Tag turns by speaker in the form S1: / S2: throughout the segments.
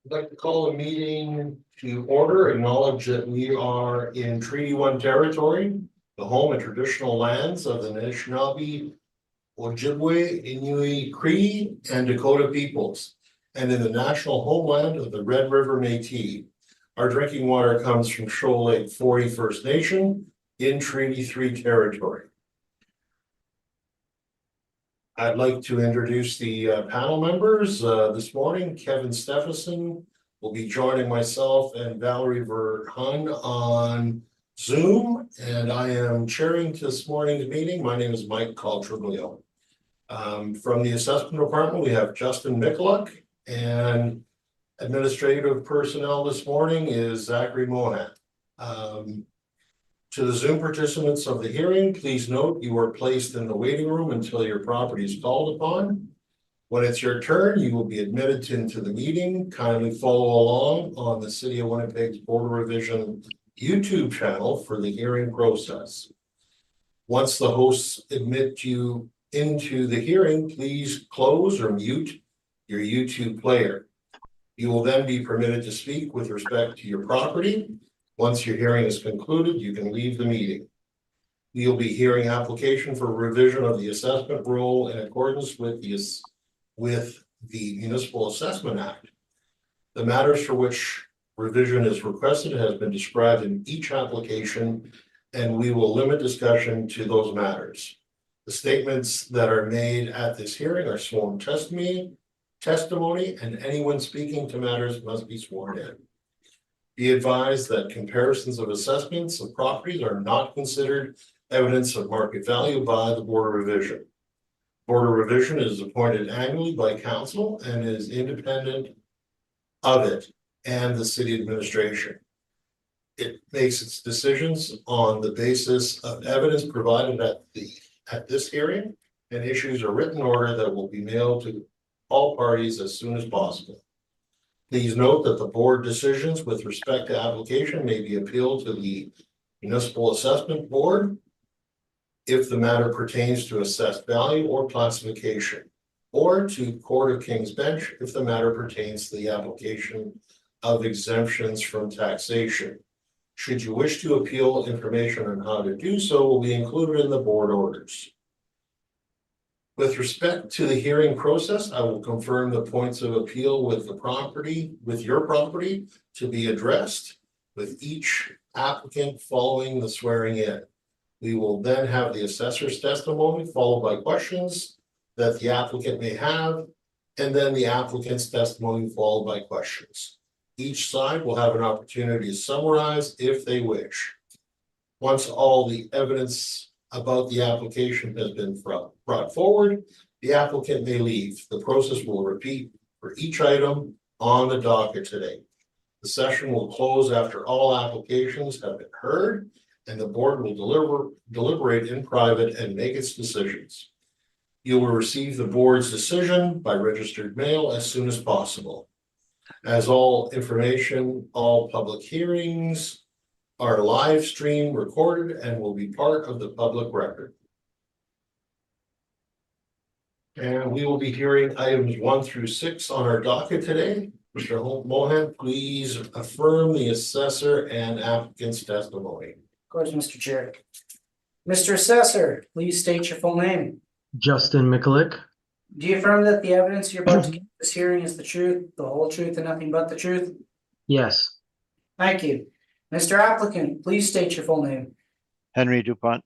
S1: I'd like to call a meeting to order, acknowledge that we are in Treaty One territory, the home and traditional lands of the Anishinaabe, Ojibwe, Inuit, Cree, and Dakota peoples, and in the national homeland of the Red River Métis. Our drinking water comes from Shoal Lake 40 First Nation in Treaty 3 territory. I'd like to introduce the panel members this morning. Kevin Stephenson will be joining myself and Valerie Verhun on Zoom, and I am chairing this morning's meeting. My name is Mike Caltriglio. From the assessment department, we have Justin Mikulik, and administrative personnel this morning is Zachary Mohan. To the Zoom participants of the hearing, please note you are placed in the waiting room until your property is called upon. When it's your turn, you will be admitted into the meeting. Kindly follow along on the City of Winnipeg's Board of Revision YouTube channel for the hearing process. Once the hosts admit you into the hearing, please close or mute your YouTube player. You will then be permitted to speak with respect to your property. Once your hearing is concluded, you can leave the meeting. You'll be hearing application for revision of the assessment roll in accordance with the Municipal Assessment Act. The matters for which revision is requested has been described in each application, and we will limit discussion to those matters. The statements that are made at this hearing are sworn testimony, and anyone speaking to matters must be sworn in. Be advised that comparisons of assessments of properties are not considered evidence of market value by the Board of Revision. Board of Revision is appointed annually by council and is independent of it and the city administration. It makes its decisions on the basis of evidence provided at this hearing and issues a written order that will be mailed to all parties as soon as possible. Please note that the board decisions with respect to application may be appealed to the Municipal Assessment Board if the matter pertains to assessed value or classification, or to Court of King's Bench if the matter pertains to the application of exemptions from taxation. Should you wish to appeal, information on how to do so will be included in the board orders. With respect to the hearing process, I will confirm the points of appeal with your property to be addressed with each applicant following the swearing in. We will then have the assessor's testimony followed by questions that the applicant may have, and then the applicant's testimony followed by questions. Each side will have an opportunity to summarize if they wish. Once all the evidence about the application has been brought forward, the applicant may leave. The process will repeat for each item on the docket today. The session will close after all applications have been heard, and the board will deliberate in private and make its decisions. You will receive the board's decision by registered mail as soon as possible. As all information, all public hearings are live stream recorded and will be part of the public record. And we will be hearing items 1 through 6 on our docket today. Mr. Mohan, please affirm the assessor and applicant's testimony.
S2: Of course, Mr. Chair. Mr. Assessor, please state your full name.
S3: Justin Mikulik.
S2: Do you affirm that the evidence you're about to give this hearing is the truth, the whole truth, and nothing but the truth?
S3: Yes.
S2: Thank you. Mr. Applicant, please state your full name.
S4: Henry DuPont.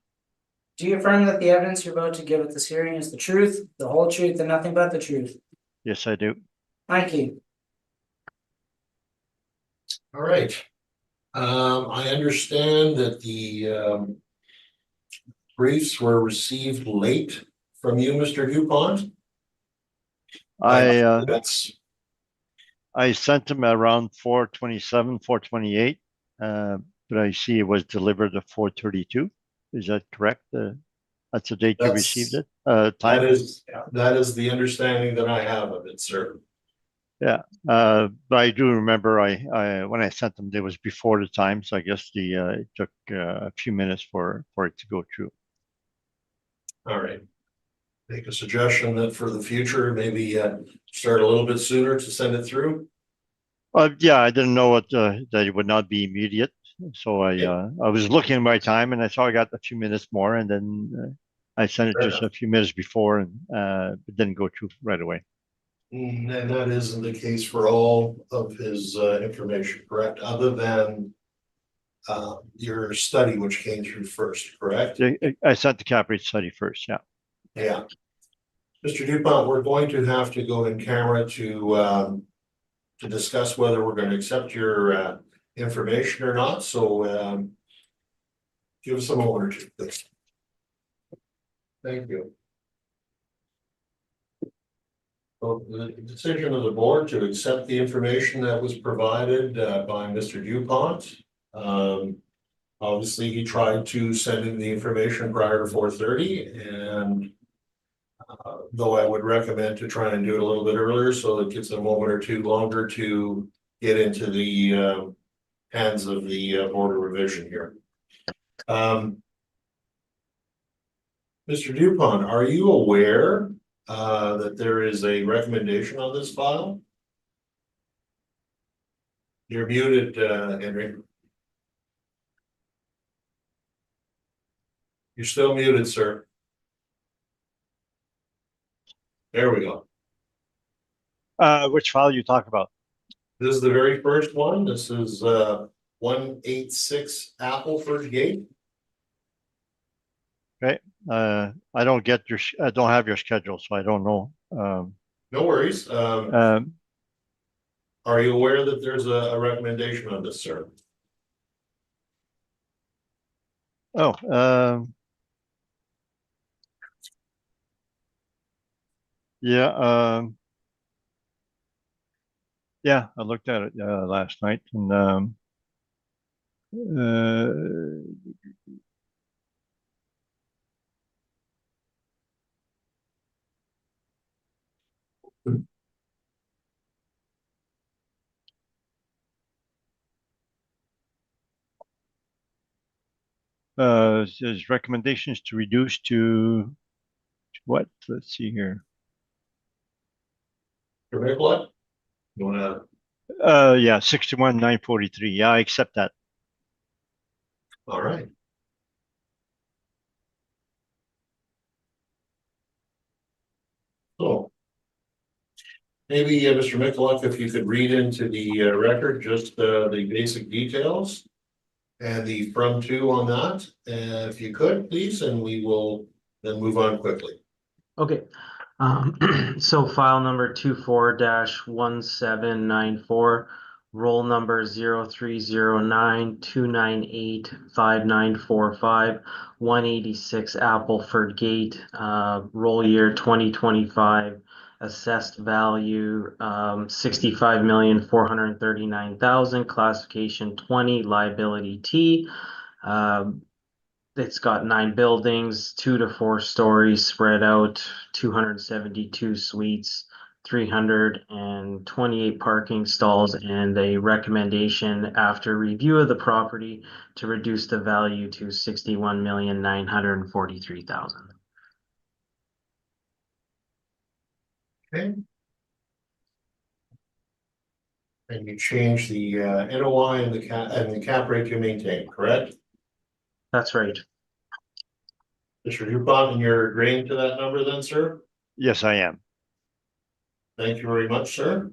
S2: Do you affirm that the evidence you're about to give at this hearing is the truth, the whole truth, and nothing but the truth?
S4: Yes, I do.
S2: Thank you.
S1: All right. I understand that the briefs were received late from you, Mr. DuPont.
S4: I sent them around 4:27, 4:28, but I see it was delivered at 4:32. Is that correct? That's the date you received it.
S1: That is the understanding that I have of it, sir.
S4: Yeah, but I do remember when I sent them, it was before the time, so I guess it took a few minutes for it to go through.
S1: All right. Make a suggestion that for the future, maybe start a little bit sooner to send it through.
S4: Yeah, I didn't know that it would not be immediate. So I was looking at my time and I saw I got a few minutes more and then I sent it
S1: Fair
S4: just
S1: enough.
S4: a few minutes before and it didn't go through right away.
S1: And that isn't the case for all of his information, correct? Other than your study, which came through first, correct?
S4: I sent the cap rate study first, yeah.
S1: Yeah. Mr. Dupont, we're going to have to go in camera to discuss whether we're going to accept your information or not. So give us a moment or two, please. Thank you. So the decision of the board to accept the information that was provided by Mr. Dupont. Obviously, he tried to send in the information prior to 4:30, and though I would recommend to try and do it a little bit earlier, so it gets a moment or two longer to get into the hands of the board of revision here. Mr. Dupont, are you aware that there is a recommendation on this file? You're muted, Henry. You're still muted, sir. There we go.
S4: Which file you talk about?
S1: This is the very first one. This is 186 Appleford Gate.
S4: Okay. I don't get I don't have your schedule, so I don't know.
S1: No worries.
S4: Um,
S1: Are you aware that there's a recommendation on this, sir?
S4: oh, yeah. Yeah, I looked at it last night and says recommendations to reduce to what? Let's see here.
S1: Your Nicolette? You wanna,
S4: Yeah, 61,943. Yeah, I accept that.
S1: all right. So. Maybe, Mr. Michalak, if you could read into the record, just the basic details. And the from to on that, if you could, please, and we will then move on quickly.
S3: Okay. So file number 24-1794, roll number 0309-298-5945, 186 Appleford Gate, roll year 2025, assessed value 65,439,000, classification 20, liability T. It's got 9 buildings, 2 to 4 stories spread out, 272 suites, 328 parking stalls, and a recommendation after review of the property to reduce the value to 61,943,000.
S1: Okay. And you change the NOI and the cap rate you maintain, correct?
S3: That's right.
S1: Mr. Dupont, and you're agreeing to that number then, sir?
S4: Yes, I am.
S1: Thank you very much, sir.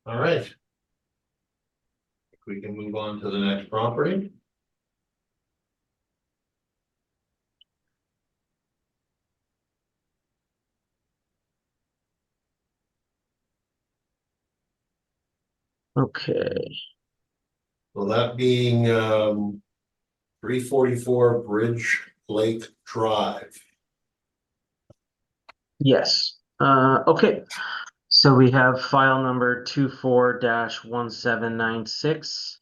S1: All right. We can move on to the next property.
S3: Okay.
S1: So that being 344 Bridge Lake Drive.
S3: Yes. Okay. So we have file number 24-1796.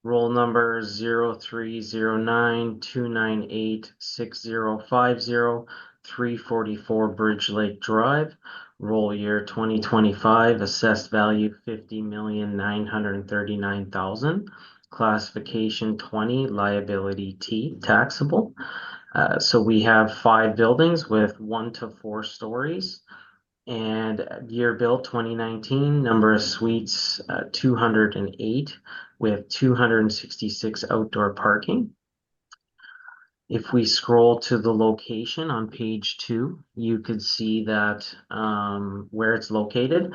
S3: Roll number 0309-298-6050, 344 Bridge Lake Drive. Roll year 2025, assessed value 50,939,000. Classification 20, liability T, taxable. So we have 5 buildings with 1 to 4 stories. And year built 2019, number of suites 208 with 266 outdoor parking. If we scroll to the location on page 2, you could see that where it's located,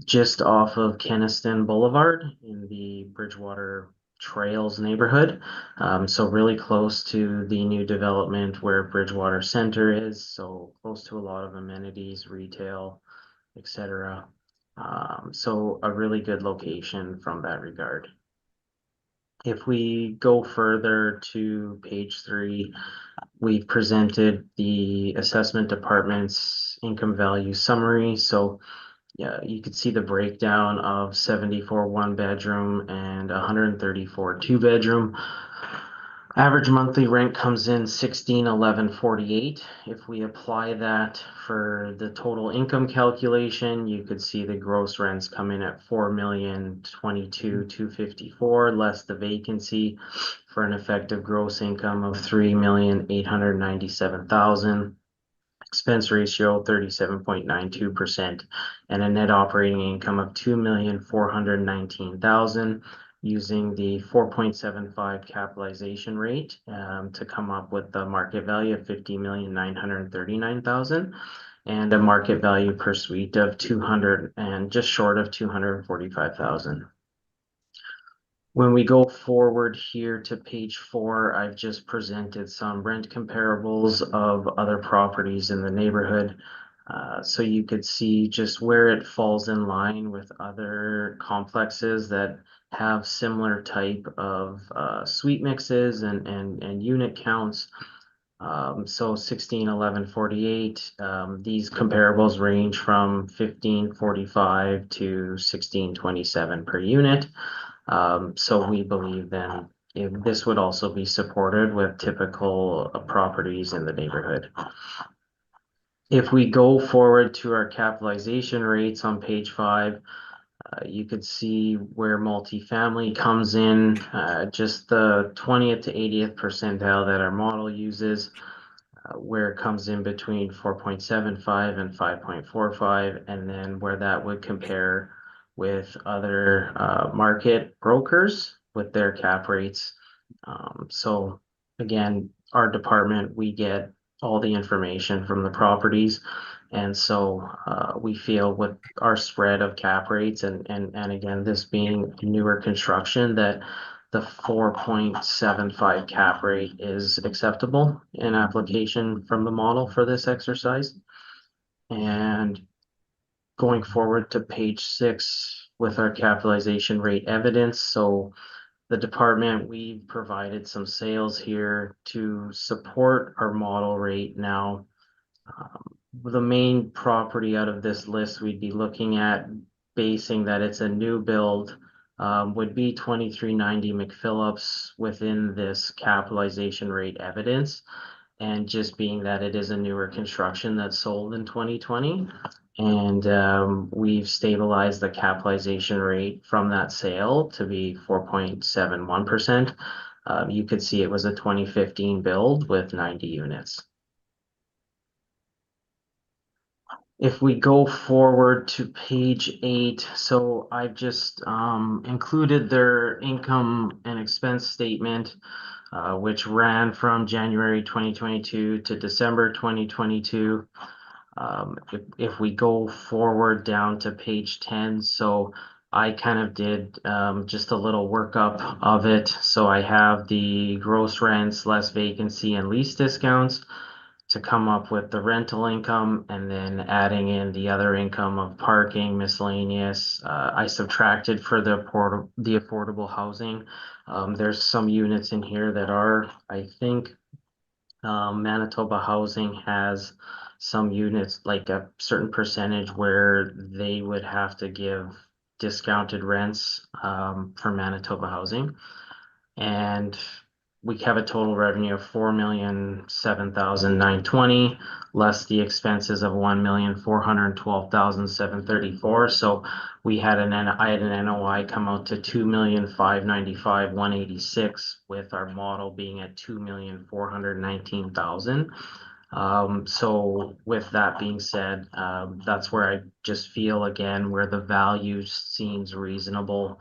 S3: just off of Kenniston Boulevard in the Bridgewater Trails neighborhood. So really close to the new development where Bridgewater Center is. So close to a lot of amenities, retail, etc. So a really good location from that regard. If we go further to page 3, we've presented the assessment department's income value summary. So yeah, you could see the breakdown of 74 1-bedroom and 134 2-bedroom. Average monthly rent comes in 1611.48. If we apply that for the total income calculation, you could see the gross rents come in at 4,022,254 less the vacancy for an effective gross income of 3,897,000. Expense ratio 37.92% and a net operating income of 2,419,000 using the 4.75 capitalization rate to come up with the market value of 50,939,000 and a market value per suite of 200 and just short of 245,000. When we go forward here to page 4, I've just presented some rent comparables of other properties in the neighborhood. So you could see just where it falls in line with other complexes that have similar type of suite mixes and unit counts. So 1611.48, these comparables range from 1545 to 1627 per unit. So we believe then this would also be supported with typical properties in the neighborhood. If we go forward to our capitalization rates on page 5, you could see where multifamily comes in, just the 20th to 80th percentile that our model uses, where it comes in between 4.75 and 5.45, and then where that would compare with other market brokers with their cap rates. So again, our department, we get all the information from the properties. And so we feel with our spread of cap rates and again, this being newer construction, that the 4.75 cap rate is acceptable in application from the model for this exercise. And going forward to page 6 with our capitalization rate evidence. So the department, we provided some sales here to support our model rate now. The main property out of this list we'd be looking at, basing that it's a new build, would be 2390 McPhillips within this capitalization rate evidence. And just being that it is a newer construction that's sold in 2020. And we've stabilized the capitalization rate from that sale to be 4.71%. You could see it was a 2015 build with 90 units. If we go forward to page 8, so I've just included their income and expense statement, which ran from January 2022 to December 2022. If we go forward down to page 10, so I kind of did just a little workup of it. So I have the gross rents, less vacancy and lease discounts to come up with the rental income, and then adding in the other income of parking, miscellaneous. I subtracted for the affordable housing. There's some units in here that are, I think, Manitoba Housing has some units, like a certain percentage where they would have to give discounted rents for Manitoba Housing. And we have a total revenue of 4,007,920, less the expenses of 1,412,734. So I had an NOI come out to 2,595,186, with our model being at 2,419,000. So with that being said, that's where I just feel again where the value seems reasonable,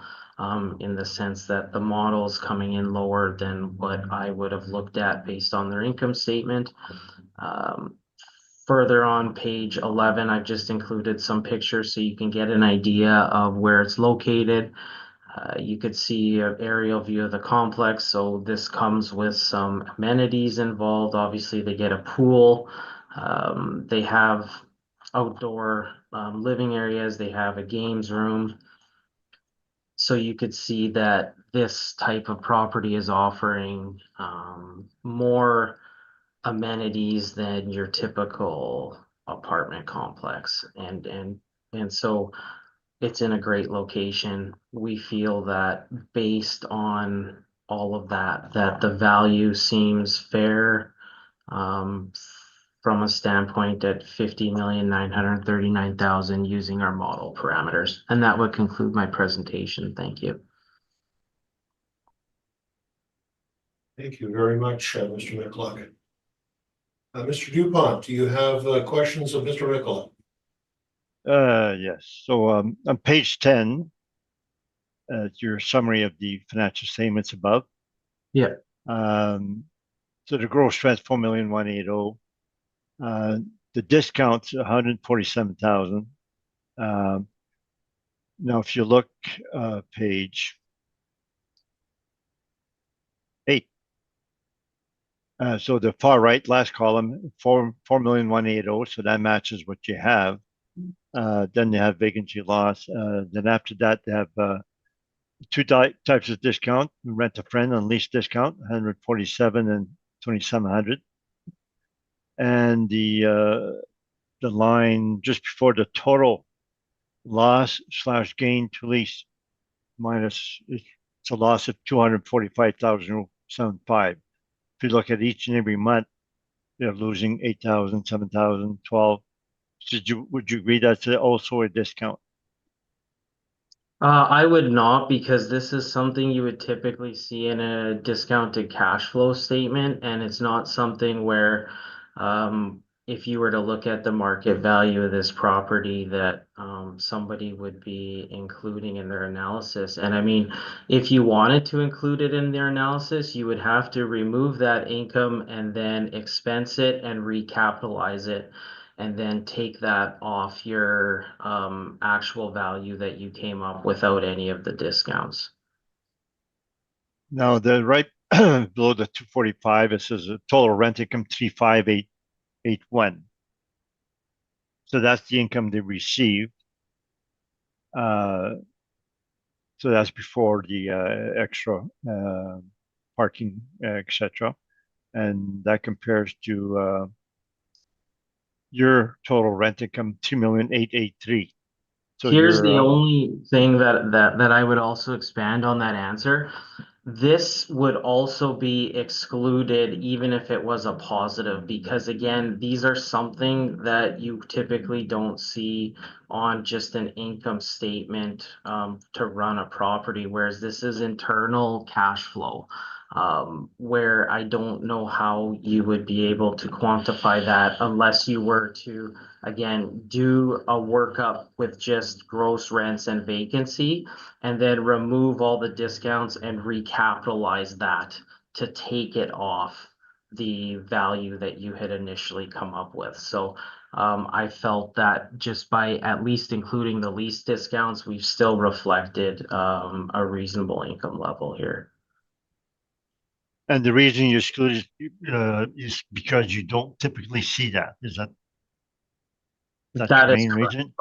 S3: in the sense that the model's coming in lower than what I would have looked at based on their income statement. Further on page 11, I've just included some pictures so you can get an idea of where it's located. You could see an aerial view of the complex. So this comes with some amenities involved. Obviously, they get a pool. They have outdoor living areas. They have a games room. So you could see that this type of property is offering more amenities than your typical apartment complex. And so it's in a great location. We feel that based on all of that, that the value seems fair, from a standpoint at 50,939,000 using our model parameters. And that would conclude my presentation. Thank you.
S1: Thank you very much, Mr. McLaughlin. Mr. Dupont, do you have questions of Mr. McLaughlin?
S4: Yes. So on page 10, your summary of the financial statements above.
S3: Yeah.
S4: So the gross rent 4,180,000. The discount's 147,000. Now, if you look page 8, so the far right last column, 4,180,000. So that matches what you have. Then they have vacancy loss. Then after that, they have two types of discount: rent a friend and lease discount, 147 and 2,700. And the line just before the total loss / gain to lease minus, it's a loss of 245,075. If you look at each and every month, they're losing 8,000, 7,000, 12. Would you agree that's also a discount?
S3: I would not, because this is something you would typically see in a discounted cash flow statement, and it's not something where, if you were to look at the market value of this property, that somebody would be including in their analysis. And I mean, if you wanted to include it in their analysis, you would have to remove that income and then expense it and recapitalize it, and then take that off your actual value that you came up without any of the discounts.
S4: Now, the right below the 245, it says a total rent income 35881. So that's the income they received. So that's before the extra parking, etc. And that compares to your total rent income 2,883,000. So
S3: Here's the only thing that I would also expand on that answer. This would also be excluded even if it was a positive, because again, these are something that you typically don't see on just an income statement to run a property, whereas this is internal cash flow, where I don't know how you would be able to quantify that unless you were to, again, do a workup with just gross rents and vacancy, and then remove all the discounts and recapitalize that to take it off the value that you had initially come up with. So I felt that just by at least including the lease discounts, we've still reflected a reasonable income level here.
S4: And the reason you exclude is because you don't typically see that. Is that the main reason?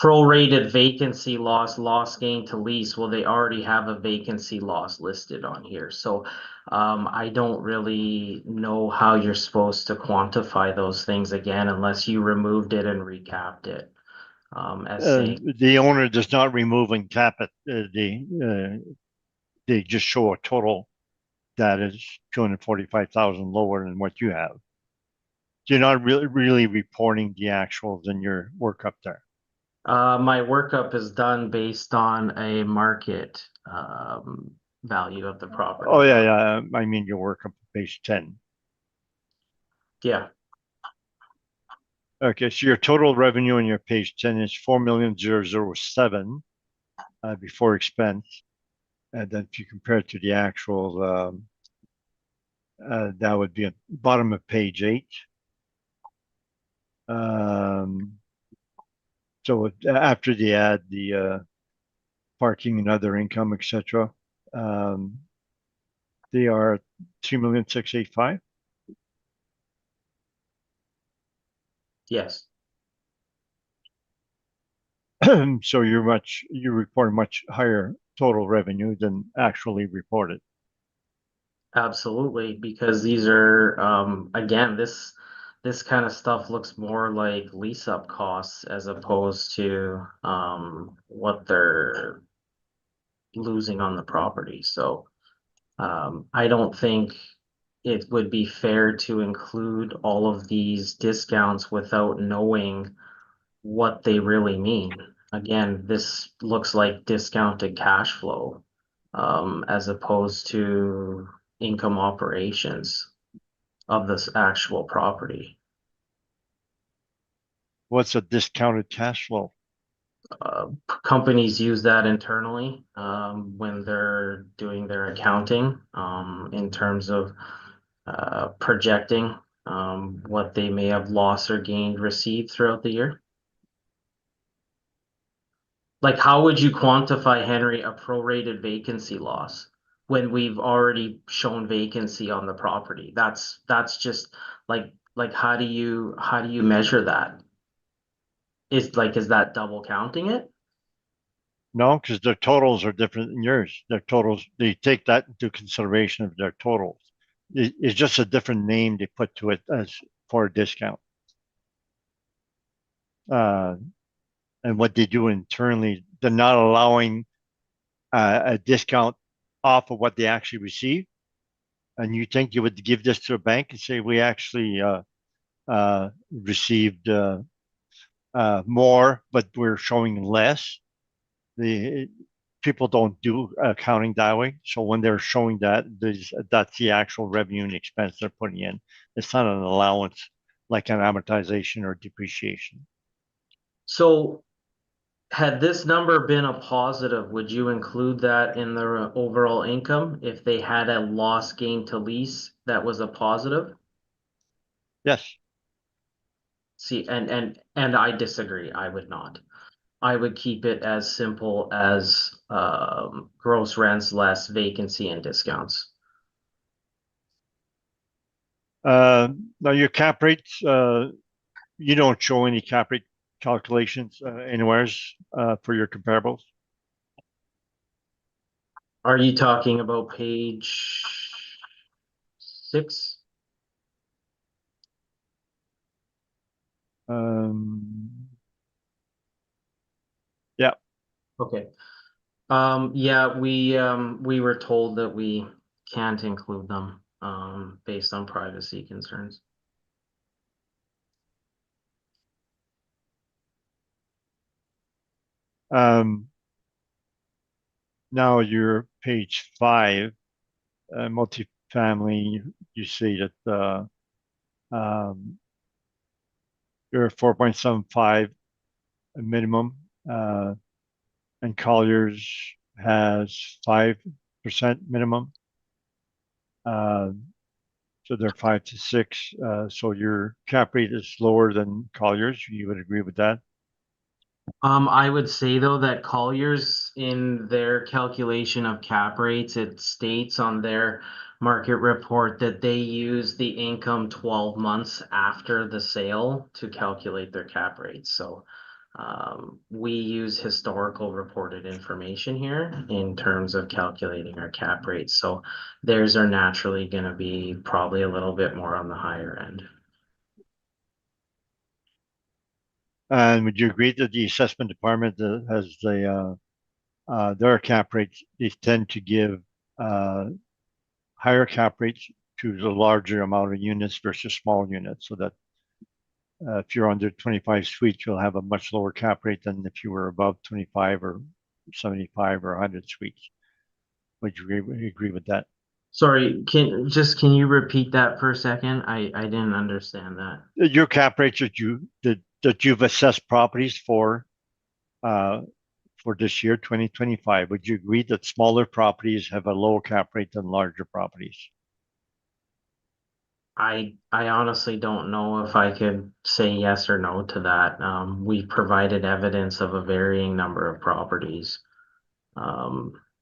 S3: Prorated vacancy loss gain to lease. Well, they already have a vacancy loss listed on here. So I don't really know how you're supposed to quantify those things again, unless you removed it and recapped it.
S4: The owner does not remove and cap it. They just show a total that is 245,000 lower than what you have. So you're not really reporting the actuals in your workup there.
S3: My workup is done based on a market value of the property.
S4: Oh, yeah. I mean, your workup page 10.
S3: Yeah,
S4: Okay, so your total revenue on your page 10 is 4,007 before expense. And then if you compare it to the actual, that would be at bottom of page 8. So after they add the parking and other income, etc., they are 3,685,000.
S3: yes,
S4: So you report much higher total revenue than actually reported.
S3: absolutely, because these are again, this kind of stuff looks more like lease up costs as opposed to what they're losing on the property. So I don't think it would be fair to include all of these discounts without knowing what they really mean. Again, this looks like discounted cash flow as opposed to income operations of this actual property.
S4: What's a discounted cash flow?
S3: Companies use that internally when they're doing their accounting in terms of projecting what they may have lost or gained received throughout the year. Like, how would you quantify, Henry, a prorated vacancy loss when we've already shown vacancy on the property? That's just like how do you measure that? Is that double counting it?
S4: No, because their totals are different than yours. Their totals, they take that into consideration of their totals. It's just a different name they put to it as for a discount. And what they do internally, they're not allowing a discount off of what they actually receive. And you think you would give this to a bank and say, we actually received more, but we're showing less. The people don't do accounting that way. So when they're showing that, that's the actual revenue and expense they're putting in. It's not an allowance like an amortization or depreciation.
S3: So had this number been a positive, would you include that in the overall income if they had a loss gain to lease that was a positive?
S4: Yes.
S3: See, and I disagree. I would not. I would keep it as simple as gross rents less vacancy and discounts.
S4: Now your cap rates, you don't show any cap rate calculations anywhere for your comparables.
S3: Are you talking about page 6?
S4: Yeah.
S3: Okay. Yeah, we were told that we can't include them based on privacy concerns.
S4: Now your page 5, multifamily, you see that you're 4.75 minimum, and Colliers has 5% minimum. So they're 5 to 6. So your cap rate is lower than Colliers. You would agree with that?
S3: I would say though that Colliers in their calculation of cap rates, it states on their market report that they use the income 12 months after the sale to calculate their cap rates. So we use historical reported information here in terms of calculating our cap rates. So theirs are naturally going to be probably a little bit more on the higher end.
S4: And would you agree that the assessment department has their cap rates, they tend to give higher cap rates to the larger amount of units versus small units, so that if you're under 25 suites, you'll have a much lower cap rate than if you were above 25 or 75 or 100 suites. Would you agree with that?
S3: Sorry, can you repeat that for a second? I didn't understand that.
S4: Your cap rates that you've assessed properties for this year, 2025, would you agree that smaller properties have a lower cap rate than larger properties?
S3: I honestly don't know if I could say yes or no to that. We provided evidence of a varying number of properties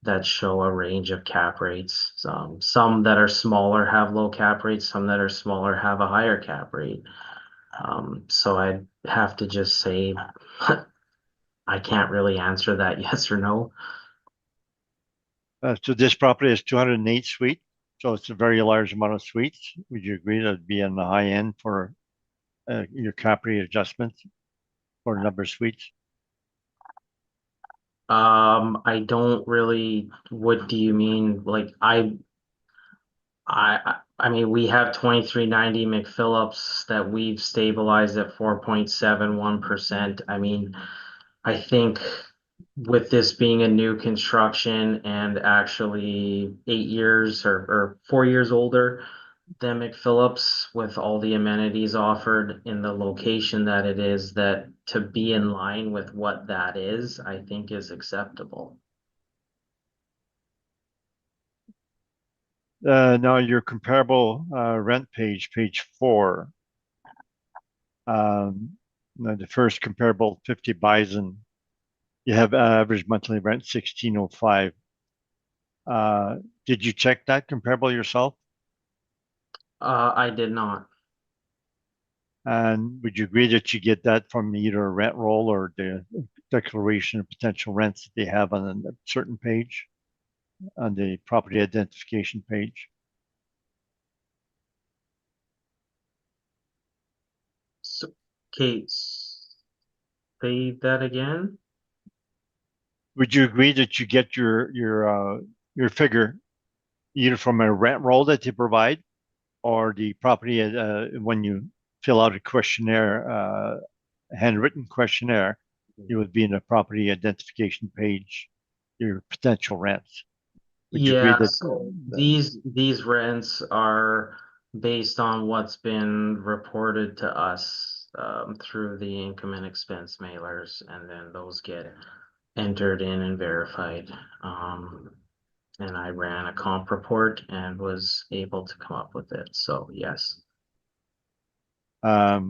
S3: that show a range of cap rates. Some that are smaller have low cap rates, some that are smaller have a higher cap rate. So I'd have to just say I can't really answer that yes or no.
S4: So this property has 208 suites, so it's a very large amount of suites. Would you agree that'd be on the high end for your cap rate adjustment for number of suites?
S3: I don't really, what do you mean? Like I mean, we have 2390 McPhillips that we've stabilized at 4.71%. I mean, I think with this being a new construction and actually 8 years or 4 years older than McPhillips, with all the amenities offered in the location that it is, that to be in line with what that is, I think is acceptable.
S4: Now your comparable rent page 4. Now the first comparable 50 Bison, you have average monthly rent 1605. Did you check that comparable yourself?
S3: I did not.
S4: And would you agree that you get that from either a rent roll or the declaration of potential rents that they have on a certain page, on the property identification page?
S3: So, Kate, say that again.
S4: Would you agree that you get your figure either from a rent roll that they provide or the property when you fill out a questionnaire, a handwritten questionnaire, it would be in the property identification page, your potential rents. Would you agree
S3: Yeah,
S4: that
S3: so these rents are based on what's been reported to us through the income and expense mailers, and then those get entered in and verified. And I ran a comp report and was able to come up with it. So yes.
S4: now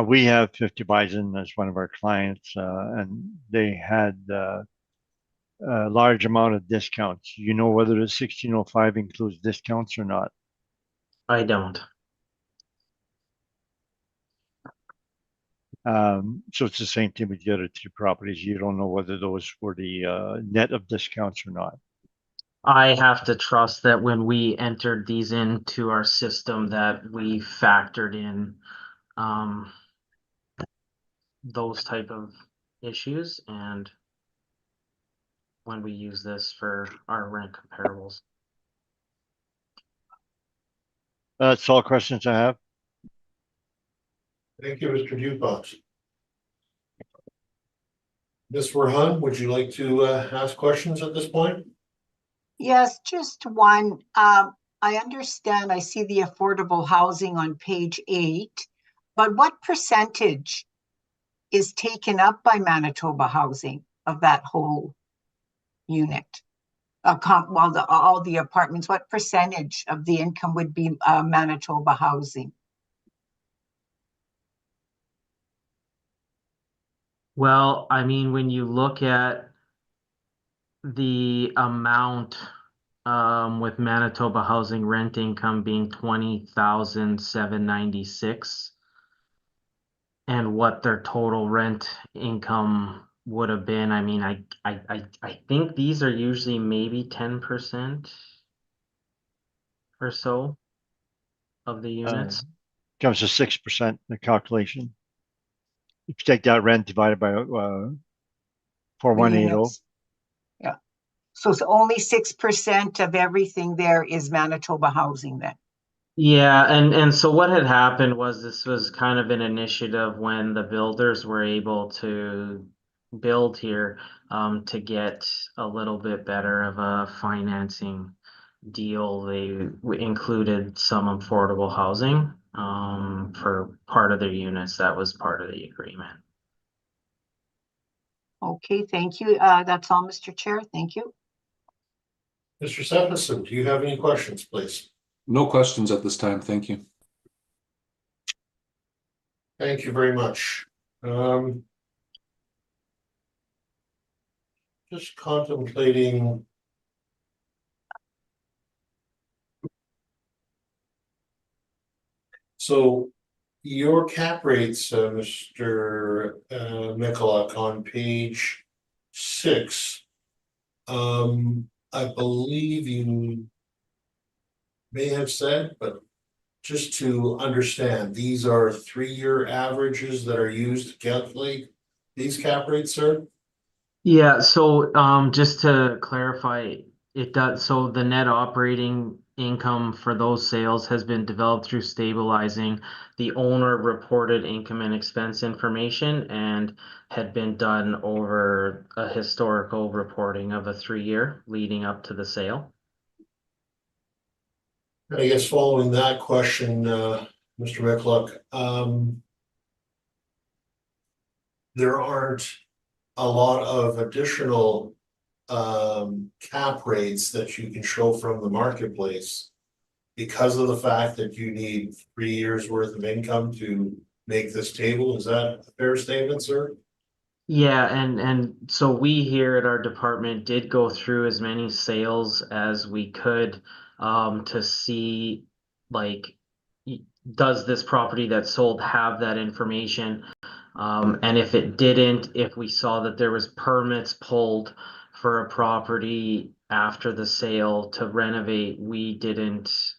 S4: we have 50 Bison as one of our clients, and they had a large amount of discounts. You know whether the 1605 includes discounts or not?
S3: I don't.
S4: So it's the same thing with the other two properties. You don't know whether those were the net of discounts or not.
S3: I have to trust that when we entered these into our system that we factored in those type of issues and when we use this for our rent comparables.
S4: That's all questions I have.
S1: Thank you, Mr. Dupont. Ms. Verhun, would you like to ask questions at this point?
S5: Yes, just one. I understand, I see the affordable housing on page 8, but what percentage is taken up by Manitoba Housing of that whole unit? All the apartments, what percentage of the income would be Manitoba Housing?
S3: Well, I mean, when you look at the amount with Manitoba Housing rent income being 20,796 and what their total rent income would have been, I mean, I think these are usually maybe 10% or so of the units.
S4: Comes to 6%, the calculation. If you take that rent divided by 4180.
S5: Units? Yeah. So it's only 6% of everything there is Manitoba housing then?
S3: Yeah, and so what had happened was this was kind of an initiative when the builders were able to build here to get a little bit better of a financing deal. They included some affordable housing for part of their units. That was part of the agreement.
S5: Okay, thank you. That's all, Mr. Chair. Thank you.
S1: Mr. Stephenson, do you have any questions, please?
S6: No questions at this time, thank you.
S1: Thank you very much. Just contemplating. So your cap rates, Mr. Michalak, on page 6. I believe you may have said, but just to understand, these are 3-year averages that are used to calculate these cap rates, sir?
S3: Yeah, so just to clarify, it does, so the net operating income for those sales has been developed through stabilizing the owner reported income and expense information and had been done over a historical reporting of a 3-year leading up to the sale.
S1: I guess following that question, Mr. Michalak, there aren't a lot of additional cap rates that you can show from the marketplace because of the fact that you need 3 years worth of income to make this table. Is that a fair statement, sir?
S3: Yeah, and so we here at our department did go through as many sales as we could to see like does this property that sold have that information? And if it didn't, if we saw that there was permits pulled for a property after the sale to renovate, we didn't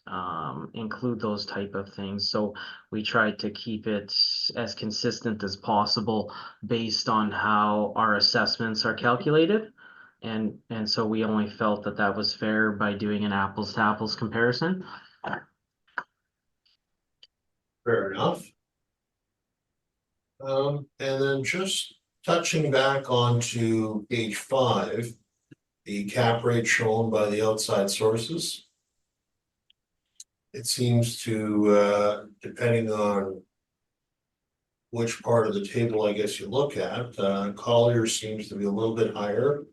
S3: include those type of things. So we tried to keep it as consistent as possible based on how our assessments are calculated. And so we only felt that that was fair by doing an apples to apples comparison.
S1: Fair enough. And then just touching back onto page 5, the cap rate shown by the outside sources. It seems to, depending on which part of the table I guess you look at, Colliers seems to be a little bit higher.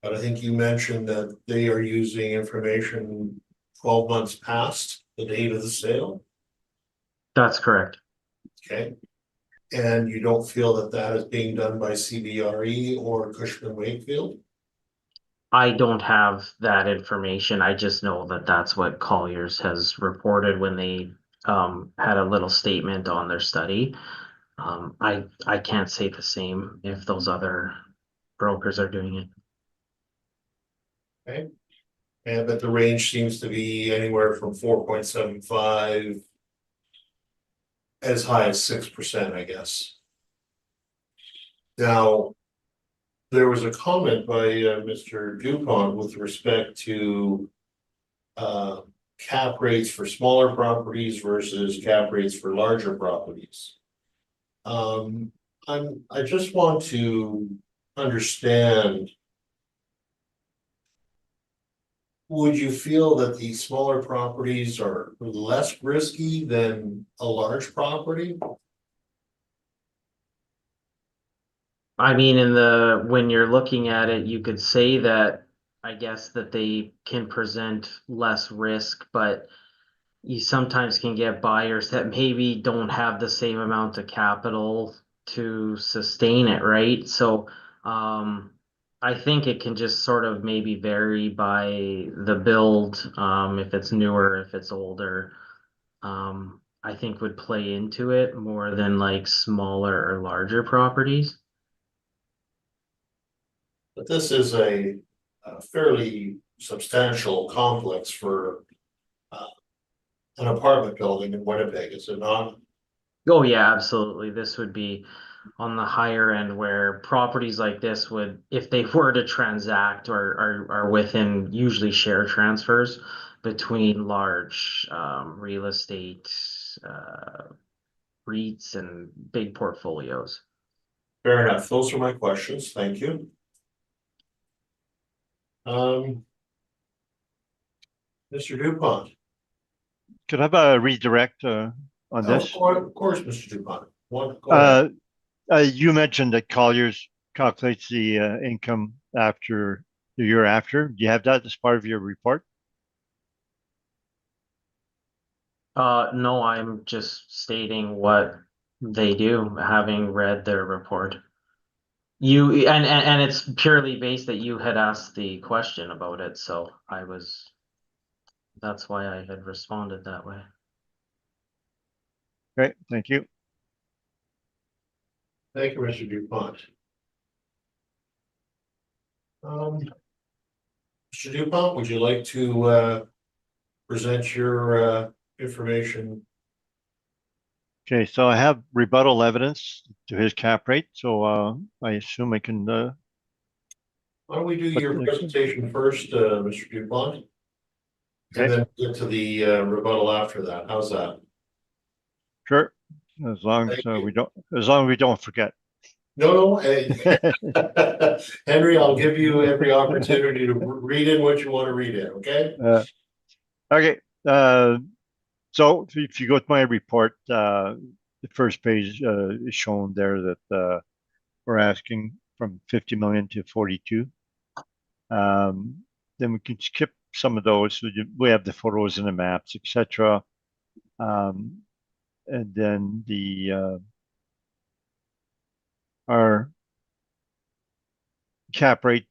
S1: But I think you mentioned that they are using information 12 months past the date of the sale.
S3: That's correct.
S1: Okay. And you don't feel that that is being done by CBRE or Cushman Wakefield?
S3: I don't have that information. I just know that that's what Colliers has reported when they had a little statement on their study. I can't say the same if those other brokers are doing it.
S1: Okay. And but the range seems to be anywhere from 4.75 as high as 6%, I guess. Now, there was a comment by Mr. Dupont with respect to cap rates for smaller properties versus cap rates for larger properties. I just want to understand. Would you feel that the smaller properties are less risky than a large property?
S3: I mean, when you're looking at it, you could say that I guess that they can present less risk, but you sometimes can get buyers that maybe don't have the same amount of capital to sustain it, right? So I think it can just sort of maybe vary by the build, if it's newer, if it's older. I think would play into it more than like smaller or larger properties.
S1: But this is a fairly substantial complex for an apartment building in Winnipeg, is it not?
S3: Oh yeah, absolutely. This would be on the higher end where properties like this would, if they were to transact or are within usually share transfers between large real estate REITs and big portfolios.
S1: Fair enough. Those are my questions. Thank you. Mr. Dupont.
S4: Could I have a redirect on this?
S1: Of course, Mr. Dupont. Go ahead.
S4: You mentioned that Colliers calculates the income after the year after. Do you have that as part of your report?
S3: No, I'm just stating what they do, having read their report. And it's purely based that you had asked the question about it, so that's why I had responded that way.
S4: Great, thank you.
S1: Thank you, Mr. Dupont. Mr. Dupont, would you like to present your information?
S4: Okay, so I have rebuttal evidence to his cap rate, so I assume I can.
S1: Why don't we do your presentation first, Mr. Dupont? And then get to the rebuttal after that. How's that?
S4: Sure, as long as we don't forget.
S1: No, Henry, I'll give you every opportunity to read in what you want to read in, okay?
S4: Okay, so if you go to my report, the first page is shown there that we're asking from 50 million to 42. Then we can skip some of those. We have the photos and the maps, etc. And then our cap rate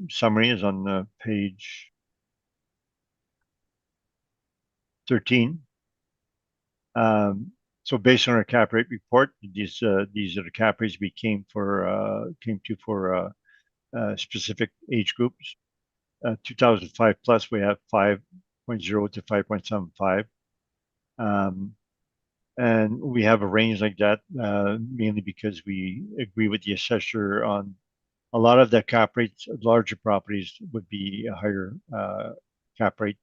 S4: summary is on page 13. So based on our cap rate report, these are the cap rates we came to for specific age groups. 2005 plus, we have 5.0 to 5.75. And we have a range like that mainly because we agree with the assessor on a lot of the cap rates. Larger properties would be a higher cap rate.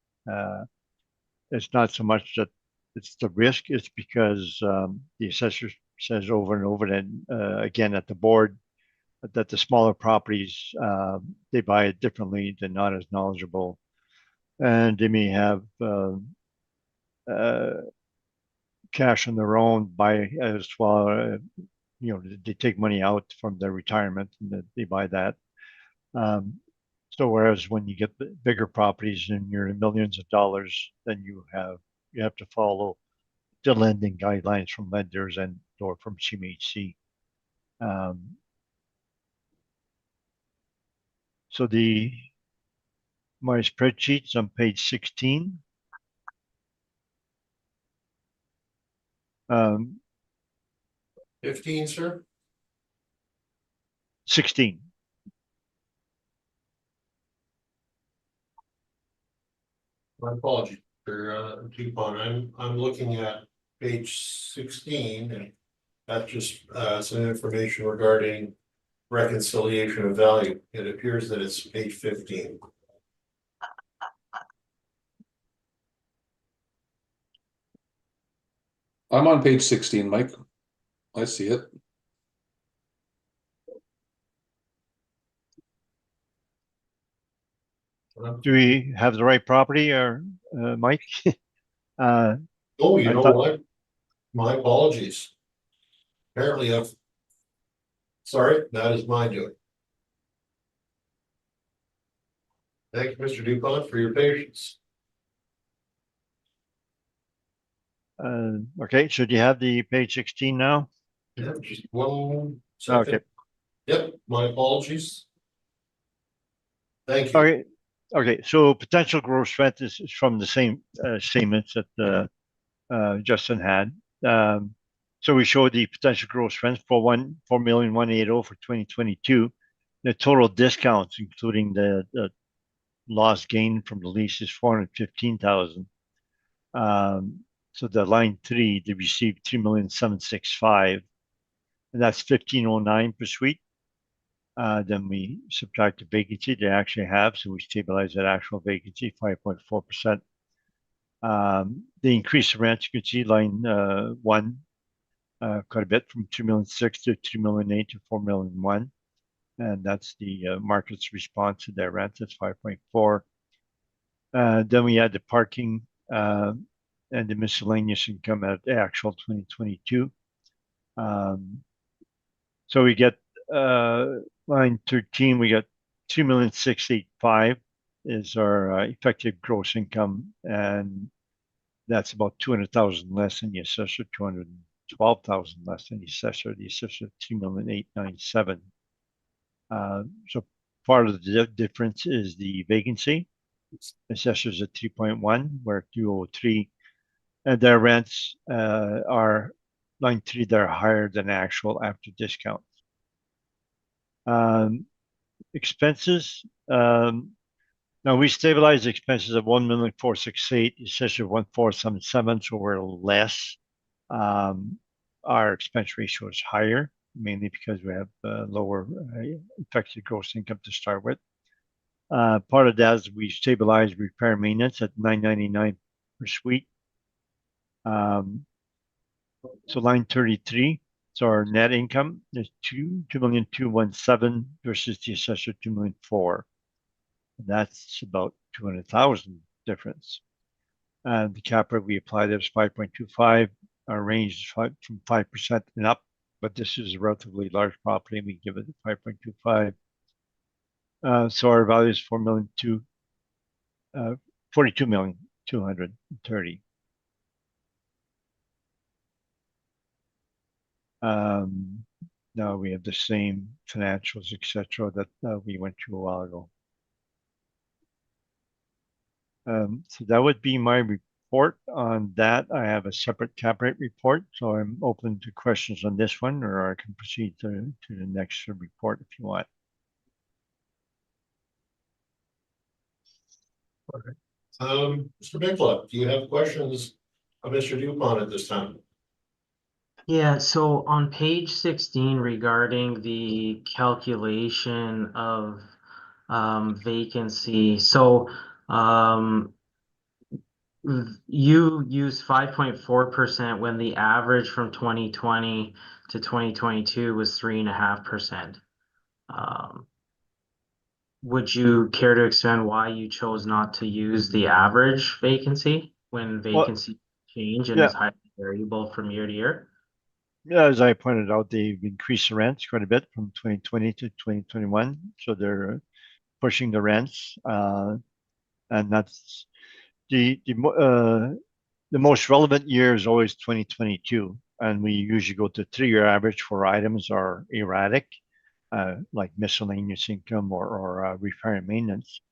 S4: It's not so much that it's the risk, it's because the assessor says over and over and again at the board that the smaller properties, they buy it differently, they're not as knowledgeable, and they may have cash on their own, buy as well, they take money out from their retirement and they buy that. So whereas when you get the bigger properties and you're in millions of dollars, then you have to follow the lending guidelines from lenders and or from CMHC. So my spreadsheet's on page 16.
S1: 15, sir?
S4: 16.
S1: My apologies, Mr. Dupont. I'm looking at page 16, and that's just some information regarding reconciliation of value. It appears that it's page 15.
S6: I'm on page 16, Mike. I see it.
S4: Do we have the right property, or Mike?
S1: Oh, you know what? My apologies. Apparently, sorry, that is my doing. Thank you, Mr. Dupont, for your patience.
S4: Okay, so do you have the page 16 now?
S1: Yeah, just 1 second.
S4: Okay.
S1: Yep, my apologies. Thank you.
S4: Okay, so potential gross rent is from the same statements that Justin had. So we showed the potential gross rent for 4,180,000 for 2022. The total discounts, including the lost gain from the lease, is 415,000. So the line 3, they received 3,765,000. and that's 1509 per suite. Then we subtract the vacancy they actually have, so we stabilize that actual vacancy 5.4%. The increased rent, you can see line 1 quite a bit from 2,600,000 to 2,800,000 to 4,001,000, and that's the market's response to their rent. That's 5.4. Then we had the parking and the miscellaneous income at the actual 2022. So we get line 13, we got 2,685,000 is our effective gross income, and that's about 200,000 less than the assessor, 212,000 less than the assessor. The assessor 2,897,000. So part of the difference is the vacancy. Assessors at 3.1, we're at 203, and their rents are line 3. They're higher than actual after discounts. Expenses. Now we stabilize expenses at 1,468,000, assessor 1,477,000, so we're less. Our expense ratio is higher, mainly because we have lower effective gross income to start with. Part of that is we stabilize repair and maintenance at 999 per suite. So line 33. So our net income is 2,217,000 versus the assessor 2,004,000. That's about 200,000 difference. And the cap rate we apply there is 5.25. Our range is from 5% and up, but this is a relatively large property, and we give it 5.25. So our value is 42,230,000. Now we have the same financials, etc., that we went through a while ago. So that would be my report on that. I have a separate cap rate report, so I'm open to questions on this one, or I can proceed to the next report if you want.
S1: Okay. Mr. Bicklup, do you have questions of Mr. Dupont at this time?
S3: Yeah, so on page 16 regarding the calculation of vacancy, so you use 5.4% when the average from 2020 to 2022 was 3.5%. Would you care to expand why you chose not to use the average vacancy when vacancy change and is highly variable from year to year?
S4: Yeah, as I pointed out, they've increased the rents quite a bit from 2020 to 2021, so they're pushing the rents, and that's the most relevant year is always 2022, and we usually go to 3-year average for items are erratic, like miscellaneous income or repair and maintenance.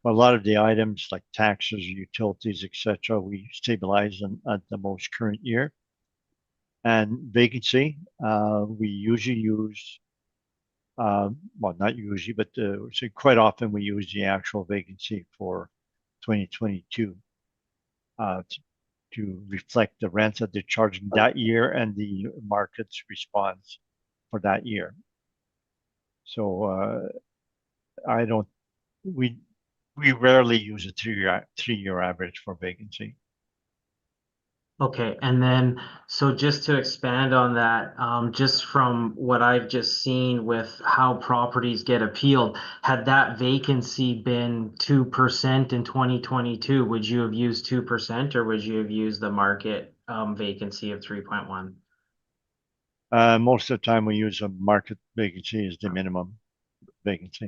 S4: But a lot of the items like taxes, utilities, etc., we stabilize them at the most current year. And vacancy, we usually use, well, not usually, but so quite often we use the actual vacancy for 2022 to reflect the rents that they're charging that year and the market's response for that year. So we rarely use a 3-year average for vacancy.
S3: Okay, and then, so just to expand on that, just from what I've just seen with how properties get appealed, had that vacancy been 2% in 2022, would you have used 2% or would you have used the market vacancy of 3.1?
S4: Most of the time we use a market vacancy as the minimum vacancy.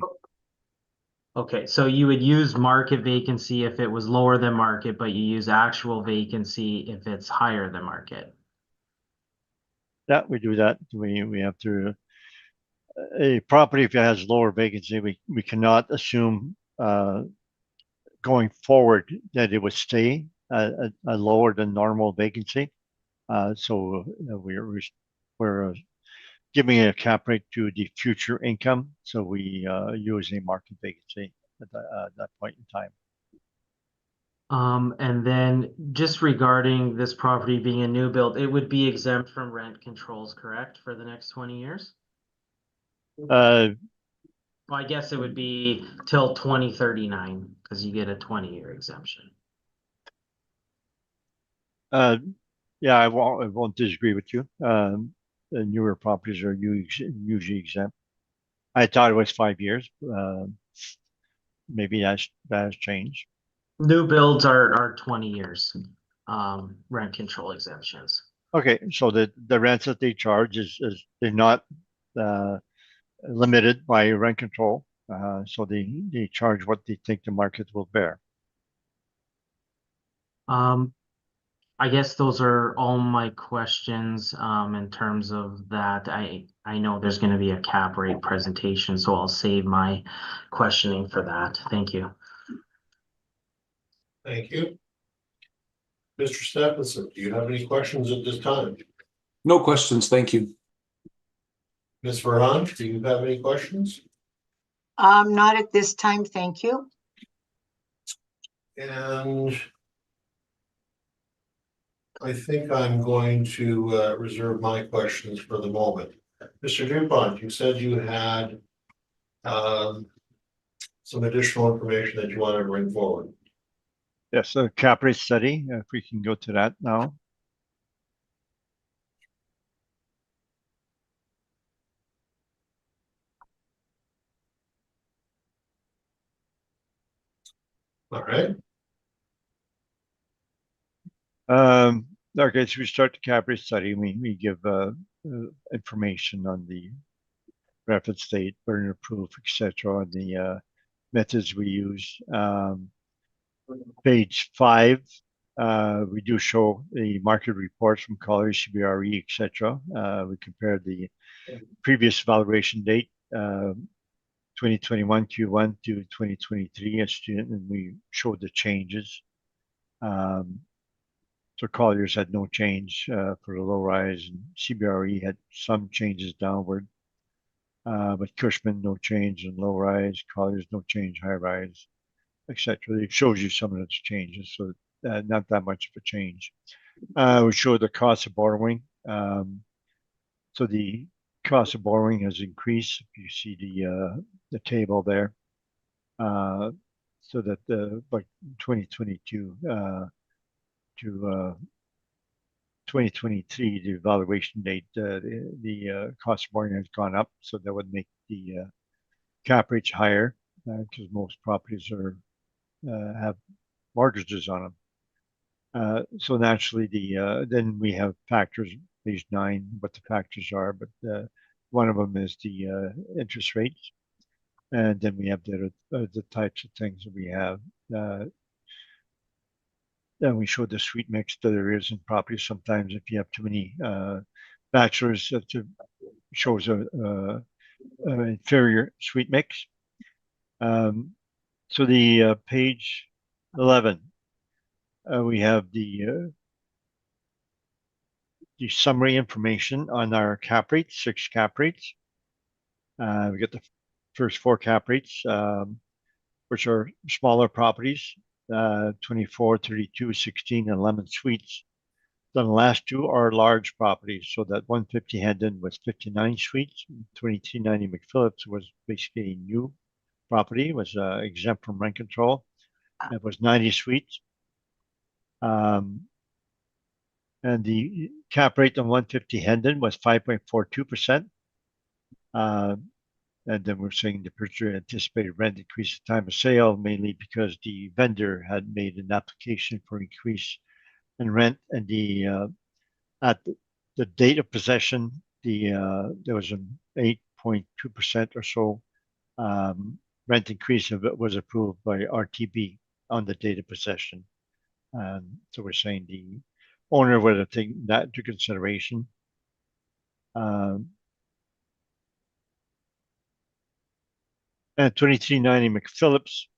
S3: Okay, so you would use market vacancy if it was lower than market, but you use actual vacancy if it's higher than market.
S4: Yeah, we do that. We have to, a property, if it has lower vacancy, we cannot assume going forward that it would stay a lower than normal vacancy. So we're giving a cap rate to the future income. So we use a market vacancy at that point in time.
S3: And then just regarding this property being a new build, it would be exempt from rent controls, correct, for the next 20 years? Well, I guess it would be till 2039 because you get a 20-year exemption.
S4: Yeah, I won't disagree with you. The newer properties are usually exempt. I thought it was 5 years. Maybe that has changed.
S3: New builds are 20 years, rent control exemptions.
S4: Okay, so the rents that they charge is they're not limited by rent control. So they charge what they think the market will bear.
S3: I guess those are all my questions in terms of that. I know there's going to be a cap rate presentation, so I'll save my questioning for that. Thank you.
S1: Thank you. Mr. Stephenson, do you have any questions at this time?
S6: No questions, thank you.
S1: Ms. Verhaan, do you have any questions?
S5: Not at this time, thank you.
S1: And I think I'm going to reserve my questions for the moment. Mr. Dupont, you said you had some additional information that you want to bring forward.
S4: Yes, the cap rate study, if we can go to that now.
S1: All right.
S4: Okay, so we start the cap rate study. We give information on the reference date, burden of proof, etc., and the methods we use. Page 5, we do show the market reports from Colliers, CBRE, etc. We compare the previous valuation date, 2021 Q1 to 2023, and we showed the changes. So Colliers had no change for the low rise, and CBRE had some changes downward. But Cushman, no change in low rise, Colliers, no change high rise, etc. It shows you some of those changes, so not that much of a change. We show the cost of borrowing. So the cost of borrowing has increased. If you see the table there, so that by 2022 to 2023, the valuation date, the cost of borrowing has gone up, so that would make the cap rates higher because most properties have mortgages on them. So naturally, then we have factors, page 9, what the factors are, but one of them is the interest rates, and then we have the types of things that we have. Then we show the suite mix that there is in properties. Sometimes if you have too many bachelors, that shows a inferior suite mix. So the page 11, we have the summary information on our cap rates, 6 cap rates. We get the first 4 cap rates, which are smaller properties, 24, 32, 16, and 11 suites. Then the last 2 are large properties. So that 150 Hendon was 59 suites. 2390 McPhillips was basically a new property, was exempt from rent control. It was 90 suites. And the cap rate on 150 Hendon was 5.42%. And then we're saying the purchaser anticipated rent increase at time of sale, mainly because the vendor had made an application for increase in rent, and at the date of possession, there was an 8.2% or so rent increase of it was approved by RTB on the date of possession. So we're saying the owner would have taken that into consideration. And 2390 McPhillips,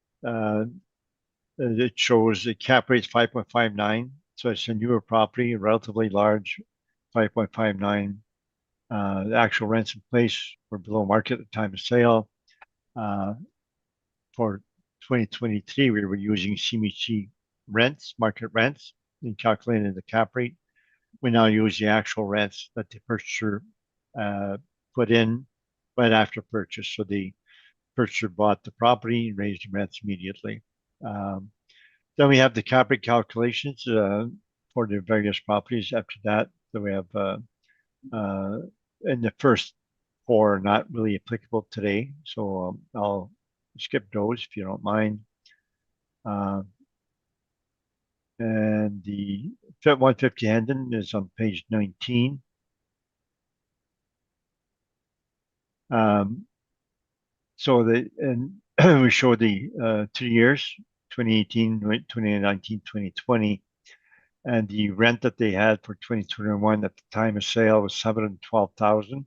S4: it shows the cap rate is 5.59. So it's a newer property, relatively large, 5.59. The actual rents in place were below market at the time of sale. For 2023, we were using CMHC rents, market rents, and calculated the cap rate. We now use the actual rents that the purchaser put in right after purchase. So the purchaser bought the property and raised the rents immediately. Then we have the cap rate calculations for the various properties. After that, then we have and the first four are not really applicable today, so I'll skip those if you don't mind. And the 150 Hendon is on page 19. So we show the 2 years, 2018, 2019, 2020, and the rent that they had for 2021 at the time of sale was 712,000.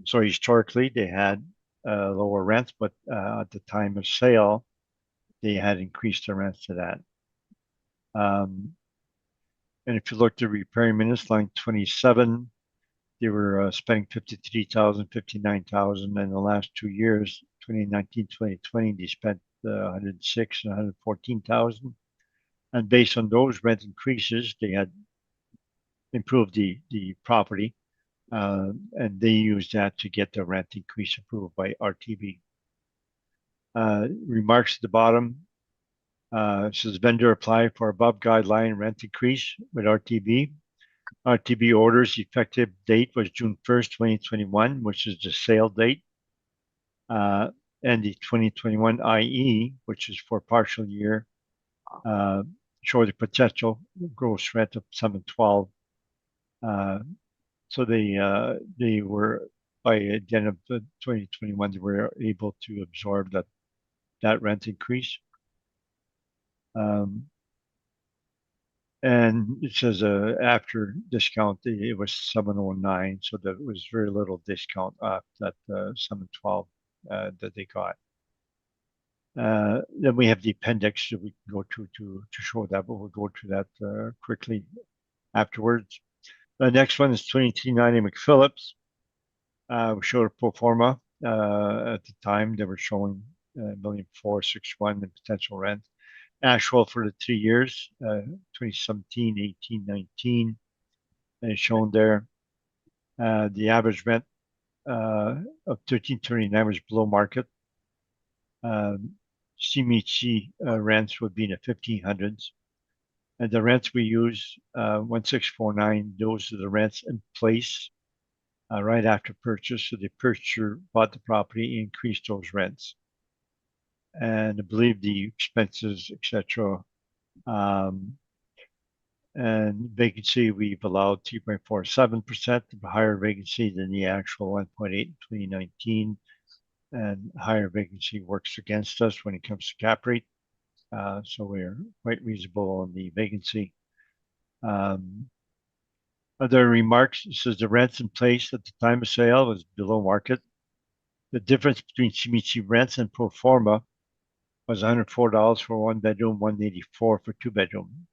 S4: So historically, they had lower rents, but at the time of sale, they had increased their rents to that. And if you look at repairing minutes, line 27, they were spending 53,000, 59,000 in the last 2 years, 2019, 2020, they spent 106 and 114,000. And based on those rent increases, they had improved the property, and they used that to get the rent increase approved by RTB. Remarks at the bottom. Says vendor apply for above guideline rent increase with RTB. RTB orders effective date was June 1st, 2021, which is the sale date. And the 2021 IE, which is for partial year, show the potential gross rent of 712. So they were, by the end of 2021, they were able to absorb that rent increase. And it says after discount, it was 709, so there was very little discount off that 712 that they got. Then we have the appendix that we can go to show that, but we'll go to that quickly afterwards. The next one is 2290 McPhillips. We showed a pro forma. At the time, they were showing 1,461,000 in potential rent. Actual for the 3 years, 2017, 18, 19, is shown there. The average rent of 1339 was below market. CMHC rents would be in the 1500s. And the rents we use, 1649, those are the rents in place right after purchase. So the purchaser bought the property, increased those rents. And I believe the expenses, etc. And vacancy, we've allowed 3.47%, higher vacancy than the actual 1.8 in 2019. And higher vacancy works against us when it comes to cap rate. So we're quite reasonable on the vacancy. Other remarks, it says the rents in place at the time of sale was below market. The difference between CMHC rents and pro forma was $104 for 1 bedroom, $184 for 2 bedroom.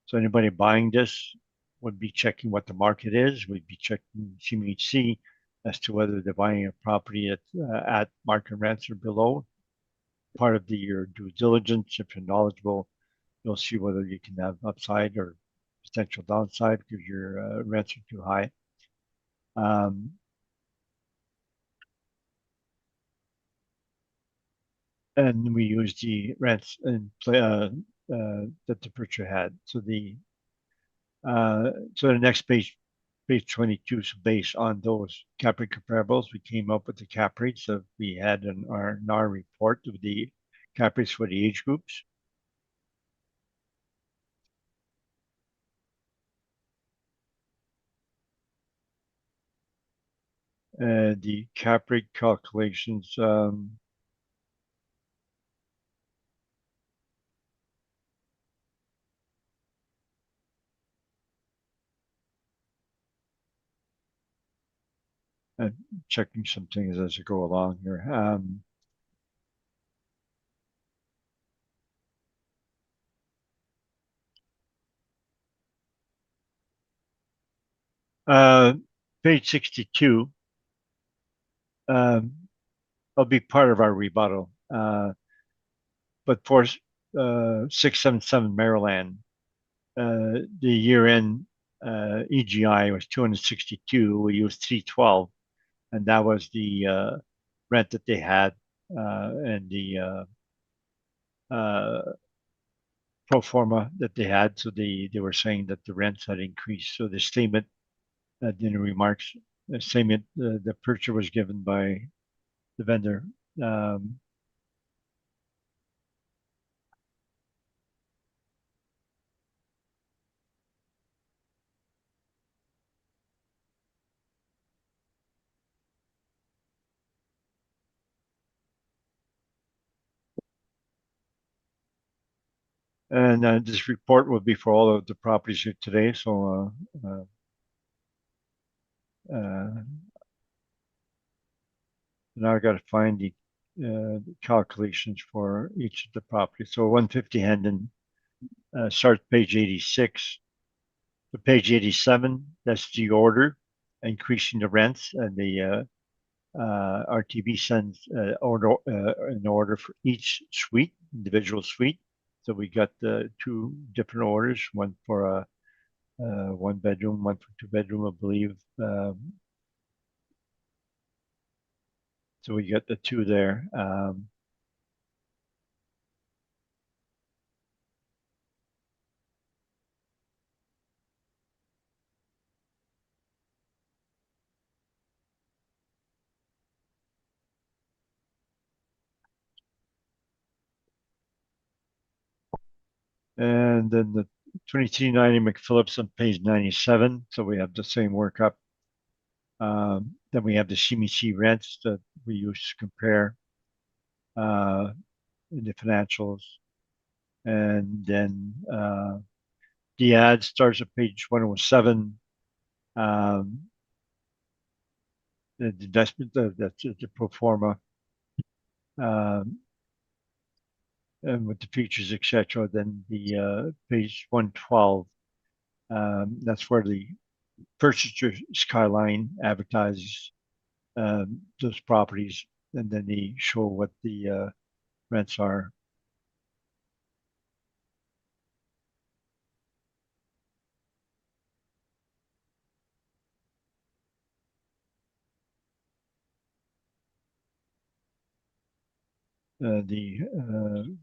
S4: So anybody buying this would be checking what the market is, would be checking CMHC as to whether they're buying a property at market rents or below. Part of your due diligence, if you're knowledgeable, you'll see whether you can have upside or potential downside because your rents are too high. And we use the rents and that the purchaser had. So the next page 22, so based on those cap rate comparables, we came up with the cap rates that we had in our report of the cap rates for the age groups. The cap rate calculations, and checking some things as I go along here. Page 62 will be part of our rebuttal. But 677 Maryland. The year-end EGI was 262. We used 312, and that was the rent that they had and the pro forma that they had. So they were saying that the rents had increased. So the statement in the remarks, the statement, the purchase was given by the vendor. And this report will be for all of the properties here today. So now I got to find the calculations for each of the properties. So 150 Hendon starts page 86. So page 87, that's the order, increasing the rents, and the RTB sends an order for each suite, individual suite. So we got two different orders, one for a one bedroom, one for two bedroom, I believe. So we got the two there. And then the 2390 McPhillips on page 97. So we have the same workup. Then we have the CMC rents that we use to compare in the financials. And then the ad starts at page 107. The investment, that's the pro forma. And with the features, etc. Then the page 112, that's where the purchaser Skyline advertises those properties, and then they show what the rents are. The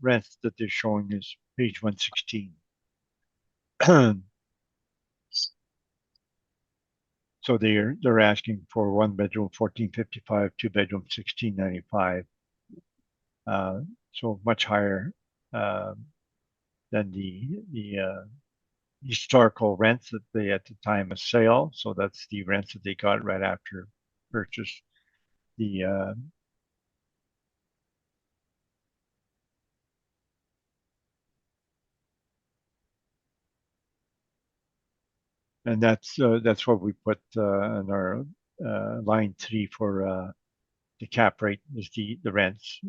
S4: rents that they're showing is page 116. So they're asking for one bedroom 1455, two bedroom 1695. So much higher than the historical rents that they at the time of sale. So that's the rents that they got right after purchase. The and that's what we put in our line 3 for the cap rate is the rents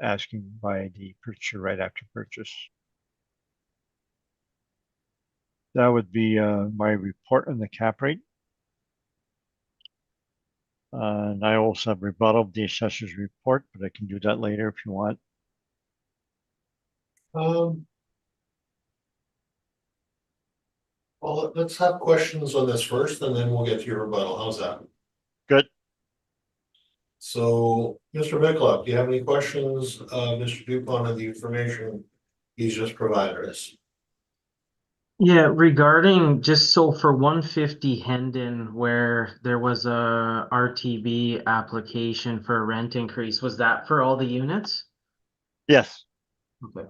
S4: asking by the purchaser right after purchase. That would be my report on the cap rate. And I also have rebuttal of the assessor's report, but I can do that later if you want.
S1: Well, let's have questions on this first, and then we'll get to your rebuttal. How's that?
S4: Good.
S1: So, Mr. Michalak, do you have any questions, Mr. Dupont, of the information he's just provided us?
S3: Yeah, regarding just so for 150 Hendon, where there was a RTB application for a rent increase, was that for all the units?
S4: Yes.
S3: Okay.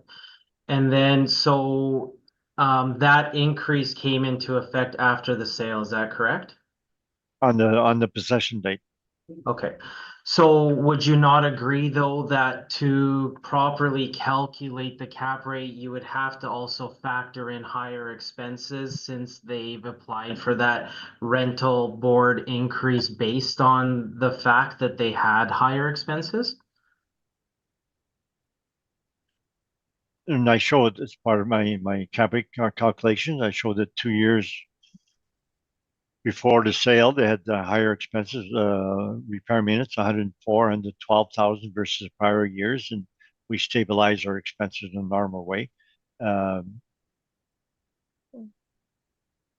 S3: And then so that increase came into effect after the sale, is that correct?
S4: On the possession date.
S3: Okay. So would you not agree though that to properly calculate the cap rate, you would have to also factor in higher expenses since they've applied for that rental board increase based on the fact that they had higher expenses?
S4: And I showed as part of my cap rate calculation, I showed that 2 years before the sale, they had higher expenses, repair maintenance, 104 and 12,000 versus prior years. And we stabilize our expenses in a normal way.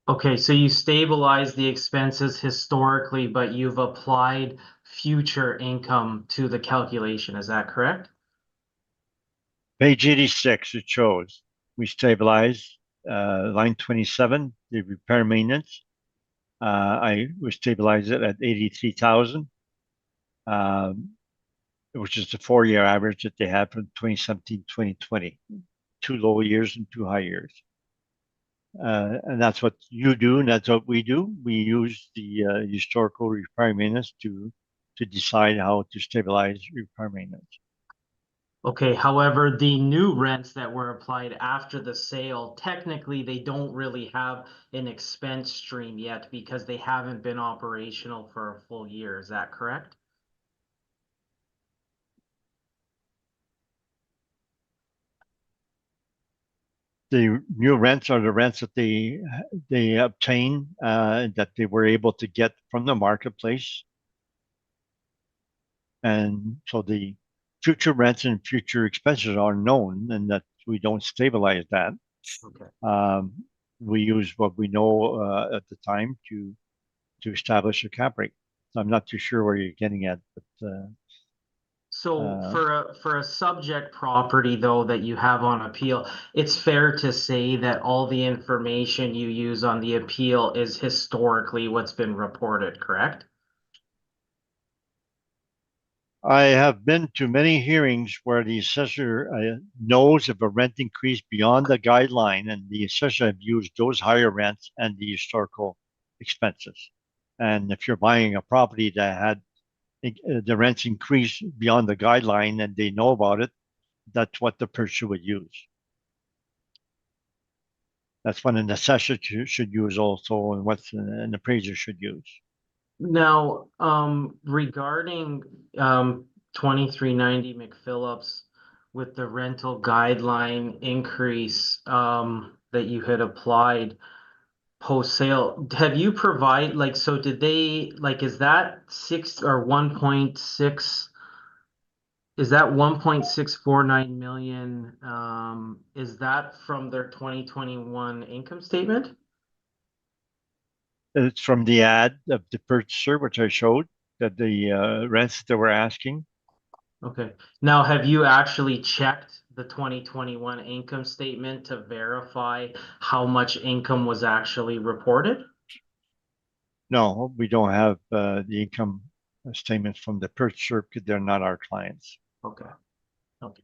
S3: Okay, so you stabilize the expenses historically, but you've applied future income to the calculation, is that correct?
S4: Page 86, it shows we stabilize line 27, the repair maintenance. I would stabilize it at 83,000, which is the 4-year average that they had from 2017, 2020. 2 low years and 2 high years. And that's what you do, and that's what we do. We use the historical repair maintenance to decide how to stabilize repair maintenance.
S3: Okay, however, the new rents that were applied after the sale, technically they don't really have an expense stream yet because they haven't been operational for a full year. Is that correct?
S4: The new rents are the rents that they obtain that they were able to get from the marketplace. And so the future rents and future expenses are known, and that we don't stabilize that.
S3: Okay.
S4: We use what we know at the time to establish a cap rate. I'm not too sure where you're getting at, but
S3: So for a subject property though that you have on appeal, it's fair to say that all the information you use on the appeal is historically what's been reported, correct?
S4: I have been to many hearings where the assessor knows of a rent increase beyond the guideline, and the assessor have used those higher rents and the historical expenses. And if you're buying a property that had the rents increase beyond the guideline and they know about it, that's what the purchaser would use. That's what an assessor should use also, and what an appraiser should use.
S3: Now, regarding 2390 McPhillips with the rental guideline increase that you had applied post sale, have you provide so did they is that 6 or 1.6? Is that 1.649 million? Is that from their 2021 income statement?
S4: It's from the ad of the purchaser, which I showed, that the rents that we're asking.
S3: Okay. Now, have you actually checked the 2021 income statement to verify how much income was actually reported?
S4: No, we don't have the income statements from the purchaser because they're not our clients.
S3: Okay. Okay.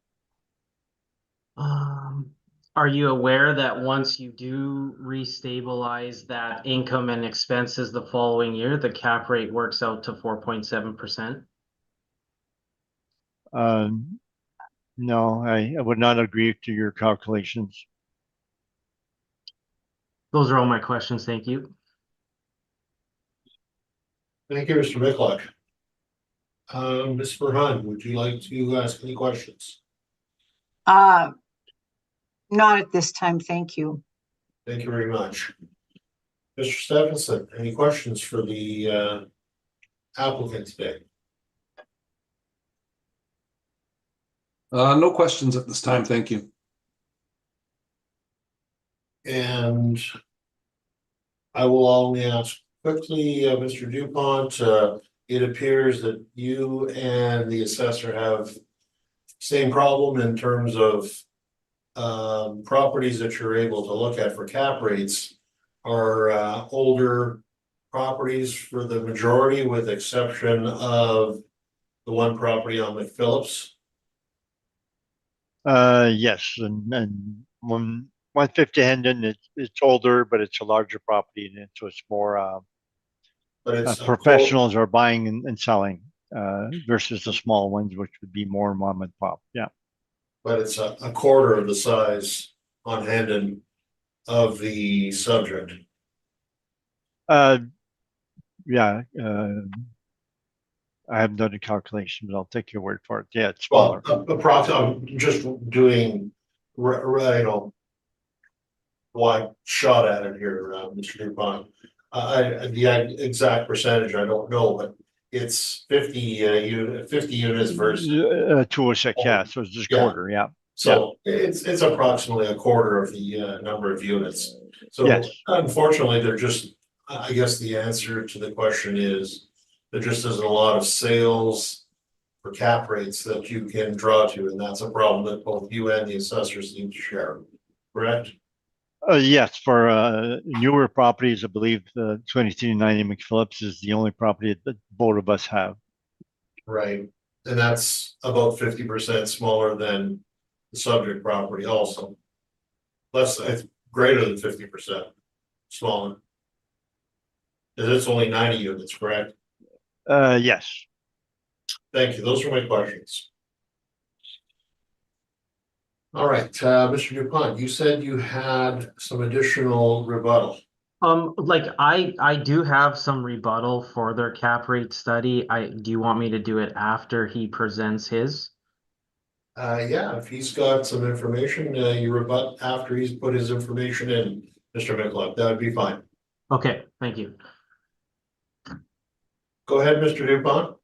S3: Are you aware that once you do restabilize that income and expenses the following year, the cap rate works out to 4.7%?
S4: No, I would not agree to your calculations.
S3: Those are all my questions. Thank you.
S1: Thank you, Mr. Michalak. Ms. Burhan, would you like to ask any questions?
S5: Not at this time, thank you.
S1: Thank you very much. Mr. Stephenson, any questions for the applicant today?
S6: No questions at this time, thank you.
S1: And I will only ask quickly, Mr. Dupont, it appears that you and the assessor have same problem in terms of properties that you're able to look at for cap rates are older properties for the majority, with exception of the one property on McPhillips.
S4: Yes, and 150 Hendon, it's older, but it's a larger property, and so it's more
S1: But it's
S4: professionals are buying and selling versus the small ones, which would be more mom and pop. Yeah.
S1: But it's a quarter of the size on Hendon of the subject.
S4: Yeah. I haven't done the calculation, but I'll take your word for it. Yeah, it's smaller.
S1: Well, approximately, I'm just doing, wide shot at it here, Mr. Dupont. The exact percentage, I don't know, but it's 50 units versus,
S4: 206, yeah, so it's just
S1: Yeah.
S4: quarter, yeah.
S1: so it's approximately a quarter of the number of units. So
S4: Yes.
S1: unfortunately, they're just, I guess the answer to the question is, there just isn't a lot of sales for cap rates that you can draw to, and that's a problem that both you and the assessors need to share, correct?
S4: Yes, for newer properties, I believe 2390 McPhillips is the only property that both of us have.
S1: Right, and that's about 50% smaller than the subject property also. Less, it's greater than 50% smaller. And it's only 90 units, correct?
S4: Yes.
S1: Thank you, those are my questions. All right, Mr. Dupont, you said you had some additional rebuttal.
S3: Like I do have some rebuttal for their cap rate study. Do you want me to do it after he presents his?
S1: Yeah, if he's got some information, you rebut after he's put his information in, Mr. McCluck, that would be fine.
S3: Okay, thank you.
S1: Go ahead, Mr. Dupont.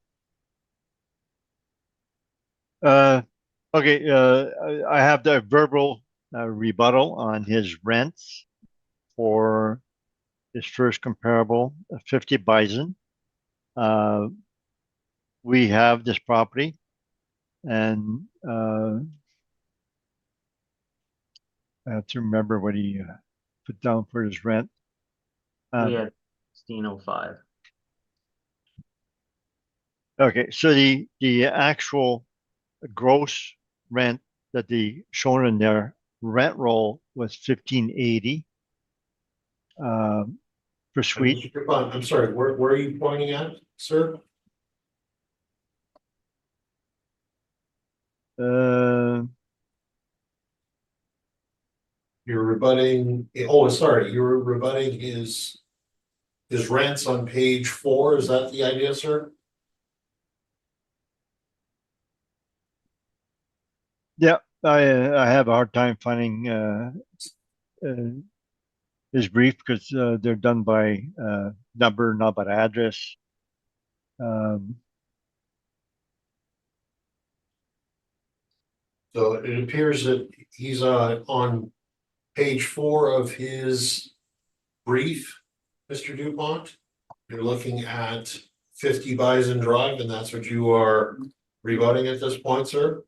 S4: Okay, I have the verbal rebuttal on his rents for his first comparable, 50 Bison. We have this property and I have to remember what he put down for his rent.
S3: We had 1605.
S4: Okay, so the actual gross rent that the shown in their rent roll was 1580 per suite.
S1: Mr. Dupont, I'm sorry, where are you pointing at, sir? You're rebutting, oh, sorry, you're rebutting his rents on page 4, is that the idea, sir?
S4: Yeah, I have a hard time finding his brief because they're done by number, not by address.
S1: So it appears that he's on page 4 of his brief, Mr. Dupont. You're looking at 50 Bison Drive, and that's what you are rebutting at this point, sir?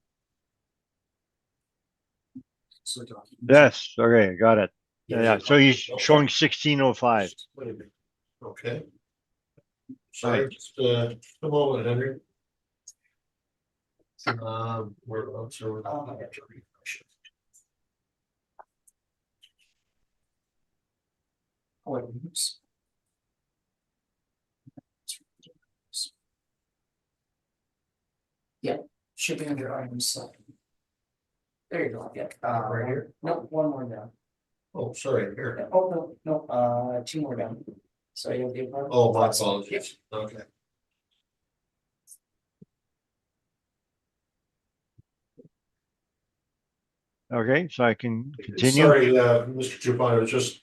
S4: Yes, okay, got it. Yeah, so he's showing 1605.
S1: Okay. Sorry, just a moment, Henry. We're also.
S2: Yeah, shipping under items 7. There you go, yeah, right here, nope, one more down.
S1: Oh, sorry, here.
S2: Oh, no, 2 more down. So you'll be.
S1: Oh, my apologies. Okay.
S4: Okay, so I can continue.
S1: Sorry, Mr. Dupont, I was just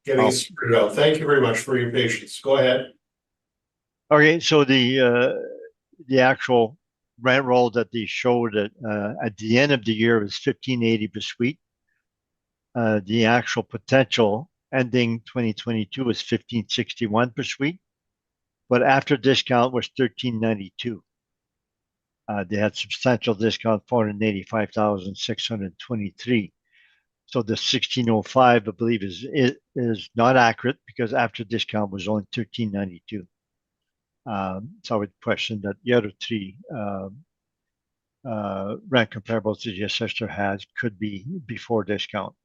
S1: getting it figured out. Thank you very much for your patience. Go ahead.
S4: Okay, so the actual rent roll that they showed at the end of the year was 1580 per suite. The actual potential ending 2022 was 1561 per suite, but after discount was 1392. They had substantial discount, 485,623. So the 1605, I believe, is not accurate because after discount was only 1392. So I would question that the other 3 rent comparables that the assessor has could be before discount.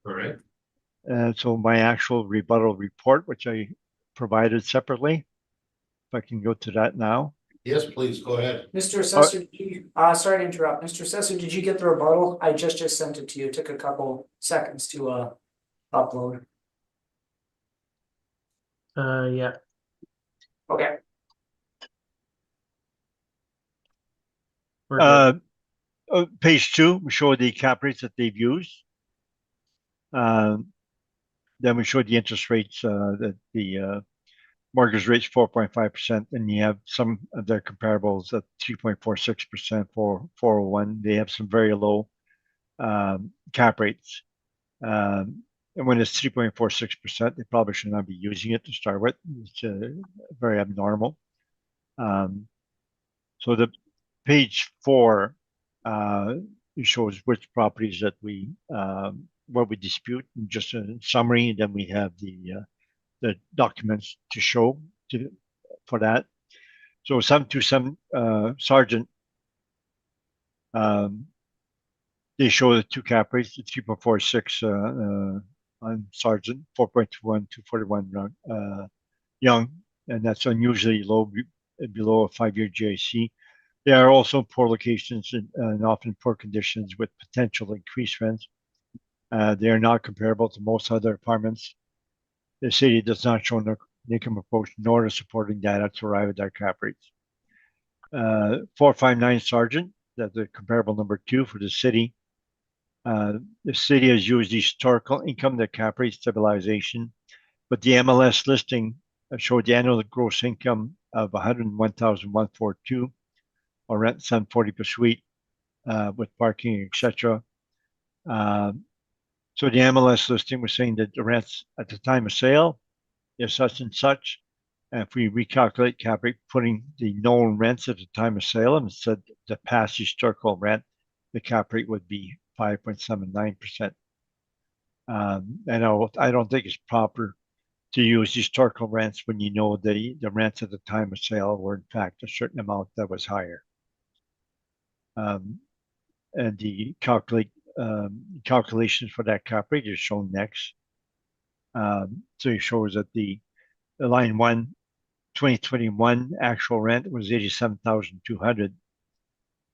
S1: All right.
S4: And so my actual rebuttal report, which I provided separately, if I can go to that now.
S1: Yes, please, go ahead.
S2: Mr. Assessor, sorry to interrupt. Mr. Assessor, did you get the rebuttal? I just sent it to you. It took a couple seconds to upload.
S3: Yeah.
S2: Okay.
S4: Page 2, we show the cap rates that they've used. Then we showed the interest rates, that the mortgage rate's 4.5%, and you have some of their comparables at 3.46% for 401. They have some very low cap rates. And when it's 3.46%, they probably should not be using it to start with. It's very abnormal. So the page 4 it shows which properties that we what we dispute, and just a summary. And then we have the documents to show for that. So 727 Sergeant, they show the two cap rates, the 3.46 on Sergeant, 4.21 to 41 Young, and that's unusually low, below a 5-year GIC. They are also poor locations and often poor conditions with potential increased rents. They are not comparable to most other apartments. The city does not show an income approach nor the supporting data to arrive at their cap rates. 459 Sergeant, that's the comparable number 2 for the city. The city has used historical income, the cap rate stabilization, but the MLS listing showed the annual gross income of $101,142, or rent $740 per suite, with parking, etc. So the MLS listing was saying that the rents at the time of sale is such and such. And if we recalculate cap rate, putting the known rents at the time of sale instead of the past historical rent, the cap rate would be 5.79%. And I don't think it's proper to use historical rents when you know the rents at the time of sale were in fact a certain amount that was higher. And the calculations for that cap rate is shown next. So it shows that the line 1, 2021 actual rent was 87,200.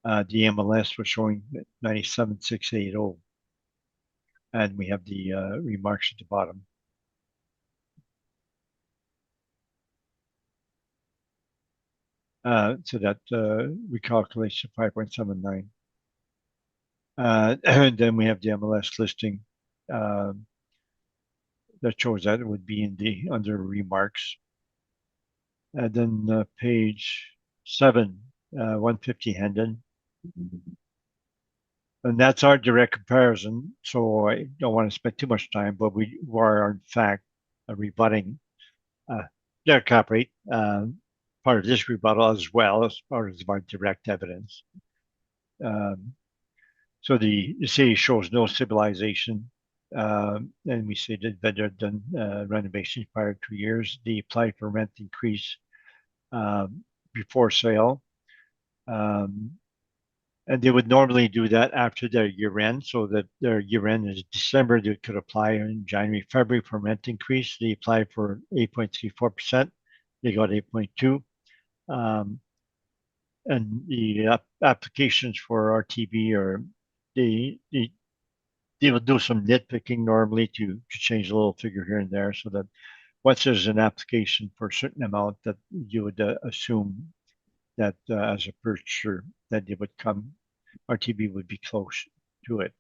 S4: The MLS was showing 97,680, and we have the remarks at the bottom. So that recalculation 5.79. And then we have the MLS listing that shows that it would be in the under remarks. And then page 7, 150 Hendon. And that's our direct comparison. So I don't want to spend too much time, but we are in fact rebutting their cap rate, part of this rebuttal as well as part of our direct evidence. So the city shows no stabilization, and we say that vendor done renovations prior to 2 years. They applied for rent increase before sale, and they would normally do that after their year end, so that their year end is December. They could apply in January, February for rent increase. They applied for 8.34%. They got 8.2. And the applications for RTB are they will do some nitpicking normally to change a little figure here and there, so that once there's an application for a certain amount, that you would assume that as a purchaser that it would come, RTB would be close to it.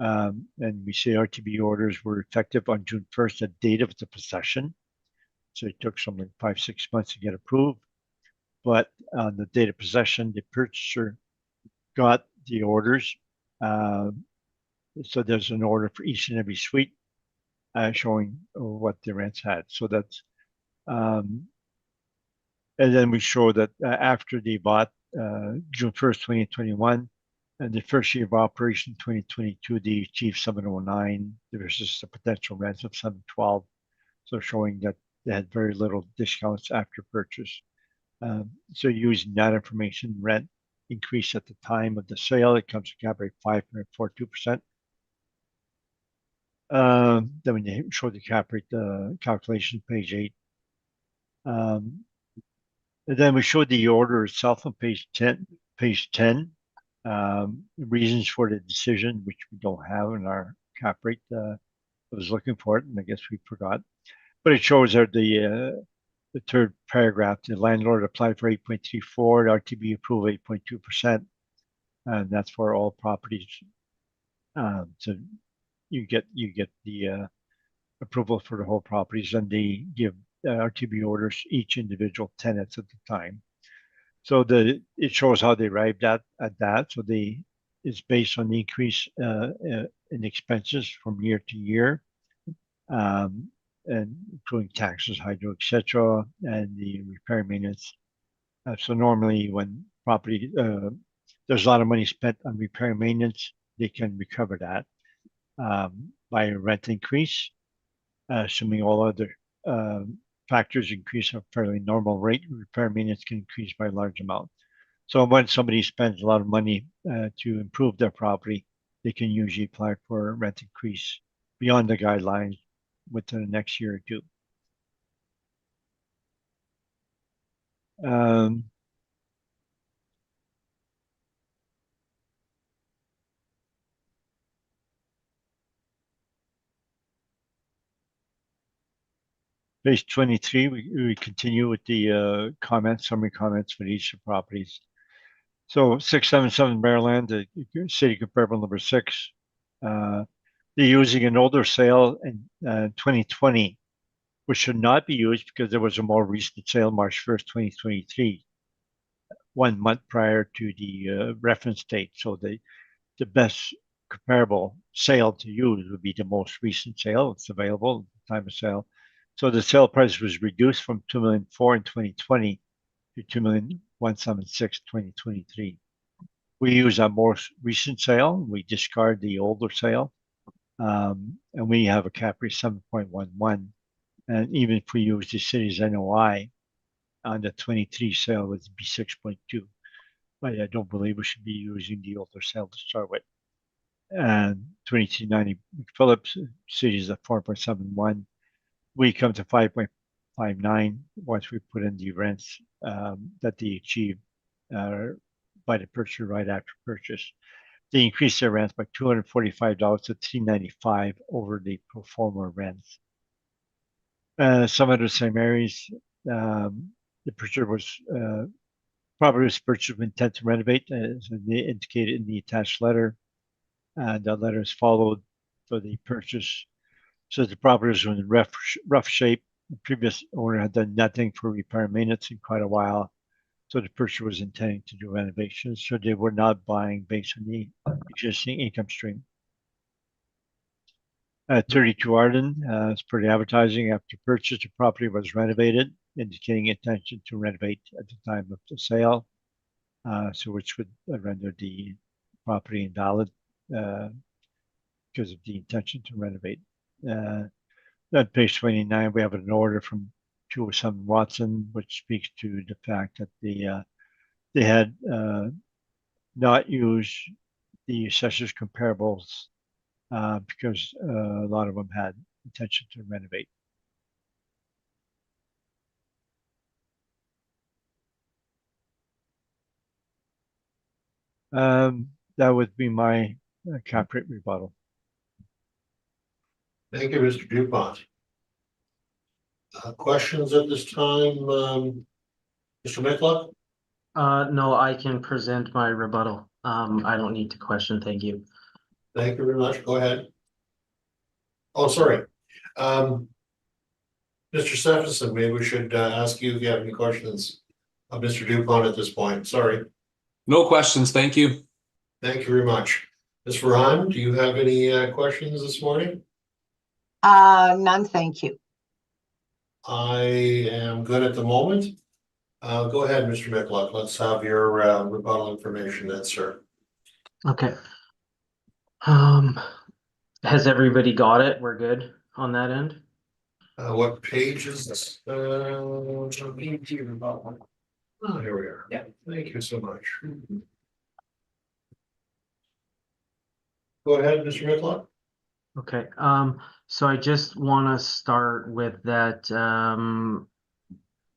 S4: And we say RTB orders were effective on June 1st, the date of the possession. So it took something 5-6 months to get approved. But on the date of possession, the purchaser got the orders. So there's an order for each and every suite showing what the rents had. So that's, and then we show that after they bought June 1st, 2021, and the first year of operation, 2022, they achieved 709 versus the potential rents of 712. So showing that they had very little discounts after purchase. So using that information, rent increase at the time of the sale, it comes to cap rate 5.42%. Then when you show the cap rate calculation, page 8. And then we showed the order itself on page 10. Reasons for the decision, which we don't have in our cap rate. I was looking for it, and I guess we forgot. But it shows that the third paragraph, the landlord applied for 8.34, the RTB approved 8.2%, and that's for all properties. So you get the approval for the whole properties, and they give RTB orders each individual tenants at the time. So it shows how they arrived at that. So it's based on the increase in expenses from year to year, and including taxes, hydro, etc., and the repair maintenance. So normally when property there's a lot of money spent on repair and maintenance, they can recover that by a rent increase, assuming all other factors increase at a fairly normal rate. Repair and maintenance can increase by a large amount. So when somebody spends a lot of money to improve their property, they can usually apply for a rent increase beyond the guidelines within the next year or two. Page 23, we continue with the summary comments for each of the properties. So 677 Maryland, the city comparable number 6. They're using an older sale in 2020, which should not be used because there was a more recent sale, March 1st, 2023, 1 month prior to the reference date. So the best comparable sale to use would be the most recent sale. It's available at the time of sale. So the sale price was reduced from $2,004,000 in 2020 to $2,176,000 2023. We use our most recent sale. We discard the older sale, and we have a cap rate 7.11. And even if we use the city's NOI on the 23 sale, it would be 6.2. But I don't believe we should be using the older sale to start with. And 2290 McPhillips, city's at 4.71. We come to 5.59 once we put in the rents that they achieved by the purchaser right after purchase. They increased their rents by $245 to $395 over the pro forma rents. Some of the same areas, the purchaser property was purchased with intent to renovate, as they indicated in the attached letter. And that letter is followed for the purchase. So the property was in rough shape. The previous owner had done nothing for repair and maintenance in quite a while. So the purchaser was intending to do renovations. So they were not buying based on the existing income stream. 32 Arden, as per the advertising, after purchase, the property was renovated, indicating intention to renovate at the time of the sale. So which would render the property invalid because of the intention to renovate. On page 29, we have an order from 207 Watson, which speaks to the fact that they had not used the assessor's comparables because a lot of them had intention to renovate. That would be my cap rate rebuttal.
S1: Thank you, Mr. Dupont. Questions at this time, Mr. Mickluk?
S3: No, I can present my rebuttal. I don't need to question, thank you.
S1: Thank you very much. Go ahead. Oh, sorry. Mr. Stephenson, maybe we should ask you if you have any questions of Mr. Dupont at this point. Sorry.
S6: No questions, thank you.
S1: Thank you very much. Ms. Farhan, do you have any questions this morning?
S5: None, thank you.
S1: I am good at the moment. Go ahead, Mr. Mickluk. Let's have your rebuttal information then, sir.
S3: Okay. Has everybody got it? We're good on that end?
S1: What page is this? Oh, here we are.
S2: Yeah.
S1: Thank you so much. Go ahead, Mr. Mickluk.
S3: Okay, so I just want to start with that,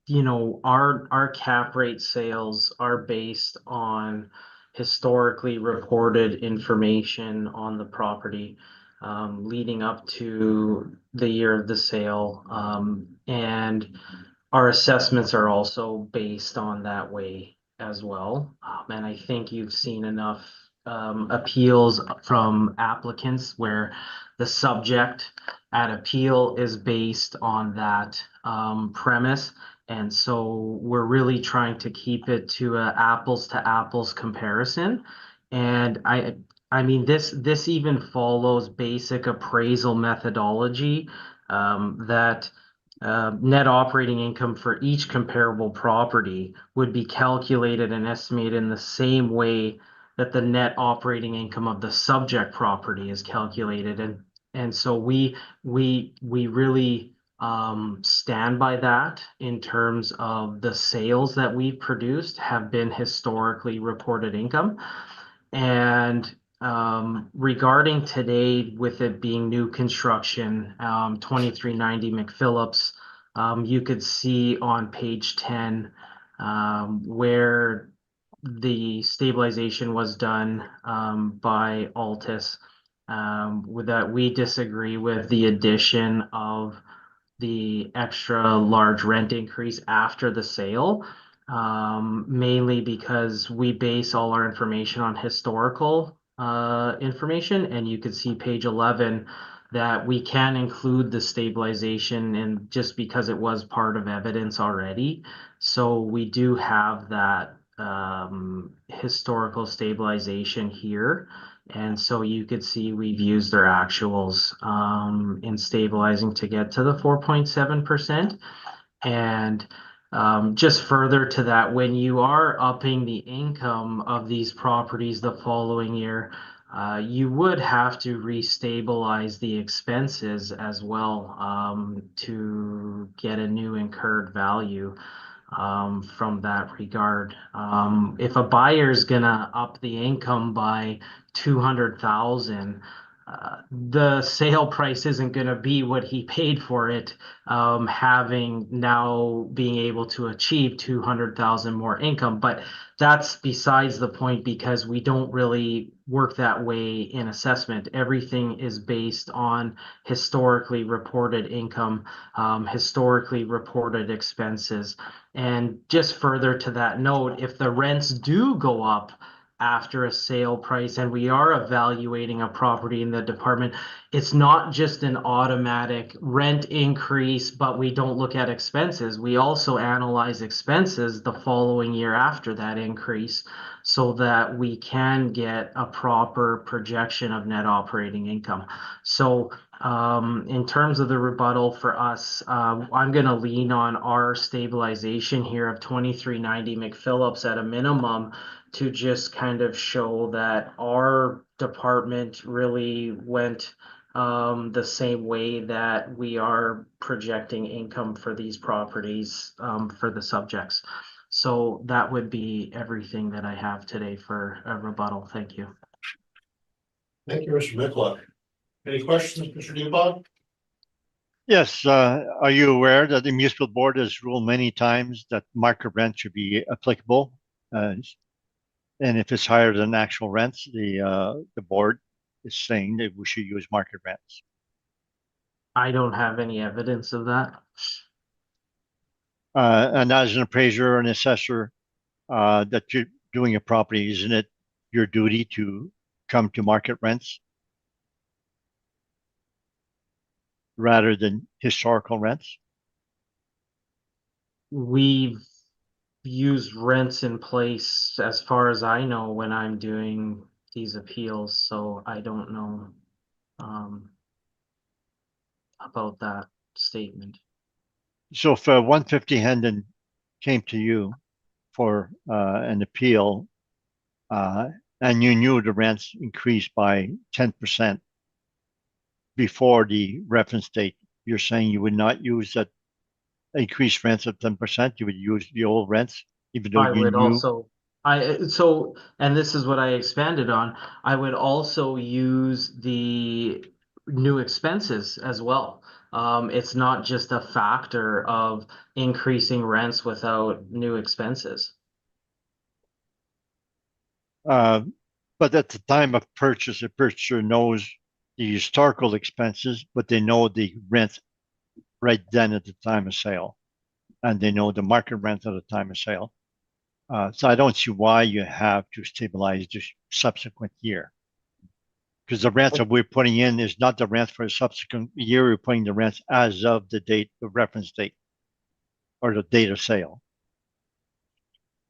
S3: you know, our cap rate sales are based on historically reported information on the property leading up to the year of the sale. And our assessments are also based on that way as well. And I think you've seen enough appeals from applicants where the subject at appeal is based on that premise. And so we're really trying to keep it to a apples to apples comparison. And I mean, this even follows basic appraisal methodology that net operating income for each comparable property would be calculated and estimated in the same way that the net operating income of the subject property is calculated. And so we really stand by that in terms of the sales that we've produced have been historically reported income. And regarding today, with it being new construction, 2390 McPhillips, you could see on page 10 where the stabilization was done by Altus. With that, we disagree with the addition of the extra large rent increase after the sale, mainly because we base all our information on historical information, and you can see page 11 that we can include the stabilization and just because it was part of evidence already. So we do have that historical stabilization here. And so you could see we've used their actuals in stabilizing to get to the 4.7%. And just further to that, when you are upping the income of these properties the following year, you would have to restabilize the expenses as well to get a new incurred value from that regard. If a buyer is gonna up the income by 200,000, the sale price isn't going to be what he paid for it, having now being able to achieve 200,000 more income. But that's besides the point because we don't really work that way in assessment. Everything is based on historically reported income, historically reported expenses. And just further to that note, if the rents do go up after a sale price and we are evaluating a property in the department, it's not just an automatic rent increase, but we don't look at expenses. We also analyze expenses the following year after that increase so that we can get a proper projection of net operating income. So in terms of the rebuttal for us, I'm going to lean on our stabilization here of 2390 McPhillips at a minimum to just kind of show that our department really went the same way that we are projecting income for these properties for the subjects. So that would be everything that I have today for a rebuttal. Thank you.
S1: Thank you, Mr. Michalak. Any questions, Mr. Dubon?
S4: Yes, are you aware that the municipal board has ruled many times that market rent should be applicable? And if it's higher than actual rents, the board is saying that we should use market rents.
S3: I don't have any evidence of that.
S4: And as an appraiser or an assessor, that you're doing a property, isn't it your duty to come to market rents rather than historical rents?
S3: We've used rents in place as far as I know when I'm doing these appeals, so I don't know about that statement.
S4: So if 150 Hendon came to you for an appeal and you knew the rents increased by 10% before the reference date, you're saying you would not use that increased rents of 10%, you would use the old rents, even though
S3: I
S4: you
S3: would
S4: knew.
S3: also, and this is what I expanded on, I would also use the new expenses as well. It's not just a factor of increasing rents without new expenses.
S4: But at the time of purchase, the purchaser knows the historical expenses, but they know the rent right then at the time of sale. And they know the market rent at the time of sale. So I don't see why you have to stabilize the subsequent year. Because the rents that we're putting in is not the rents for a subsequent year, we're putting the rents as of the date, the reference date. Or the date of sale.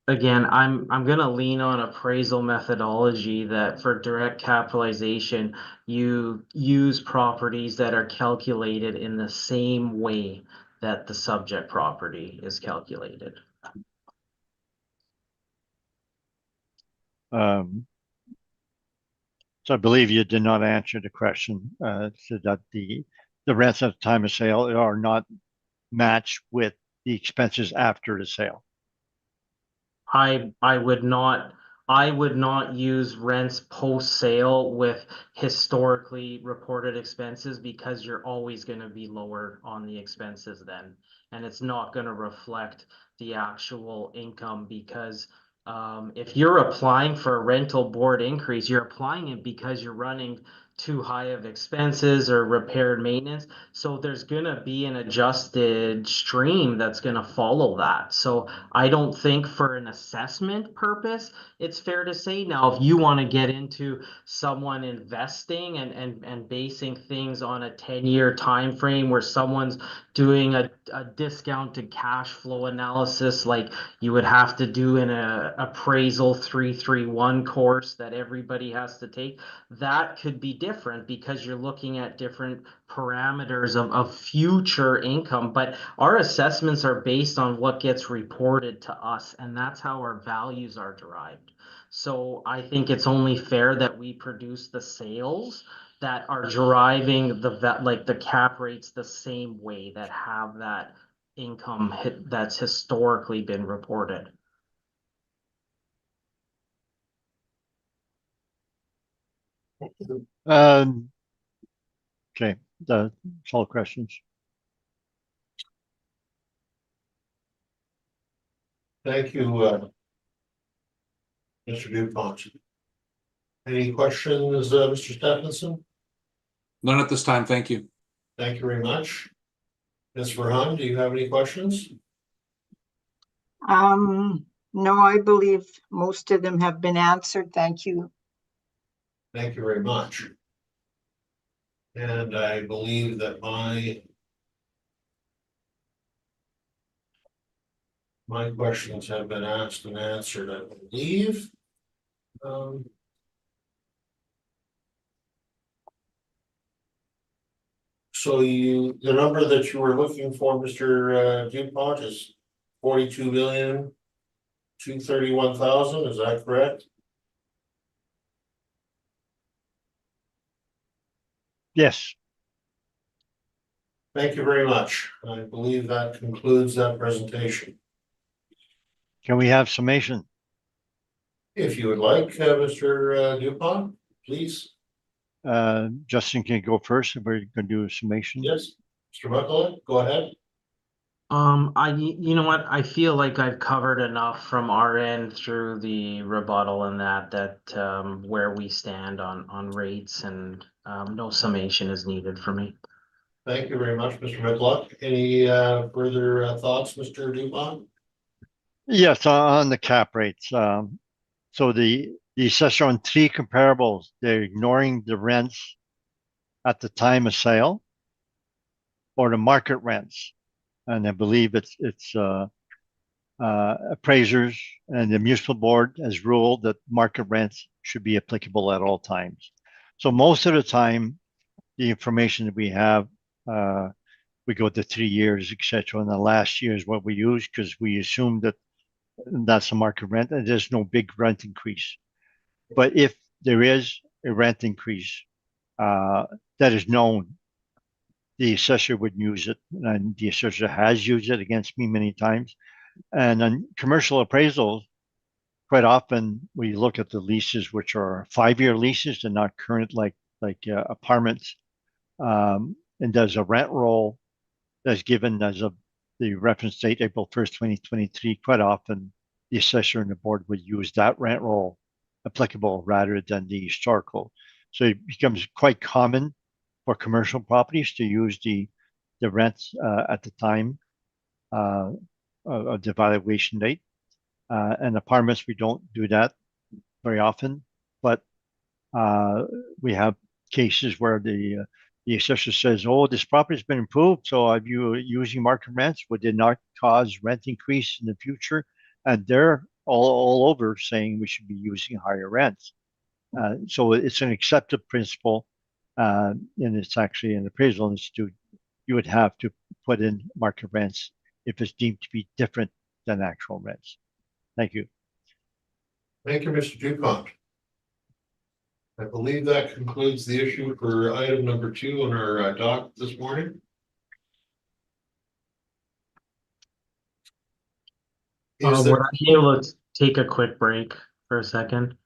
S3: Again, I'm gonna lean on appraisal methodology that for direct capitalization, you use properties that are calculated in the same way that the subject property is calculated.
S4: So I believe you did not answer the question, so that the rents at the time of sale are not matched with the expenses after the sale.
S3: I would not use rents post sale with historically reported expenses because you're always going to be lower on the expenses then, and it's not going to reflect the actual income because if you're applying for a rental board increase, you're applying it because you're running too high of expenses or repaired maintenance. So there's going to be an adjusted stream that's going to follow that. So I don't think for an assessment purpose, it's fair to say. Now, if you want to get into someone investing and basing things on a 10-year time frame where someone's doing a discounted cash flow analysis like you would have to do in a appraisal 331 course that everybody has to take, that could be different because you're looking at different parameters of future income. But our assessments are based on what gets reported to us, and that's how our values are derived. So I think it's only fair that we produce the sales that are deriving the cap rates the same way, that have that income that's historically been reported.
S4: Okay, that's all questions.
S1: Thank you, Mr. Dupont. Any questions, Mr. Stephenson?
S6: None at this time, thank you.
S1: Thank you very much. Ms. Verhan, do you have any questions?
S5: No, I believe most of them have been answered. Thank you.
S1: Thank you very much. And I believe that my questions have been asked and answered, I believe. So the number that you were looking for, Mr. Dupont, is 42,231,000, is that correct?
S4: Yes.
S1: Thank you very much. I believe that concludes that presentation.
S4: Can we have summation?
S1: If you would like, Mr. Dupont, please.
S4: Justin can go first if we're going to do a summation.
S1: Yes, Mr. McCullough, go ahead.
S3: You know what? I feel like I've covered enough from our end through the rebuttal and that where we stand on rates, and no summation is needed for me.
S1: Thank you very much, Mr. McCullough. Any further thoughts, Mr. Dupont?
S4: Yes, on the cap rates. So the assessor on 3 comparables, they're ignoring the rents at the time of sale or the market rents. And I believe it's appraisers and the municipal board has ruled that market rents should be applicable at all times. So most of the time, the information that we have, we go to 3 years, etc. And the last year is what we use because we assume that that's the market rent and there's no big rent increase. But if there is a rent increase that is known, the assessor would use it, and the assessor has used it against me many times. And on commercial appraisals, quite often we look at the leases, which are 5-year leases and not current like apartments. And there's a rent roll that's given as of the reference date, April 1st, 2023. Quite often the assessor and the board would use that rent roll applicable rather than the historical. So it becomes quite common for commercial properties to use the rents at the time of the valuation date. And apartments, we don't do that very often, but we have cases where the assessor says, "Oh, this property's been improved, so are you using market rents? Would it not cause rent increase in the future?" And they're all over saying we should be using higher rents. So it's an accepted principle, and it's actually an appraisal institute. You would have to put in market rents if it's deemed to be different than actual rents. Thank you.
S1: Thank you, Mr. Dupont. I believe that concludes the issue for item number 2 on our doc this morning. Is
S3: Would
S1: there?
S3: I be able to take a quick break for a second?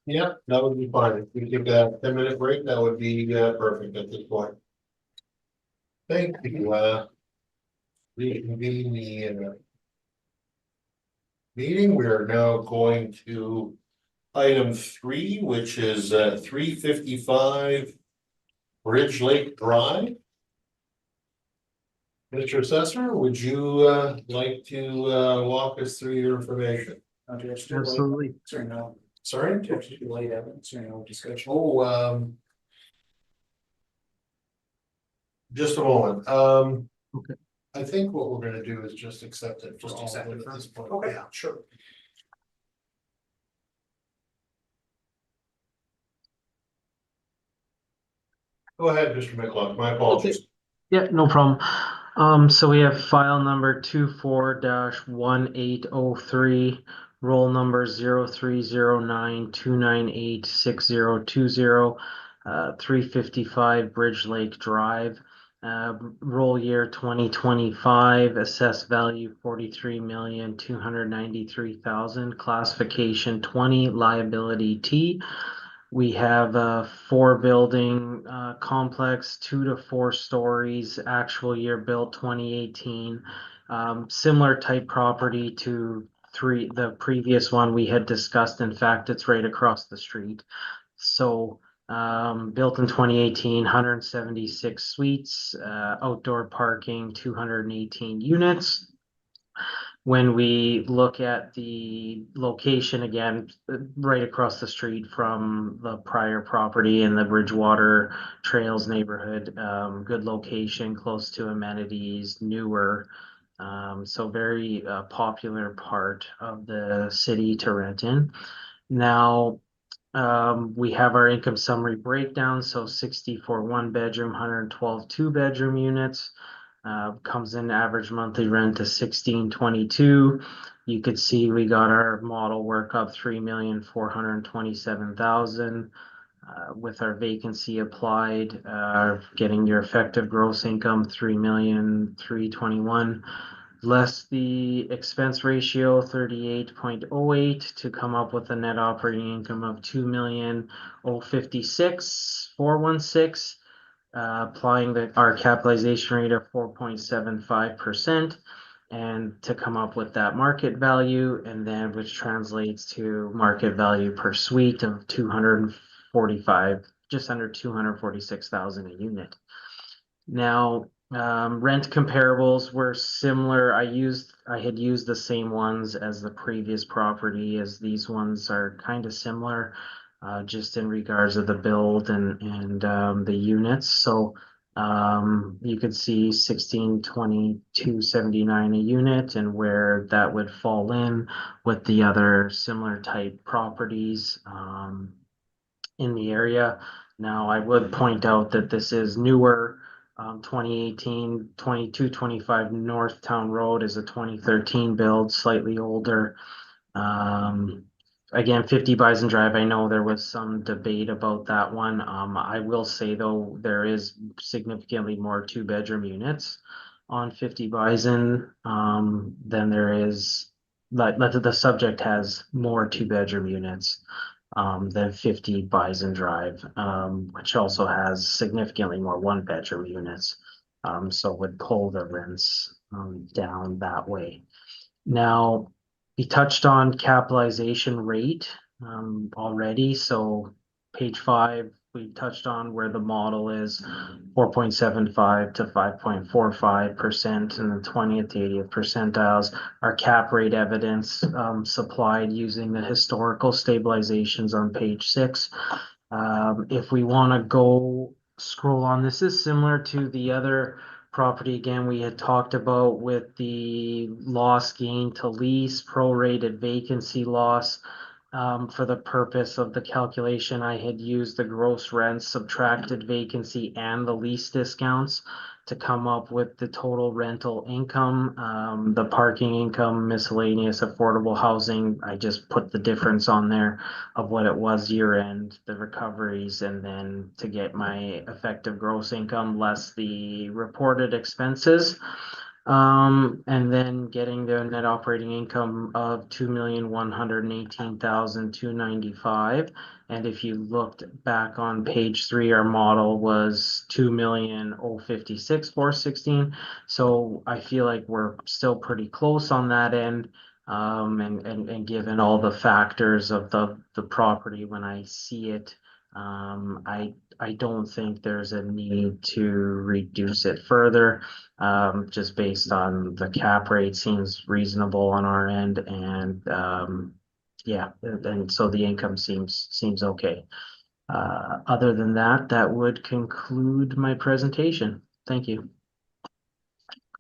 S1: Yeah, that would be fine. If we take a 10-minute break, that would be perfect at this point. Thank you. Reconvene the meeting. We are now going to item 3, which is 355 Bridge Lake Drive. Mr. Assessor, would you like to walk us through your information?
S3: Absolutely.
S2: Sorry, no.
S1: Sorry?
S2: Just late evidence or no discussion.
S1: Oh, just a moment.
S3: Okay.
S1: I think what we're gonna do is just accept it.
S2: Just
S1: for all
S2: accept
S1: of
S2: it
S1: at
S2: for-
S1: this point.
S2: Okay,
S1: Yeah.
S2: sure.
S1: Go ahead, Mr. McClough. My apologies.
S3: Yeah, no problem. So we have file number 24-1803, roll number 030929862020, 355 Bridge Lake Drive. Roll year 2025, assessed value 43,293,000, classification 20, liability T. We have a 4-building complex, 2 to 4 stories, actual year built 2018. Similar type property to the previous one we had discussed. In fact, it's right across the street. So built in 2018, 176 suites, outdoor parking, 218 units. When we look at the location again, right across the street from the prior property in the Bridgewater Trails neighborhood, good location, close to amenities, newer. So very popular part of the city to rent in. Now, we have our income summary breakdown. So 64 1-bedroom, 112 2-bedroom units. Comes in average monthly rent to $1,622. You could see we got our model work up $3,427,000 with our vacancy applied, getting your effective gross income $3,321,000 less the expense ratio 38.08 to come up with a net operating income of $2,056,416. Applying our capitalization rate of 4.75% and to come up with that market value, and then which translates to market value per suite of 245, just under 246,000 a unit. Now, rent comparables were similar. I had used the same ones as the previous property, as these ones are kind of similar. Just in regards of the build and the units. So you could see 1622.79 a unit and where that would fall in with the other similar type properties in the area. Now I would point out that this is newer. 2018 2225 Northtown Road is a 2013 build, slightly older. Again, 50 Bison Drive, I know there was some debate about that one. I will say though, there is significantly more 2-bedroom units on 50 Bison than there is, the subject has more 2-bedroom units than 50 Bison Drive, which also has significantly more 1-bedroom units. So would pull the rents down that way. Now, we touched on capitalization rate already. So page 5, we touched on where the model is 4.75 to 5.45% in the 20th to 80th percentiles. Our cap rate evidence supplied using the historical stabilizations on page 6. If we want to go scroll on, this is similar to the other property again we had talked about with the loss gain to lease, prorated vacancy loss. For the purpose of the calculation, I had used the gross rents, subtracted vacancy and the lease discounts to come up with the total rental income, the parking income, miscellaneous affordable housing. I just put the difference on there of what it was year end, the recoveries, and then to get my effective gross income less the reported expenses. And then getting the net operating income of 2,118,295. And if you looked back on page 3, our model was 2,056,416. So I feel like we're still pretty close on that end. And given all the factors of the property when I see it, I don't think there's a need to reduce it further. Just based on the cap rate seems reasonable on our end, and yeah, and so the income seems okay. Other than that, that would conclude my presentation. Thank you.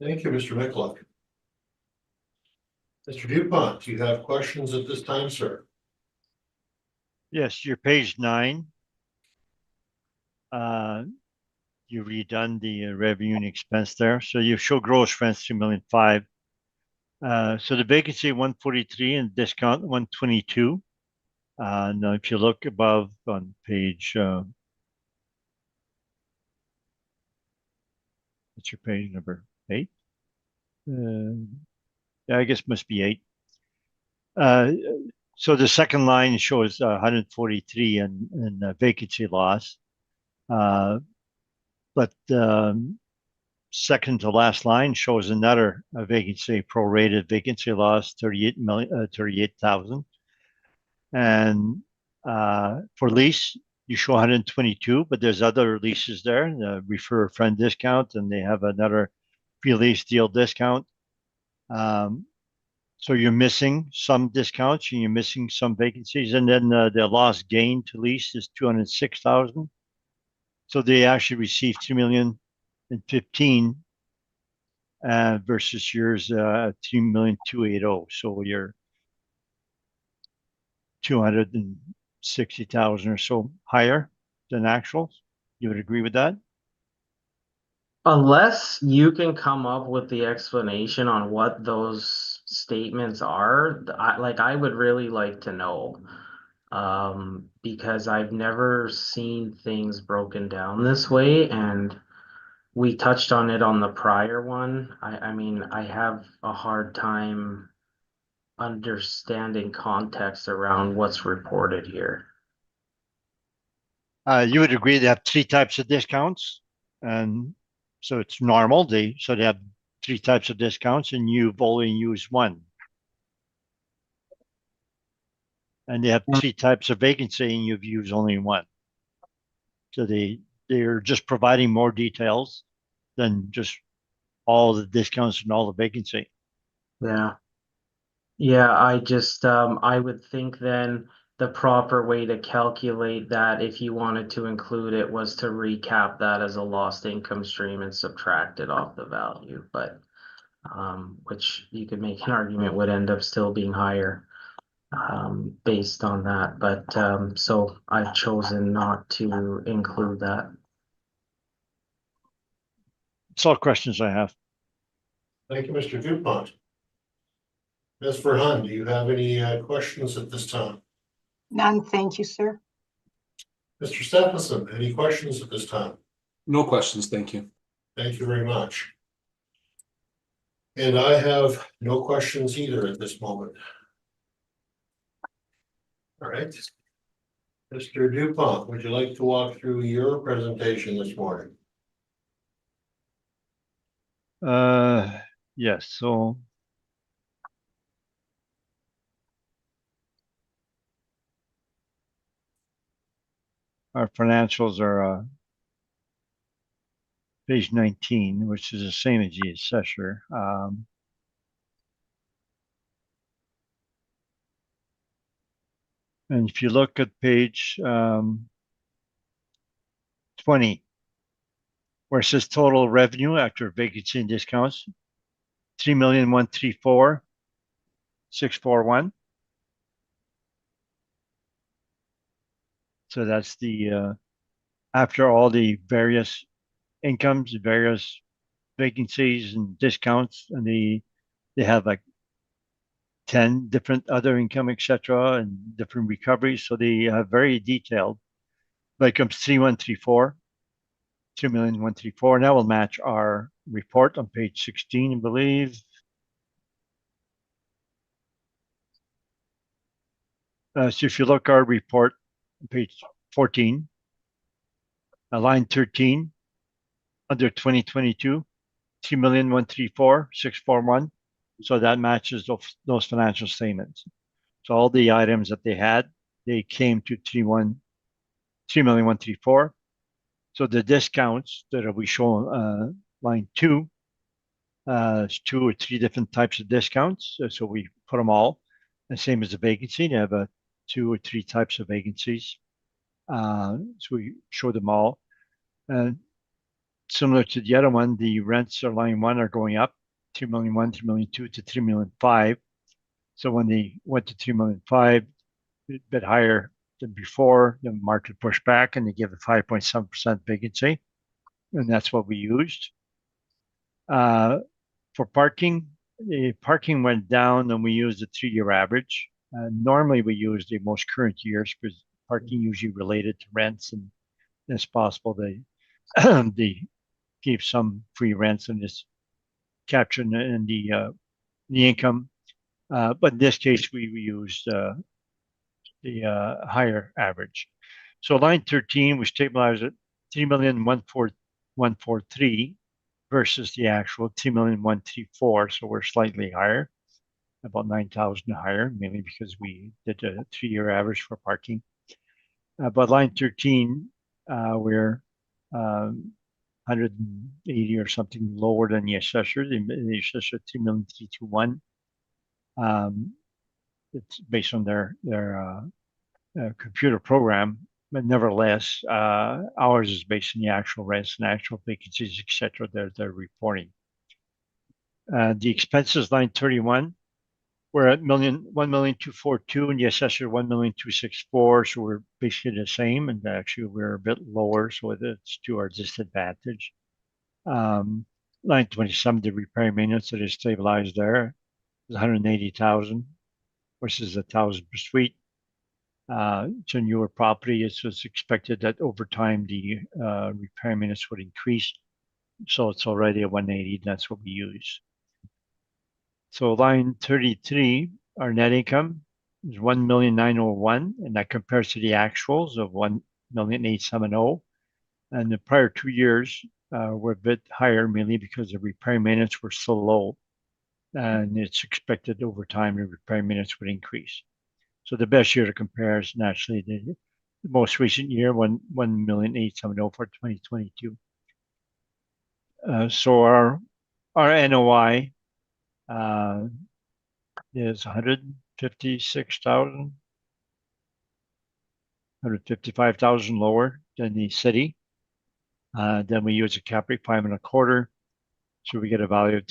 S1: Thank you, Mr. Michalak. Mr. Dupont, do you have questions at this time, sir?
S4: Yes, your page 9. You redone the revenue and expense there. So you show gross rents 3,000,005. So the vacancy 143 and discount 122. Now if you look above on page what's your page number? 8? Yeah, I guess must be 8. So the second line shows 143 in vacancy loss. But second to last line shows another vacancy, prorated vacancy loss, 38,000. And for lease, you show 122, but there's other leases there, the refer a friend discount, and they have another pre-lease deal discount. So you're missing some discounts and you're missing some vacancies. And then the loss gain to lease is 206,000. So they actually received 2,015,000 versus yours 3,280,000. So you're 260,000 or so higher than actuals. You would agree with that?
S3: Unless you can come up with the explanation on what those statements are, I would really like to know. Because I've never seen things broken down this way, and we touched on it on the prior one. I mean, I have a hard time understanding context around what's reported here.
S4: You would agree they have 3 types of discounts, and so it's normal. They have 3 types of discounts, and you've only used 1. And they have 3 types of vacancy, and you've used only 1. So they're just providing more details than just all the discounts and all the vacancy.
S3: Yeah. Yeah, I just I would think then the proper way to calculate that if you wanted to include it was to recap that as a lost income stream and subtract it off the value, but which you could make an argument would end up still being higher based on that. But so I've chosen not to include that.
S4: That's all questions I have.
S1: Thank you, Mr. Dupont. Ms. Verhun, do you have any questions at this time?
S5: None, thank you, sir.
S1: Mr. Stephenson, any questions at this time?
S6: No questions, thank you.
S1: Thank you very much. And I have no questions either at this moment. All right. Mr. Dupont, would you like to walk through your presentation this morning?
S4: Yes, so our financials are page 19, which is the same as the assessor. And if you look at page 20, where it says total revenue after vacancy and discounts, 3,134,641. So that's the after all the various incomes, various vacancies and discounts, and they have like 10 different other income, etc., and different recoveries. So they have very detailed. But it comes 3,134, 3,134, and that will match our report on page 16, I believe. So if you look our report on page 14, line 13, under 2022, 3,134,641. So that matches those financial statements. So all the items that they had, they came to 3,134. So the discounts that we show line 2, it's 2 or 3 different types of discounts. So we put them all. The same as the vacancy, they have 2 or 3 types of vacancies. So we show them all. And similar to the other one, the rents are line 1 are going up, 3,000,001, 3,000,002 to 3,000,005. So when they went to 3,000,005, a bit higher than before, the market pushed back and they gave a 5.7% vacancy. And that's what we used. For parking, the parking went down and we used a 3-year average. Normally we use the most current years because parking usually related to rents, and it's possible they gave some free rents and just captured in the income. But in this case, we used the higher average. So line 13, we stabilized at 3,143 versus the actual 2,134. So we're slightly higher, about 9,000 higher, mainly because we did a 3-year average for parking. But line 13, we're 180 or something lower than the assessor. The assessor 2,321. It's based on their computer program, but nevertheless, ours is based on the actual rents and actual vacancies, etc. They're reporting. The expenses line 31, we're at 1,242, and the assessor 1,264. So we're basically the same, and actually we're a bit lower, so it's to our disadvantage. Line 27, the repair maintenance that is stabilized there is 180,000, versus 1,000 per suite. It's a newer property. It's expected that over time the repair maintenance would increase. So it's already a 180. That's what we use. So line 33, our net income is 1,901,000, and that compares to the actuals of 1,870,000. And the prior 2 years were a bit higher, mainly because the repair maintenance were so low. And it's expected over time the repair maintenance would increase. So the best year to compare is naturally the most recent year, 1,870,000 for 2022. So our NOI is 156,000, 155,000 lower than the city. Then we use a cap rate 5.25, so we get a value of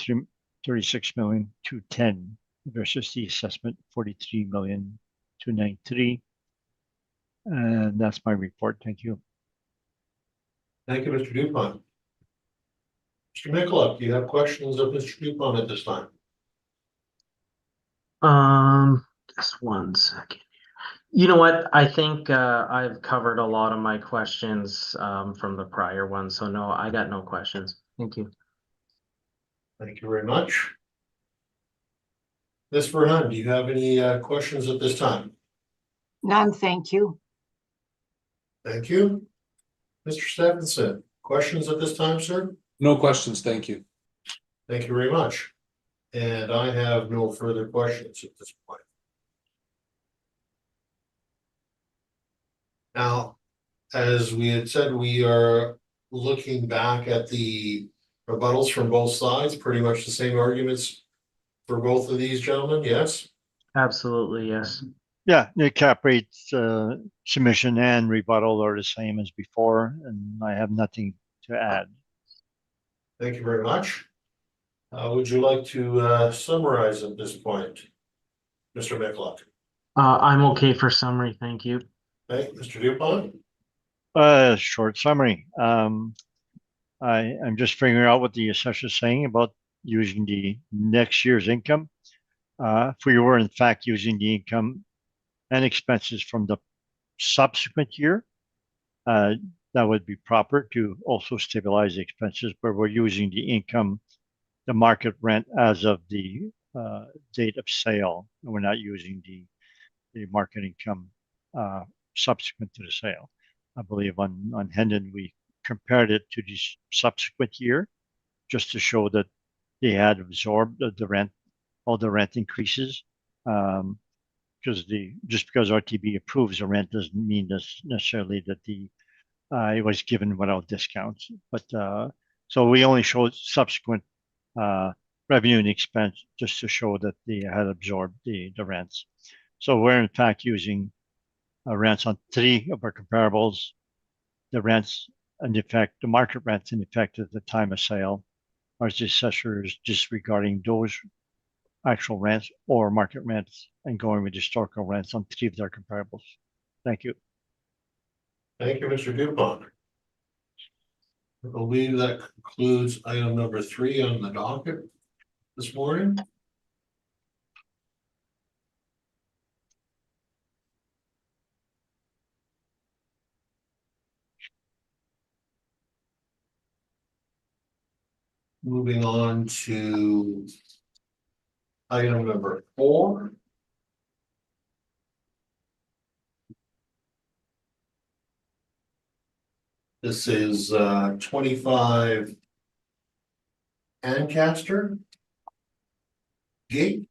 S4: 36,210,000 versus the assessment 43,293,000. And that's my report. Thank you.
S1: Thank you, Mr. Dupont. Mr. Michalak, do you have questions of Mr. Dupont at this time?
S3: Just 1 second. You know what? I think I've covered a lot of my questions from the prior one. So no, I got no questions. Thank you.
S1: Thank you very much. Ms. Vernon, do you have any questions at this time?
S5: None, thank you.
S1: Thank you. Mr. Stephenson, questions at this time, sir?
S6: No questions, thank you.
S1: Thank you very much. And I have no further questions at this point. Now, as we had said, we are looking back at the rebuttals from both sides, pretty much the same arguments for both of these gentlemen, yes?
S3: Absolutely, yes.
S4: Yeah, the cap rates, submission and rebuttal are the same as before, and I have nothing to add.
S1: Thank you very much. Would you like to summarize at this point? Mr. Michalak?
S3: I'm okay for summary, thank you.
S1: Okay, Mr. Dupont?
S4: Short summary. I'm just figuring out what the assessor is saying about using the next year's income. If we were in fact using the income and expenses from the subsequent year, that would be proper to also stabilize the expenses, but we're using the income, the market rent as of the date of sale. And we're not using the market income subsequent to the sale. I believe on Hendon, we compared it to the subsequent year just to show that they had absorbed the rent, all the rent increases. Because just because RTB approves the rent doesn't mean necessarily that it was given without discounts. But so we only showed subsequent revenue and expense just to show that they had absorbed the rents. So we're in fact using rents on 3 of our comparables, the rents in effect, the market rents in effect at the time of sale, or the assessor is disregarding those actual rents or market rents and going with historical rents on 3 of their comparables. Thank you.
S1: Thank you, Mr. Dupont. I believe that concludes item number 3 on the docket this morning. Moving on to item number 4. This is 25 Ancaster Gate.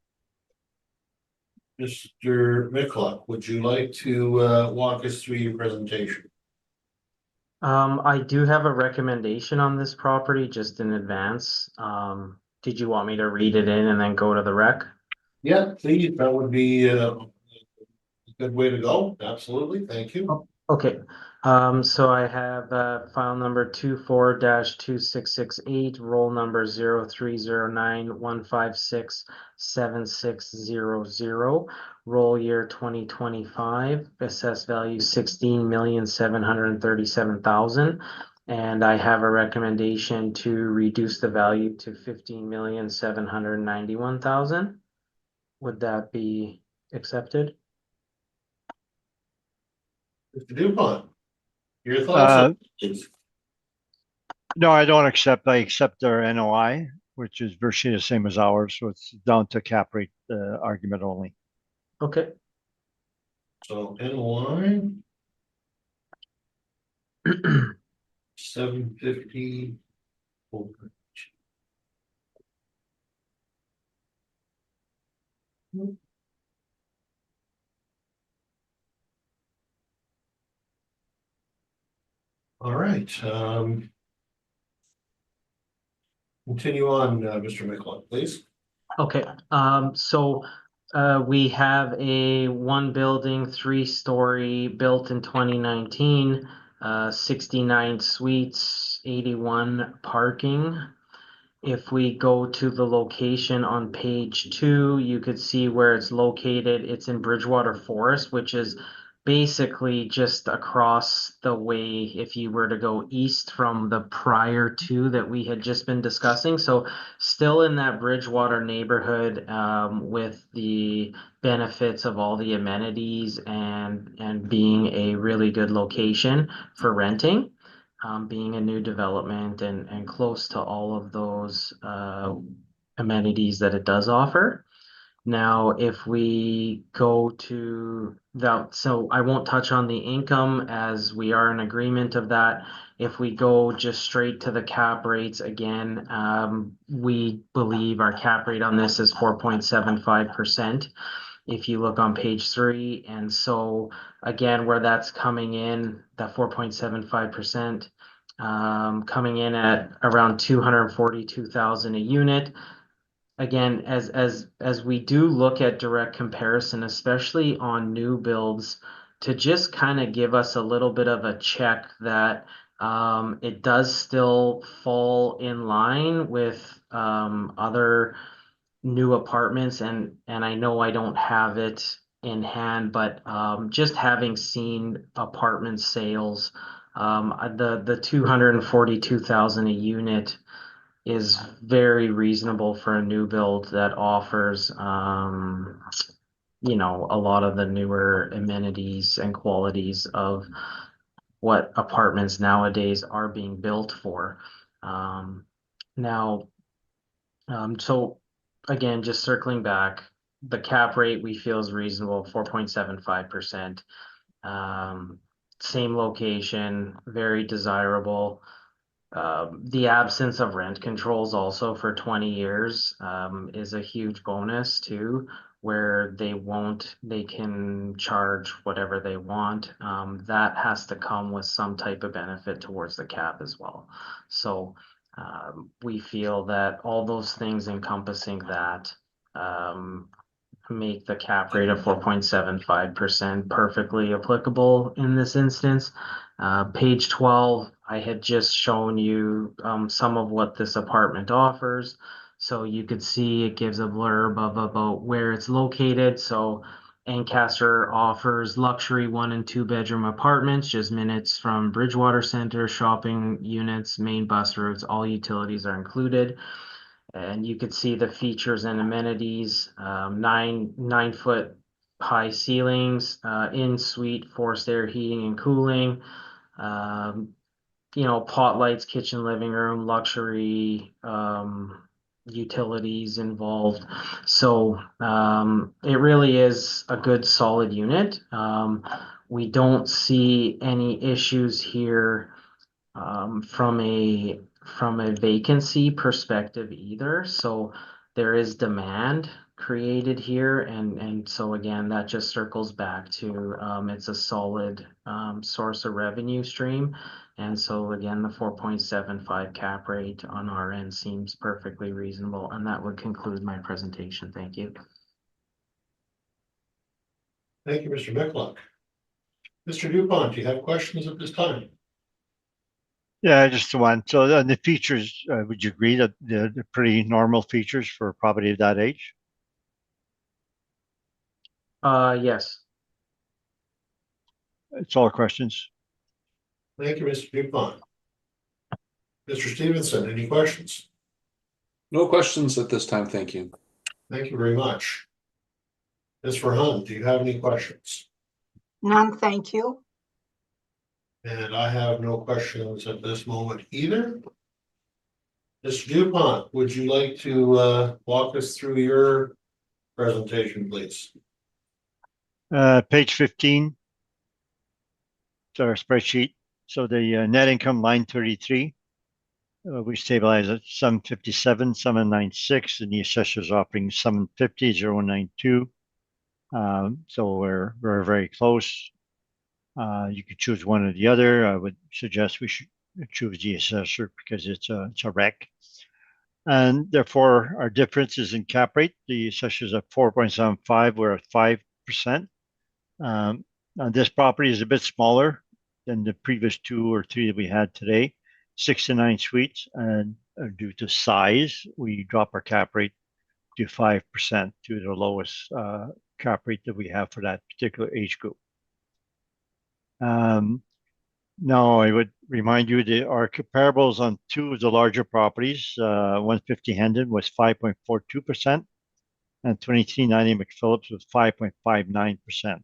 S1: Mr. Michalak, would you like to walk us through your presentation?
S3: I do have a recommendation on this property just in advance. Did you want me to read it in and then go to the rec?
S1: Yeah, please, that would be a good way to go. Absolutely, thank you.
S3: Okay, so I have file number 24-2668, roll number 0309-156-7600, roll year 2025, assessed value 16,737,000, and I have a recommendation to reduce the value to 15,791,000. Would that be accepted?
S1: Mr. Dupont, your thoughts?
S4: No, I don't accept. I accept their NOI, which is virtually the same as ours. So it's down to cap rate argument only.
S3: Okay.
S1: So NOI 750. All right, continue on, Mr. Michalak, please.
S3: Okay, so we have a 1 building, 3-story built in 2019, 69 suites, 81 parking. If we go to the location on page 2, you could see where it's located. It's in Bridgewater Forest, which is basically just across the way if you were to go east from the prior 2 that we had just been discussing. So still in that Bridgewater neighborhood, with the benefits of all the amenities and being a really good location for renting. Being a new development and close to all of those amenities that it does offer. Now, if we go to that, so I won't touch on the income as we are in agreement of that. If we go just straight to the cap rates again, we believe our cap rate on this is 4.75%. if you look on page 3. And so again, where that's coming in, that 4.75%, coming in at around 242,000 a unit. Again, as we do look at direct comparison, especially on new builds, to just kind of give us a little bit of a check that it does still fall in line with other new apartments, and I know I don't have it in hand, but just having seen apartment sales, the 242,000 a unit is very reasonable for a new build that offers you know, a lot of the newer amenities and qualities of what apartments nowadays are being built for. Now, so again, just circling back, the cap rate we feel is reasonable, 4.75%. Same location, very desirable. The absence of rent controls also for 20 years is a huge bonus too, where they can charge whatever they want. That has to come with some type of benefit towards the cap as well. So we feel that all those things encompassing that make the cap rate of 4.75% perfectly applicable in this instance. Page 12, I had just shown you some of what this apartment offers. So you could see it gives a blurb of about where it's located. So Ancaster offers luxury 1 and 2 bedroom apartments, just minutes from Bridgewater Center, shopping units, main bus routes, all utilities are included. And you could see the features and amenities, 9 foot high ceilings, in-suite forced air heating and cooling, you know, pot lights, kitchen, living room, luxury, utilities involved. So it really is a good solid unit. We don't see any issues here from a vacancy perspective either. So there is demand created here, and so again, that just circles back to it's a solid source of revenue stream. And so again, the 4.75 cap rate on our end seems perfectly reasonable, and that would conclude my presentation. Thank you.
S1: Thank you, Mr. Michalak. Mr. Dupont, do you have questions at this time?
S4: Yeah, just the one. So the features, would you agree that they're pretty normal features for a property of that age?
S3: Yes.
S4: It's all questions.
S1: Thank you, Mr. Dupont. Mr. Stevenson, any questions?
S6: No questions at this time, thank you.
S1: Thank you very much. Ms. Verhun, do you have any questions?
S5: None, thank you.
S1: And I have no questions at this moment either. Mr. Dupont, would you like to walk us through your presentation, please?
S4: Page 15. It's our spreadsheet. So the net income line 33, we stabilize at 757, 796, and the assessor's offering 750, 092. So we're very close. You could choose one or the other. I would suggest we should choose the assessor because it's a rec. And therefore, our difference is in cap rate. The assessor's at 4.75, we're at 5%. This property is a bit smaller than the previous 2 or 3 that we had today, 6 to 9 suites, and due to size, we drop our cap rate to 5%, to the lowest cap rate that we have for that particular age group. Now, I would remind you that our comparables on 2 of the larger properties, 150 Hendon was 5.42%, and 2390 McPhillips was 5.59%.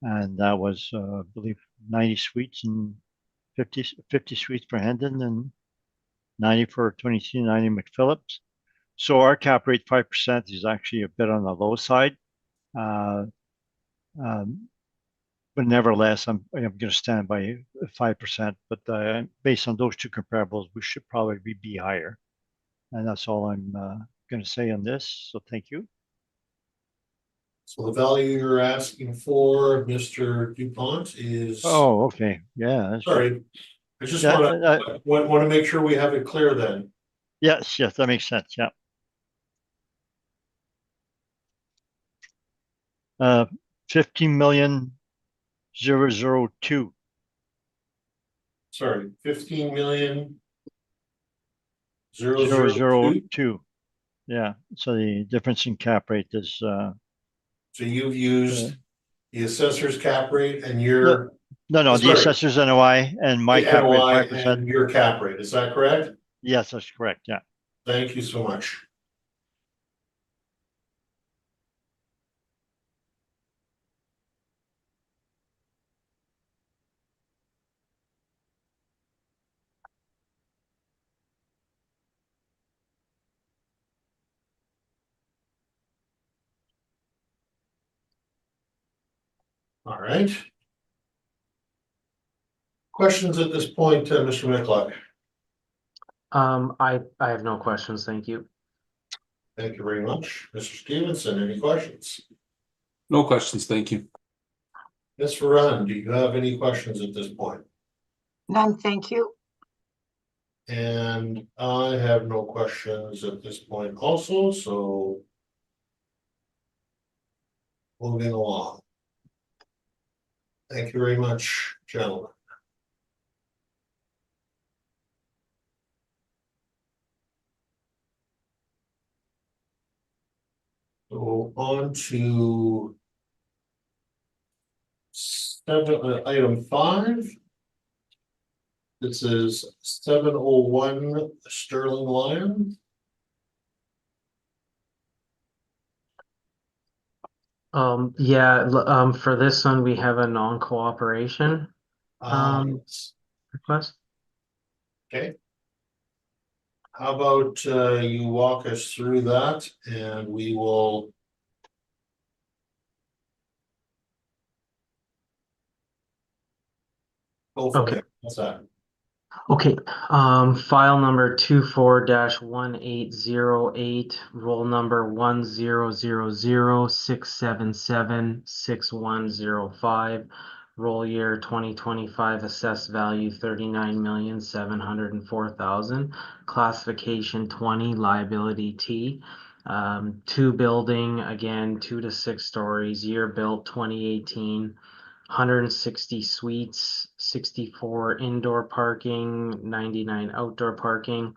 S4: And that was, I believe, 90 suites and 50 suites for Hendon and 90 for 2390 McPhillips. So our cap rate 5% is actually a bit on the low side. But nevertheless, I'm going to stand by 5%. But based on those 2 comparables, we should probably be higher. And that's all I'm going to say on this. So thank you.
S1: So the value you're asking for, Mr. Dupont, is,
S4: Oh, okay, yeah. that's good.
S1: sorry, I just
S4: Yeah,
S1: want to make sure we have it clear then.
S4: yes, that makes sense, yeah. 15,000,002.
S1: Sorry, 15,000,000
S4: Zero zero
S1: 002.
S4: two. Yeah, so the difference in cap rate is,
S1: So you've used the assessor's cap rate and your,
S4: no, the
S1: sorry,
S4: assessor's NOI and my
S1: the
S4: cap rate
S1: NOI
S4: 5%.
S1: and your cap rate, is that correct?
S4: Yes, that's correct, yeah.
S1: Thank you so much. All right. Questions at this point, Mr. Michalak?
S3: I have no questions, thank you.
S1: Thank you very much. Mr. Stevenson, any questions?
S6: No questions, thank you.
S1: Ms. Varun, do you have any questions at this point?
S5: None, thank you.
S1: And I have no questions at this point also, so moving along. Thank you very much, gentlemen. So on to item 5. This is 701 Sterling Lion.
S3: For this one, we have a non-cooperation
S1: Yes.
S3: request.
S1: Okay. How about you walk us through that and we will go from
S3: Okay.
S1: there. What's that?
S3: Okay, file number 24-1808, roll number 100067766105, roll year 2025, assessed value 39,704,000, classification 20, liability T. 2 building, again, 2 to 6 stories, year built 2018. 160 suites, 64 indoor parking, 99 outdoor parking.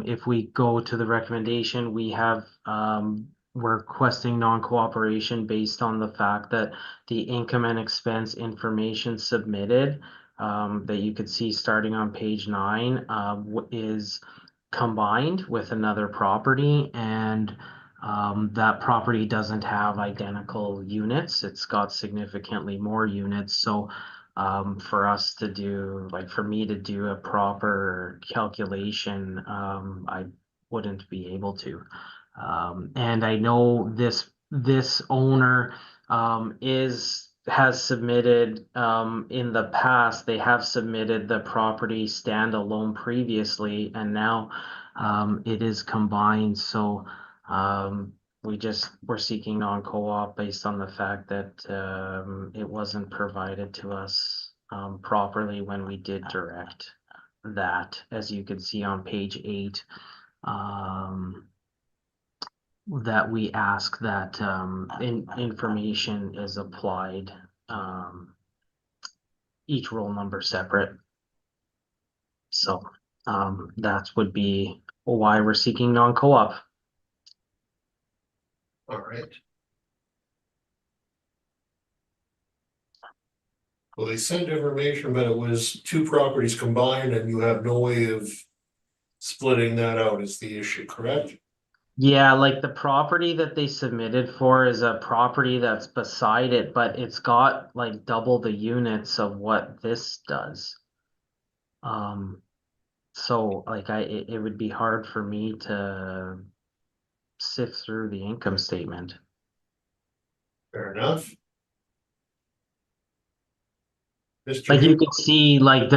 S3: If we go to the recommendation, we're requesting non-cooperation based on the fact that the income and expense information submitted that you could see starting on page 9 is combined with another property, and that property doesn't have identical units. It's got significantly more units. So for us to do, like for me to do a proper calculation, I wouldn't be able to. And I know this owner has submitted in the past, they have submitted the property standalone previously, and now it is combined. So we're seeking non-co-op based on the fact that it wasn't provided to us properly when we did direct that, as you can see on page 8. That we ask that information is applied, each roll number separate. So that would be why we're seeking non-co-op.
S1: All right. Well, they sent information, but it was 2 properties combined and you have no way of splitting that out is the issue, correct?
S3: Yeah, like the property that they submitted for is a property that's beside it, but it's got like double the units of what this does. So like it would be hard for me to sift through the income statement.
S1: Fair enough. Mr.
S3: Like you
S1: Duke,
S3: could see like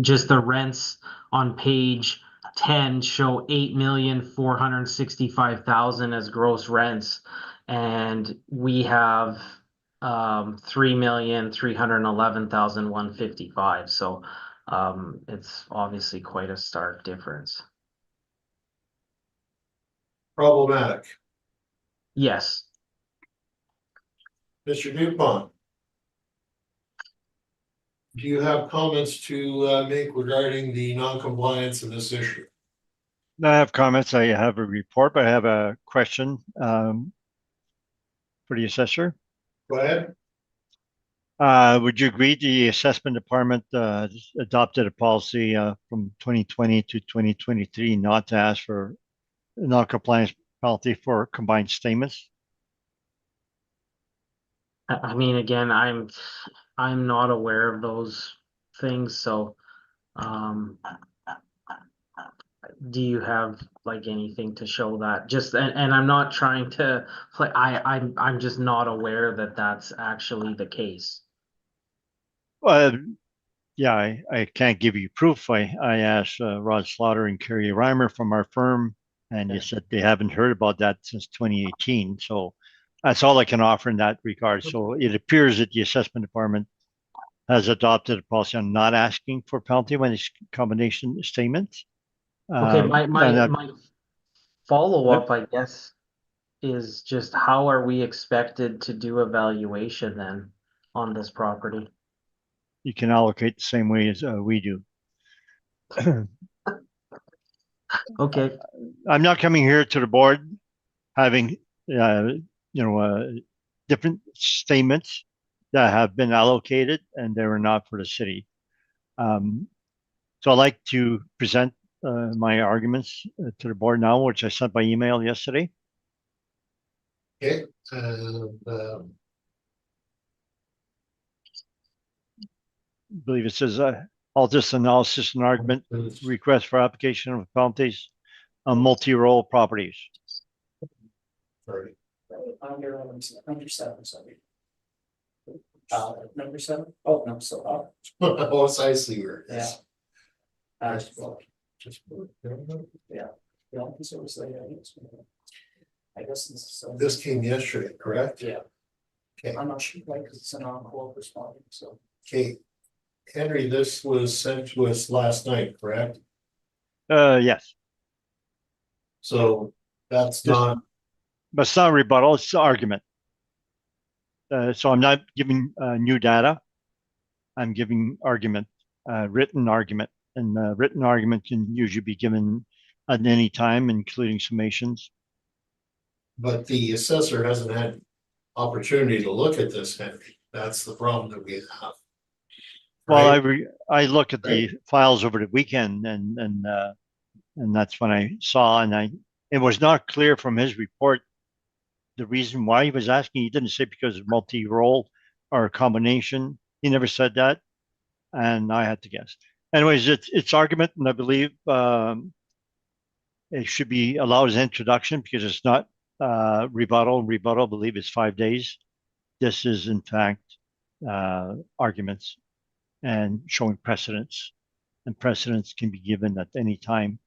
S3: just the rents on page 10 show 8,465,000 as gross rents. and we have 3,311,155. So it's obviously quite a stark difference.
S1: Problematic.
S3: Yes.
S1: Mr. Dupont. Do you have comments to make regarding the non-compliance of this issue?
S4: I have comments. I have a report, but I have a question for the assessor.
S1: Go ahead.
S4: Would you agree the assessment department adopted a policy from 2020 to 2023 not to ask for non-compliance penalty for combined statements?
S3: I mean, again, I'm not aware of those things, so do you have like anything to show that? Just and I'm not trying to play. I'm just not aware that that's actually the case.
S4: Yeah, I can't give you proof. I asked Rod Slaughter and Kerry Reimer from our firm, and you said they haven't heard about that since 2018. So that's all I can offer in that regard. So it appears that the assessment department has adopted a policy on not asking for penalty when it's combination statements.
S3: Okay, my follow-up,
S4: Yep.
S3: I guess, is just how are we expected to do evaluation then on this property?
S4: You can allocate the same way as we do.
S3: Okay,
S4: I'm not coming here to the board having, different statements that have been allocated and they were not for the city. So I'd like to present my arguments to the board now, which I sent by email yesterday.
S1: Okay.
S4: I believe it says all this analysis and argument request for application of penalties on multi-role properties.
S1: Sorry.
S2: Under 7, sorry. Number 7? Oh, no, so,
S1: Oh, so I see where it is.
S2: yeah.
S1: Just-
S2: Yeah, so it was like, I guess this is.
S1: This came yesterday, correct?
S2: Yeah.
S1: Okay.
S2: I'm not sure, like, 'cause it's an on-call responding, so.
S1: Okay. Henry, this was sent to us last night, correct?
S4: Yes,
S1: So that's
S4: Just-
S1: not,
S4: but it's not a rebuttal, it's an argument. So I'm not giving new data. I'm giving argument, written argument, and written argument can usually be given at any time, including summations.
S1: but the assessor hasn't had opportunity to look at this, Henry. That's the problem that we have.
S4: Well,
S1: Right?
S4: I look at the files over the weekend and that's when I saw, and it was not clear from his report the reason why he was asking. He didn't say because of multi-role or a combination. He never said that, and I had to guess. Anyways, it's argument, and I believe it should be allowed as introduction because it's not rebuttal. Rebuttal, I believe, is 5 days. This is in fact arguments and showing precedents, and precedents can be given at any time.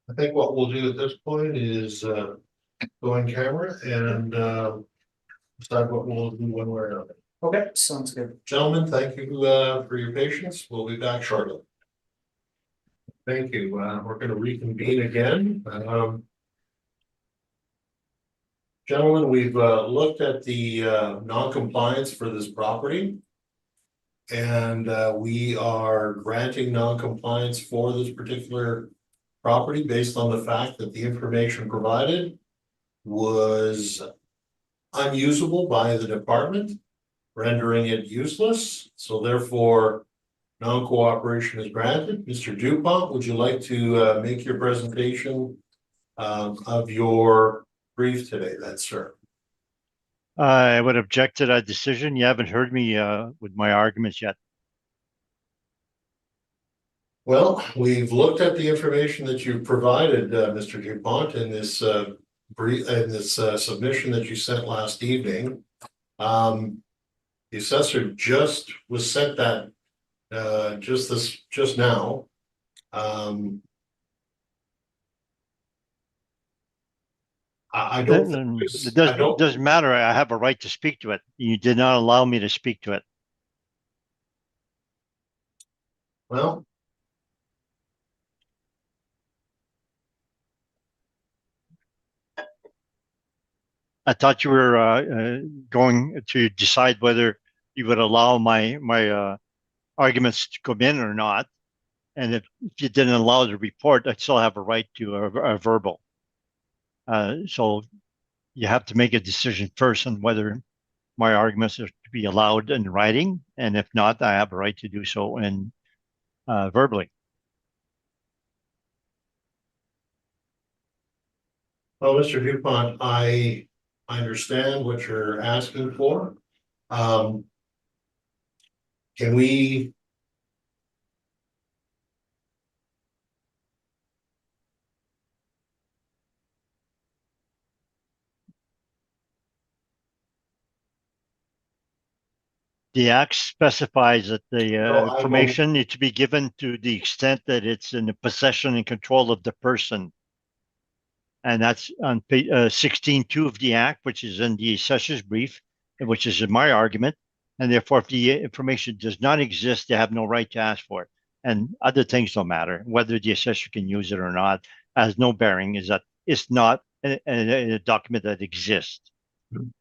S1: I think what we'll do at this point is go in camera and decide what we'll do one way or another.
S2: Okay, sounds good.
S1: Gentlemen, thank you for your patience. We'll be back shortly. Thank you. We're going to reconvene again. Gentlemen, we've looked at the non-compliance for this property. And we are granting non-compliance for this particular property based on the fact that the information provided was unusable by the department, rendering it useless. So therefore, non-cooperation is granted. Mr. Dupont, would you like to make your presentation of your brief today? That's sir.
S4: I would object to that decision. You haven't heard me with my arguments yet.
S1: Well, we've looked at the information that you provided, Mr. Dupont, in this submission that you sent last evening. The assessor just was sent that just now. I don't.
S4: Then
S1: think
S4: it
S1: I don't.
S4: doesn't matter. I have a right to speak to it. You did not allow me to speak to it.
S1: Well.
S4: I thought you were going to decide whether you would allow my arguments to come in or not. And if you didn't allow the report, I still have a right to a verbal. So you have to make a decision first on whether my arguments are to be allowed in writing, and if not, I have a right to do so in verbally.
S1: Well, Mr. Dupont, I understand what you're asking for. Can we?
S4: The act specifies that the
S1: No, I will-
S4: information needs to be given to the extent that it's in the possession and control of the person. And that's on page 16.2 of the act, which is in the assessor's brief, which is in my argument. And therefore, if the information does not exist, they have no right to ask for it. And other things don't matter. Whether the assessor can use it or not has no bearing, is that it's not a document that exists.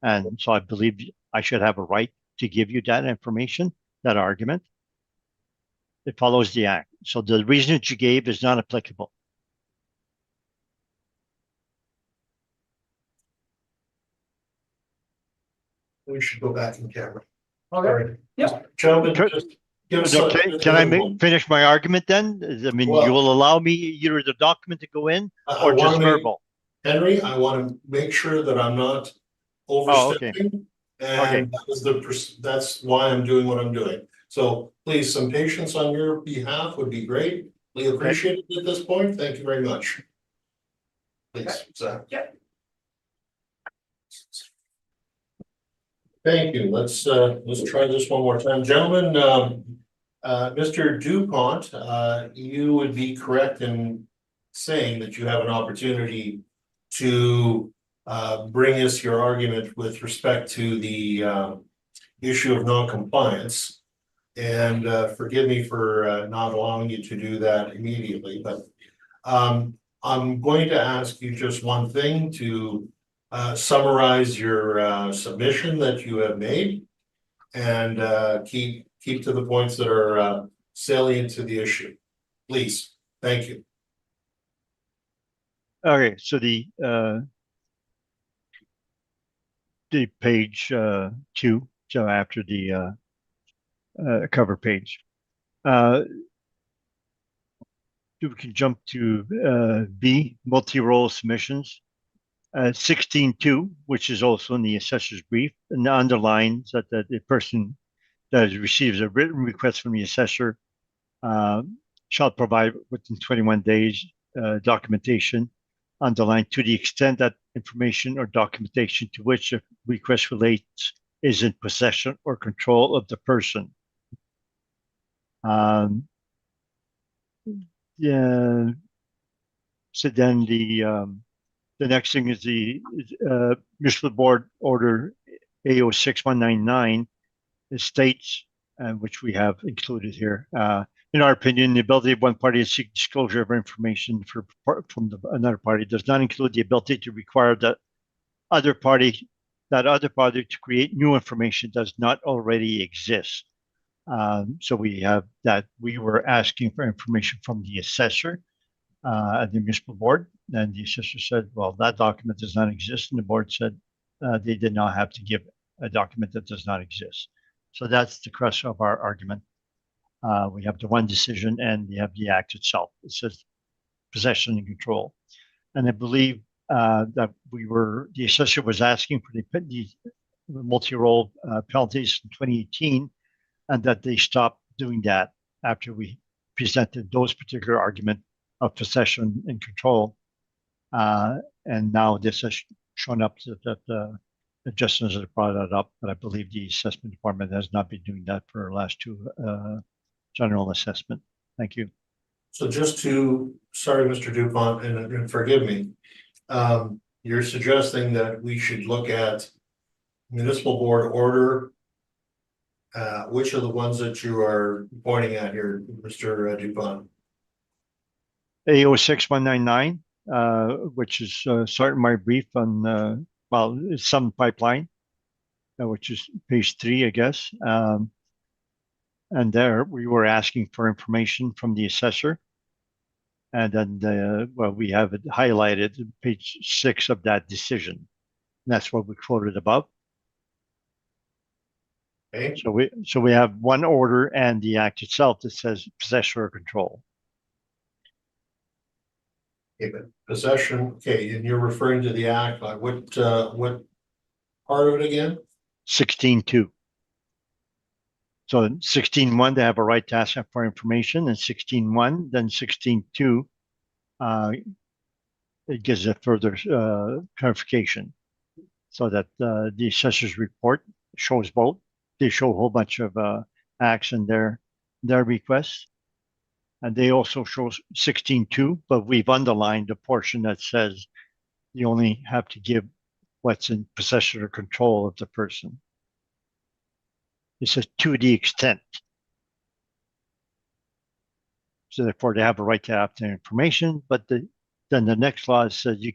S4: And so I believe I should have a right to give you that information, that argument. It follows the act. So the reason that you gave is not applicable.
S1: We should go back in camera.
S2: Okay,
S1: Sorry.
S2: yeah.
S1: Gentlemen,
S4: Sure.
S1: just give us.
S4: Okay, can I finish my argument then? I mean,
S1: Well-
S4: you will allow me either the document to go in
S1: I
S4: or
S1: wanna
S4: just
S1: make-
S4: verbal?
S1: Henry, I want to make sure that I'm not
S4: okay.
S1: overstepping. And that was that's why I'm doing what I'm doing. So please, some patience on your behalf would be great. We appreciate it at this point. Thank you very much. Please, Zach.
S2: Yeah.
S1: Thank you. Let's try this one more time. Gentlemen, Mr. Dupont, you would be correct in saying that you have an opportunity to bring us your argument with respect to the issue of non-compliance. And forgive me for not allowing you to do that immediately, but I'm going to ask you just one thing to summarize your submission that you have made and keep to the points that are salient to the issue. Please, thank you.
S4: Okay, so the page 2, so after the cover page. We can jump to B, multi-role submissions. 16.2, which is also in the assessor's brief, and underlines that the person that receives a written request from the assessor shall provide within 21 days documentation, underlined to the extent that information or documentation to which a request relates is in possession or control of the person. Yeah. So then the next thing is the municipal board order A06199. It states, which we have included here, in our opinion, the ability of one party to seek disclosure of information from another party does not include the ability to require that other party to create new information does not already exist. So we have that we were asking for information from the assessor at the municipal board, and the assessor said, well, that document does not exist, and the board said they did not have to give a document that does not exist. So that's the crux of our argument. We have the one decision and we have the act itself. It says possession and control. And I believe that the assessor was asking for the multi-role penalties in 2018, and that they stopped doing that after we presented those particular argument of possession and control. And now this has shown up that the justice has brought that up, but I believe the assessment department has not been doing that for our last two general assessment. Thank you.
S1: So just sorry, Mr. Dupont, and forgive me. You're suggesting that we should look at municipal board order. Which are the ones that you are pointing at here, Mr. Dupont?
S4: AO 6199, which is starting my brief on, well, it's some pipeline, which is page 3, I guess. And there we were asking for information from the assessor. And then, well, we have it highlighted in page 6 of that decision. That's what we quoted above.
S1: Okay,
S4: So we have one order and the act itself that says possession or control.
S1: okay, but possession, okay, and you're referring to the act, like what part of it again?
S4: 16.2. So 16.1, they have a right to ask for information, and 16.1, then 16.2, it gives a further clarification. So that the assessor's report shows both. They show a whole bunch of acts in their requests. And they also show 16.2, but we've underlined the portion that says you only have to give what's in possession or control of the person. It says to the extent. So therefore they have a right to have the information, but then the next clause says you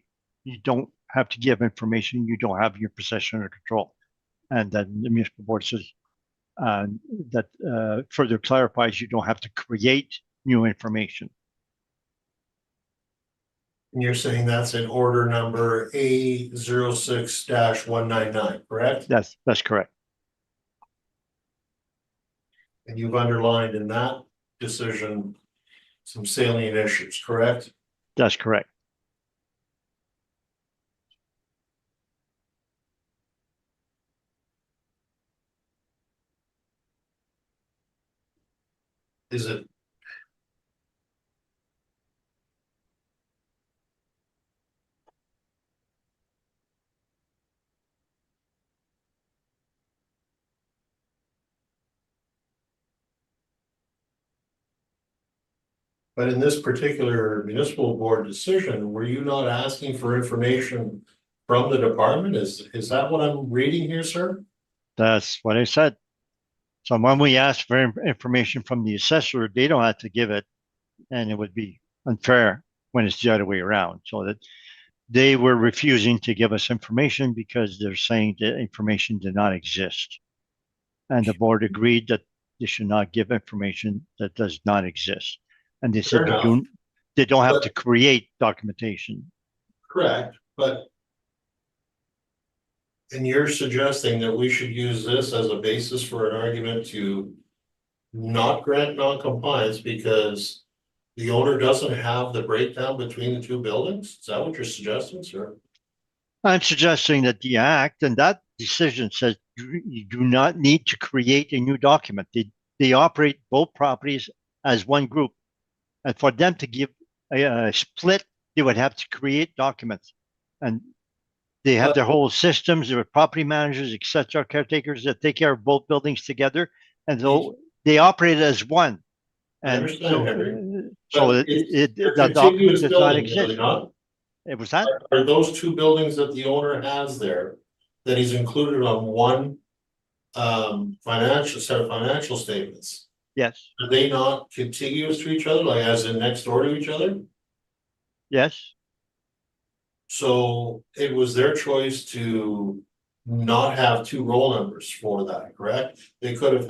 S4: don't have to give information you don't have your possession or control. And then the municipal board says that further clarifies you don't have to create new information.
S1: And you're saying that's in order number A06-199, correct?
S4: That's correct.
S1: And you've underlined in that decision some salient issues, correct?
S4: That's correct.
S1: Is it? But in this particular municipal board decision, were you not asking for information from the department? Is that what I'm reading here, sir?
S4: That's what I said. So when we ask for information from the assessor, they don't have to give it, and it would be unfair when it's the other way around. So that they were refusing to give us information because they're saying the information did not exist. And the board agreed that they should not give information that does not exist. And they said they don't have to create documentation.
S1: Correct, but. And you're suggesting that we should use this as a basis for an argument to not grant non-compliance because the owner doesn't have the breakdown between the two buildings? Is that what you're suggesting, sir?
S4: I'm suggesting that the act and that decision says you do not need to create a new document. They operate both properties as one group. And for them to give a split, they would have to create documents. And they have their whole systems, their property managers, etc., caretakers that take care of both buildings together. And so they operate as one.
S1: I
S4: And
S1: understand, Henry.
S4: so the document does not exist. It was that?
S1: Are those two buildings that the owner has there, that he's included on one set of financial statements?
S4: Yes.
S1: Are they not contiguous to each other, like as in next door to each other?
S4: Yes.
S1: So it was their choice to not have two roll numbers for that, correct? They could have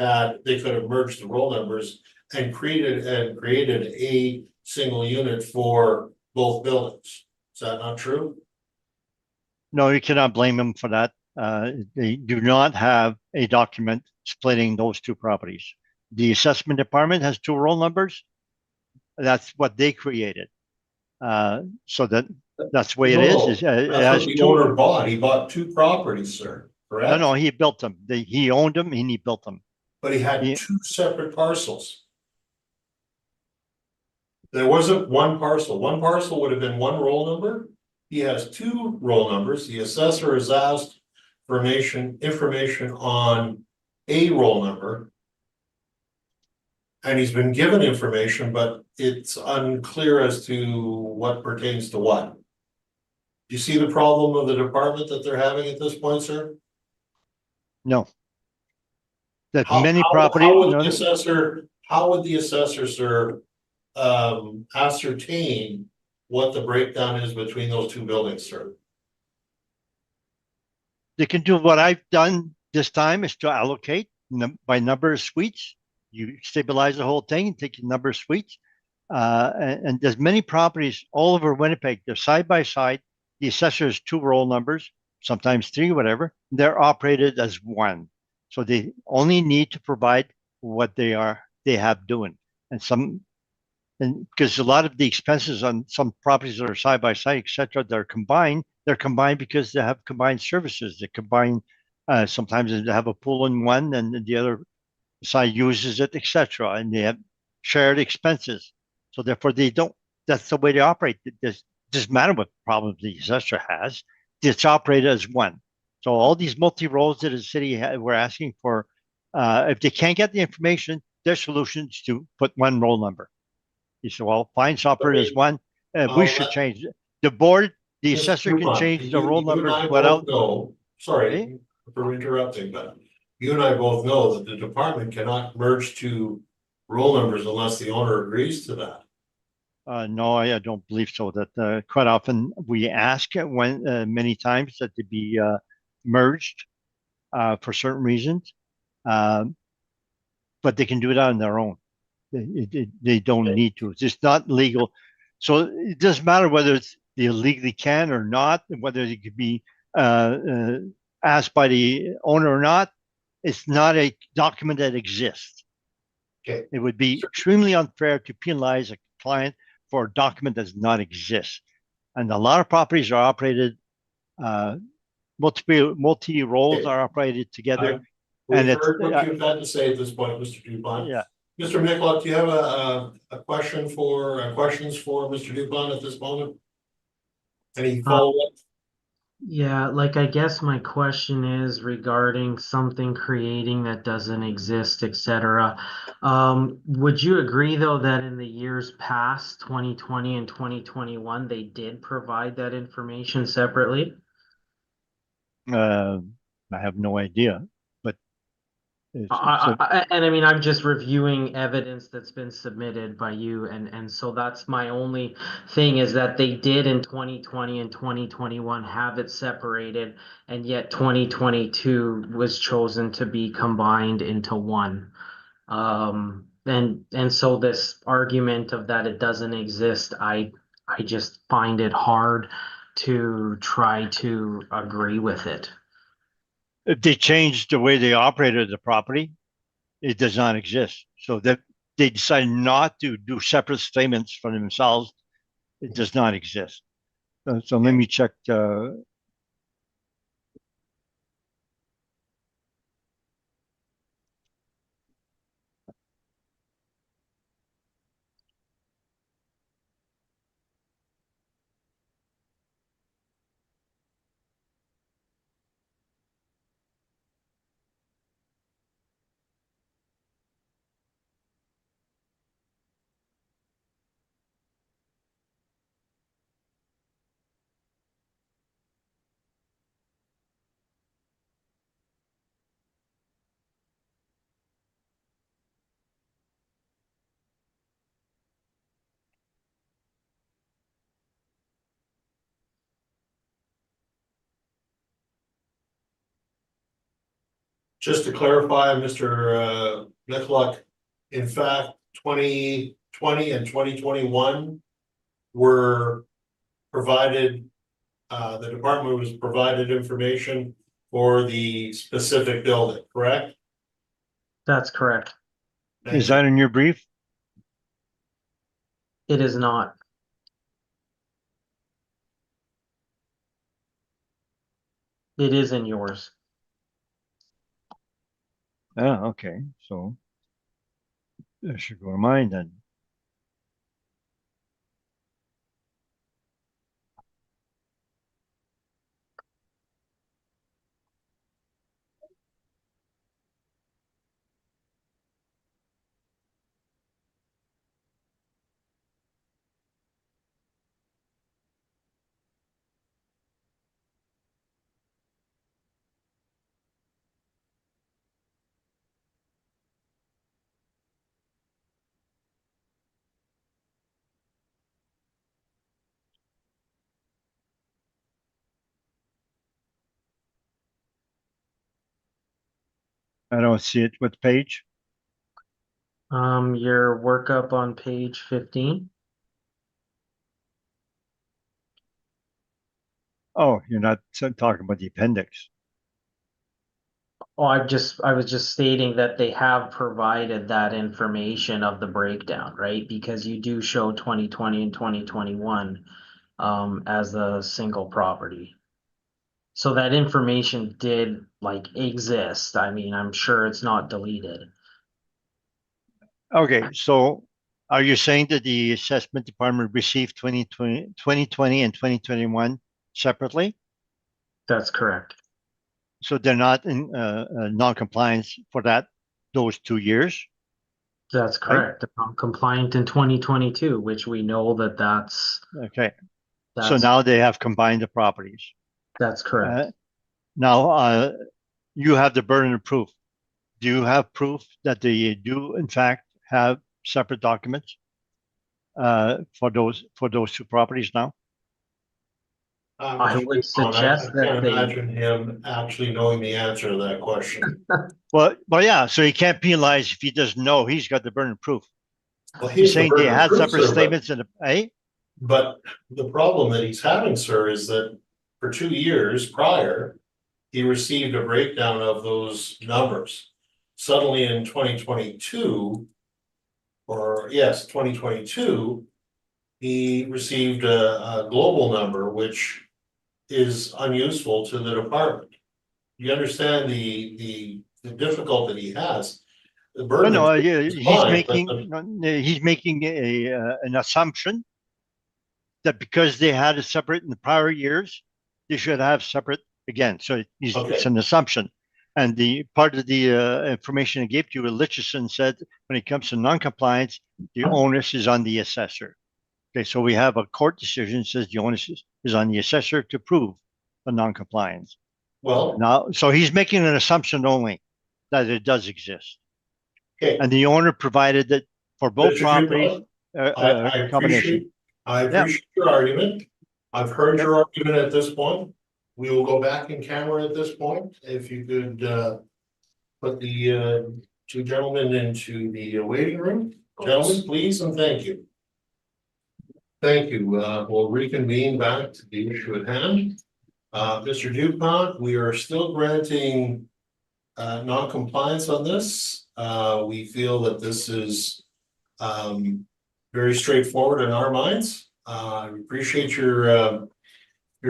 S1: merged the roll numbers and created a single unit for both buildings. Is that not true?
S4: No, you cannot blame them for that. They do not have a document splitting those two properties. The assessment department has two roll numbers. That's what they created. So that's the way it is. It
S1: That's
S4: has
S1: what the owner bought. He bought two properties, sir, correct?
S4: No, he built them. He owned them and he built them.
S1: But he had two separate parcels. There wasn't one parcel. One parcel would have been one roll number. He has two roll numbers. The assessor has asked for information on a roll number. And he's been given information, but it's unclear as to what pertains to what. Do you see the problem of the department that they're having at this point, sir?
S4: No. That
S1: How,
S4: many
S1: how,
S4: property,
S1: how would
S4: no,
S1: the assessor, sir, ascertain what the breakdown is between those two buildings, sir?
S4: they can do what I've done this time is to allocate by number of suites. You stabilize the whole thing and take the number of suites. And there's many properties all over Winnipeg. They're side by side. The assessor has two roll numbers, sometimes three, whatever. They're operated as one. So they only need to provide what they have doing. And because a lot of the expenses on some properties that are side by side, et cetera, they're combined because they have combined services. They combine, sometimes they have a pool in one and the other side uses it, et cetera, and they have shared expenses. So therefore they don't, that's the way they operate. It doesn't matter what problem the assessor has, it's operated as one. So all these multi-rolls that the city we're asking for, if they can't get the information, their solution is to put one roll number. You said, well, fine, operate as one. We should change it. The board, the
S1: Mr.
S4: assessor can
S1: Dupont,
S4: change the roll
S1: you and
S4: numbers
S1: I
S4: without.
S1: both know, sorry for interrupting, but you and I both know that the department cannot merge two roll numbers unless the owner agrees to that.
S4: No, I don't believe so. That quite often we ask when many times that they be merged for certain reasons, but they can do it on their own. They don't need to. It's just not legal. So it doesn't matter whether they legally can or not, whether it could be asked by the owner or not. It's not a document that exists.
S1: Okay.
S4: It would be extremely unfair to penalize a client for a document that does not exist. And a lot of properties are operated, multi roles
S1: Okay.
S4: are operated together.
S1: We've
S4: And
S1: heard what you've had to say at this point, Mr. Dupont.
S4: yeah.
S1: Mr. Michalak, do you have a question questions for Mr. Dupont at this moment? Any follow-up?
S3: Yeah, like I guess my question is regarding something creating that doesn't exist, etc. Would you agree though that in the years past, 2020 and 2021, they did provide that information separately?
S4: I have no idea, but
S3: And I mean, I'm just reviewing evidence that's been submitted by you, and so that's my only thing is that they did in 2020 and 2021 have it separated, and yet 2022 was chosen to be combined into one. And so this argument of that it doesn't exist, I just find it hard to try to agree with it.
S4: if they changed the way they operated the property, it does not exist. So that they decided not to do separate statements for themselves, it does not exist. So let me check.
S1: Just to clarify, Mr. Michalak, in fact, 2020 and 2021 were provided, the department was provided information for the specific building, correct?
S3: That's correct.
S1: Thank
S4: Is
S1: you.
S4: that in your brief?
S3: It is not. It is in yours.
S4: Oh, okay. So that should go to mine then. I don't see it. What page?
S3: Your workup on page 15.
S4: Oh, you're not talking about the appendix.
S3: Oh, I was just stating that they have provided that information of the breakdown, right? Because you do show 2020 and 2021 as a single property. So that information did like exist. I mean, I'm sure it's not deleted.
S4: Okay, so are you saying that the assessment department received 2020 and 2021 separately?
S3: That's correct.
S4: So they're not in non-compliance for those 2 years?
S3: That's
S4: Right?
S3: correct. They're not compliant in 2022, which we know that
S4: Okay, so
S3: that's
S4: now they have combined the properties.
S3: that's correct.
S4: Now, you have the burden of proof. Do you have proof that they do in fact have separate documents for those 2 properties now?
S3: I would
S1: I
S3: suggest that
S1: can't
S3: they
S1: imagine him actually knowing the answer to that question.
S4: Well, yeah, so he can't penalize if he doesn't know. He's got the burden of proof.
S1: Well,
S4: He's
S1: he's the
S4: saying they
S1: burden of
S4: had
S1: proof,
S4: separate
S1: sir,
S4: statements in the, eh?
S1: but the problem that he's having, sir, is that for 2 years prior, he received a breakdown of those numbers. Suddenly in 2022, or yes, 2022, he received a global number, which is unuseful to the department. You understand the difficulty he has. The
S4: No,
S1: burden
S4: no,
S1: is fine, but
S4: he's making an assumption that because they had it separate in the prior years, they should have separate again. So it's
S1: okay,
S4: an assumption. And the part of the information I gave to you, Litchison said, when it comes to non-compliance, the onus is on the assessor. Okay, so we have a court decision that says the onus is on the assessor to prove the non-compliance.
S1: well,
S4: Now, so he's making an assumption only that it does exist.
S1: okay.
S4: And the owner provided that for both
S1: Mr.
S4: properties,
S1: Dubois, I
S4: combination.
S1: appreciate your argument. I've heard
S4: Yep.
S1: your argument at this point. We will go back in camera at this point. If you could put the 2 gentlemen into the waiting room. Gentlemen, please, and thank you. Thank you. We'll reconvene back to the issue at hand. Mr. Dupont, we are still granting non-compliance on this. We feel that this is very straightforward in our minds. We appreciate your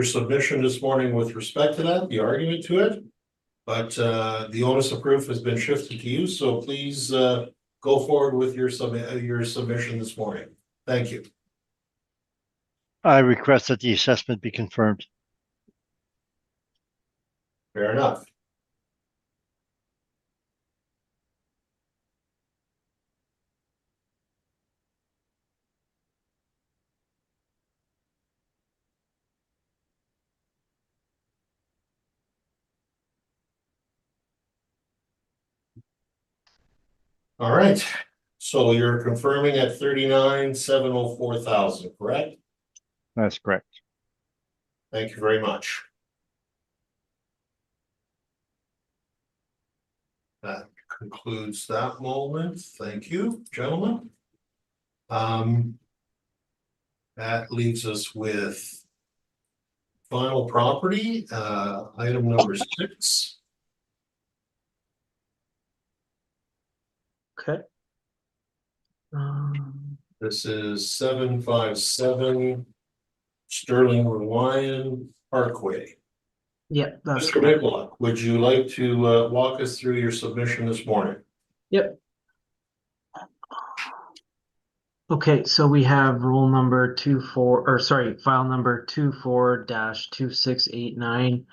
S1: submission this morning with respect to that, the argument to it. But the onus of proof has been shifted to you, so please go forward with your submission this morning. Thank you.
S4: I request that the assessment be confirmed.
S1: Fair enough. All right, so you're confirming at 39,704,000, correct?
S4: That's correct.
S1: Thank you very much. That concludes that moment. Thank you, gentlemen. That leaves us with final property, item number 6.
S3: Okay.
S1: This is 757 Sterling Ryan Parkway.
S3: Yeah, that's
S1: Mr.
S3: correct.
S1: Michalak, would you like to walk us through your submission this morning?
S3: Yep. Okay, so we have file number 24-2689,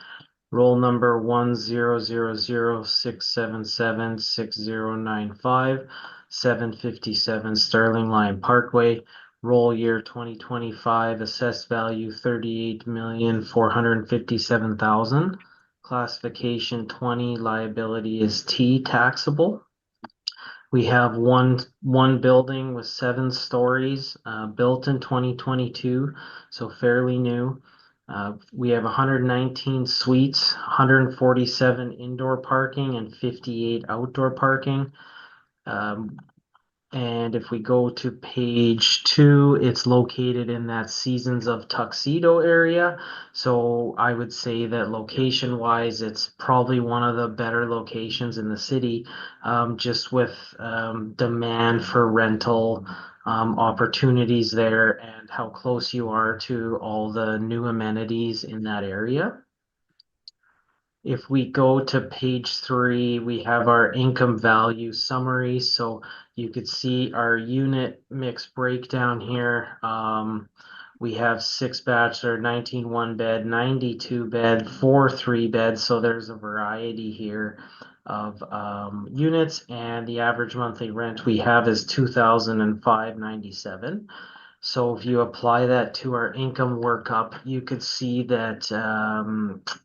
S3: roll number 100067760957 757 Sterling Lion Parkway, roll year 2025, assessed value 38,457,000, classification 20, liability is T, taxable. We have one building with 7 stories, built in 2022, so fairly new. We have 119 suites, 147 indoor parking, and 58 outdoor parking. And if we go to page 2, it's located in that Seasons of Tuxedo area. So I would say that location wise, it's probably one of the better locations in the city, just with demand for rental opportunities there and how close you are to all the new amenities in that area. If we go to page 3, we have our income value summary. So you could see our unit mix breakdown here. We have 6 bachelor, 19 1-bed, 92 bed, 4 3-beds. So there's a variety here of units, and the average monthly rent we have is $2,597. So if you apply that to our income workup, you could see that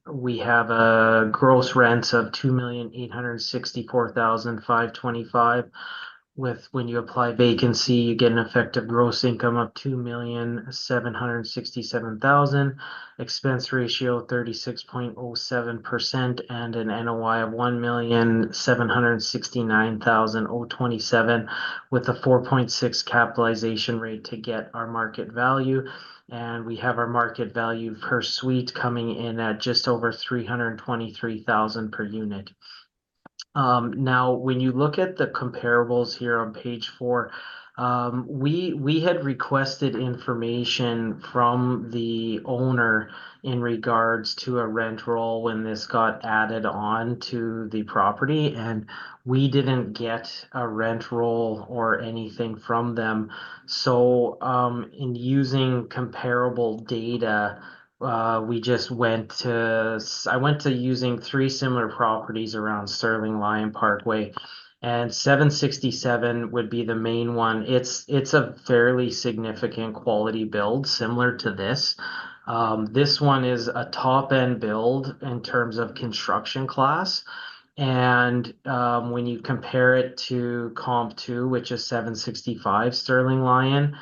S3: we have a gross rents of $2,864,525. With when you apply vacancy, you get an effective gross income of $2,767,000, expense ratio 36.07%, and an NOI of $1,769,027 with a 4.6 capitalization rate to get our market value. And we have our market value per suite coming in at just over $323,000 per unit. Now, when you look at the comparables here on page 4, we had requested information from the owner in regards to a rent roll when this got added on to the property, and we didn't get a rent roll or anything from them. So, in using comparable data, we just I went to using 3 similar properties around Sterling Lion Parkway, and 767 would be the main one. It's a fairly significant quality build similar to this. This one is a top end build in terms of construction class. And when you compare it to Comp 2, which is 765 Sterling Lion,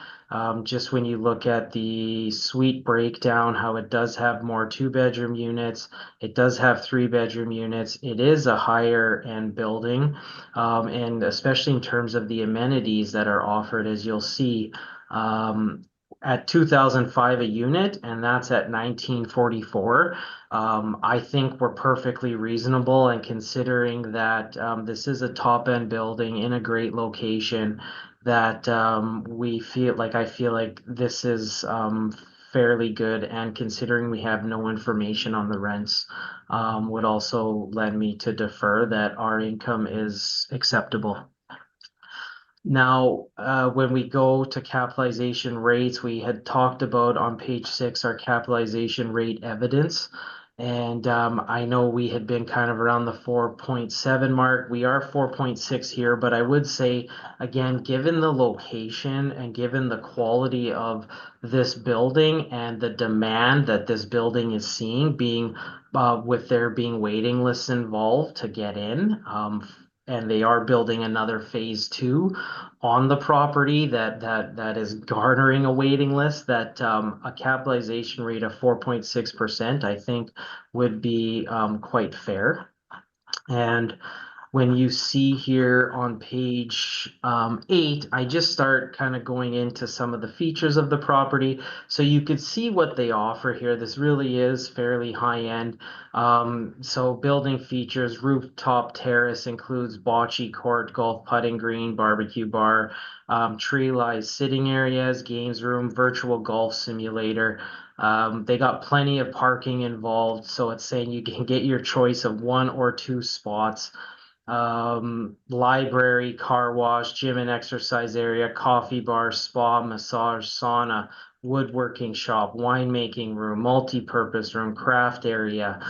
S3: just when you look at the suite breakdown, how it does have more 2-bedroom units, it does have 3-bedroom units. It is a higher end building, and especially in terms of the amenities that are offered, as you'll see. At 2005 a unit, and that's at 1944. I think we're perfectly reasonable, and considering that this is a top end building in a great location, that I feel like this is fairly good, and considering we have no information on the rents, would also led me to defer that our income is acceptable. Now, when we go to capitalization rates, we had talked about on page 6 our capitalization rate evidence. And I know we had been kind of around the 4.7 mark. We are 4.6 here, but I would say, again, given the location and given the quality of this building and the demand that this building is seeing, being with there being waiting lists involved to get in, and they are building another phase 2 on the property that is garnering a waiting list, that a capitalization rate of 4.6%, I think, would be quite fair. And when you see here on page 8, I just start kind of going into some of the features of the property. So you could see what they offer here. This really is fairly high end. So building features, rooftop terrace includes bocce court, golf putting green, barbecue bar, tree-lined sitting areas, games room, virtual golf simulator. They got plenty of parking involved. So it's saying you can get your choice of 1 or 2 spots. Library, car wash, gym and exercise area, coffee bar, spa, massage, sauna, woodworking shop, winemaking room, multi-purpose room, craft area.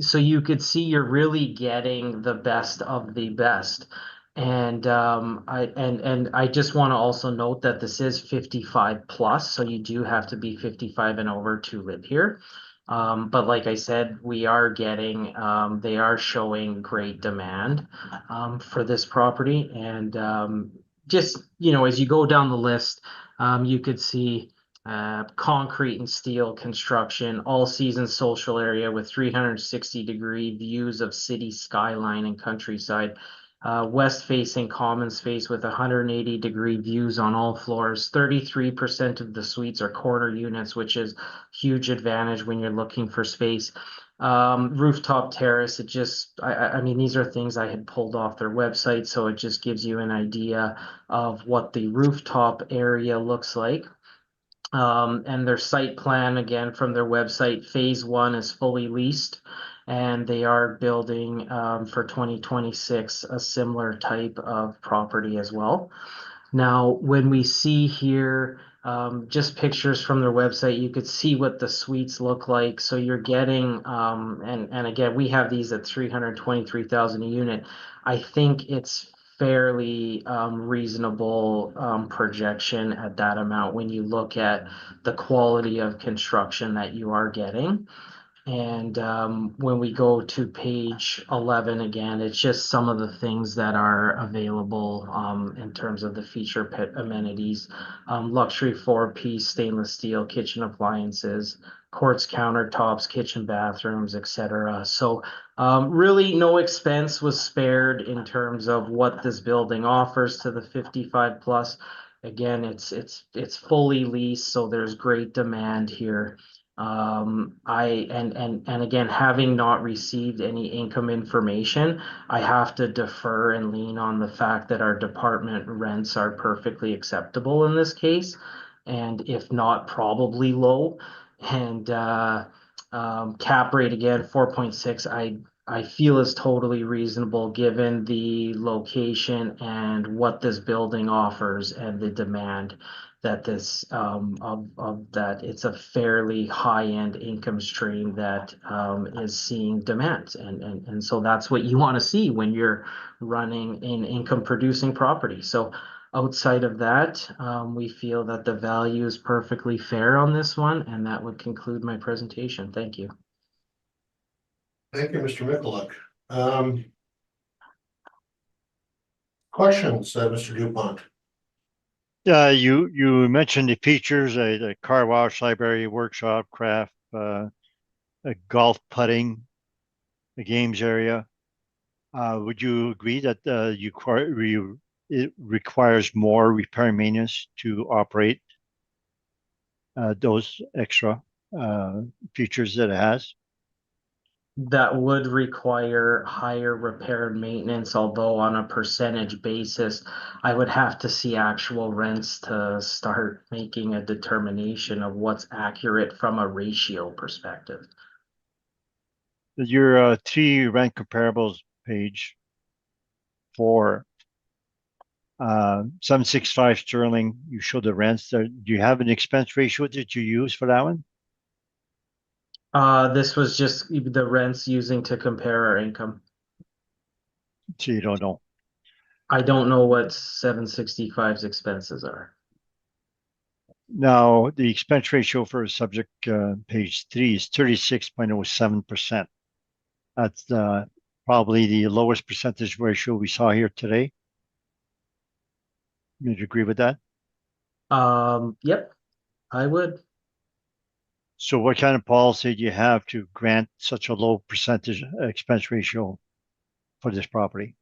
S3: So you could see you're really getting the best of the best. And I just want to also note that this is 55 plus, so you do have to be 55 and over to live here. But like I said, we are getting, they are showing great demand for this property. And just, as you go down the list, you could see concrete and steel construction, all season social area with 360-degree views of city skyline and countryside. West facing common space with 180-degree views on all floors. 33% of the suites are corner units, which is huge advantage when you're looking for space. Rooftop terrace, I mean, these are things I had pulled off their website, so it just gives you an idea of what the rooftop area looks like. And their site plan, again, from their website, phase 1 is fully leased, and they are building for 2026 a similar type of property as well. Now, when we see here just pictures from their website, you could see what the suites look like. So you're getting, and again, we have these at 323,000 a unit. I think it's fairly reasonable projection at that amount when you look at the quality of construction that you are getting. And when we go to page 11 again, it's just some of the things that are available in terms of the feature pit amenities. Luxury 4-piece stainless steel kitchen appliances, quartz countertops, kitchen bathrooms, etc. So really no expense was spared in terms of what this building offers to the 55 plus. Again, it's fully leased, so there's great demand here. And again, having not received any income information, I have to defer and lean on the fact that our department rents are perfectly acceptable in this case, and if not, probably low. And cap rate again, 4.6. I feel is totally reasonable given the location and what this building offers and the demand that this of that it's a fairly high-end income stream that is seeing demand, and so that's what you want to see when you're running an income producing property. So outside of that, we feel that the value is perfectly fair on this one, and that would conclude my presentation. Thank you.
S1: Thank you, Mr. Michalek. Questions, Mr. Dupont?
S4: You mentioned the features, the car wash, library, workshop, craft, a golf putting, a games area. Would you agree that it requires more repair and maintenance to operate those extra features that it has?
S3: That would require higher repair and maintenance, although on a percentage basis, I would have to see actual rents to start making a determination of what's accurate from a ratio perspective.
S4: Your 3 rent comparables page 4, 765 sterling, you show the rents there. Do you have an expense ratio that you use for that one?
S3: This was just the rents using to compare our income.
S4: So you don't know.
S3: I don't know what 765's expenses are.
S4: Now, the expense ratio for subject page 3 is 36.07%. That's probably the lowest percentage ratio we saw here today. Would you agree with that?
S3: Yep, I would.
S4: So what kind of policy do you have to grant such a low percentage expense ratio for this property?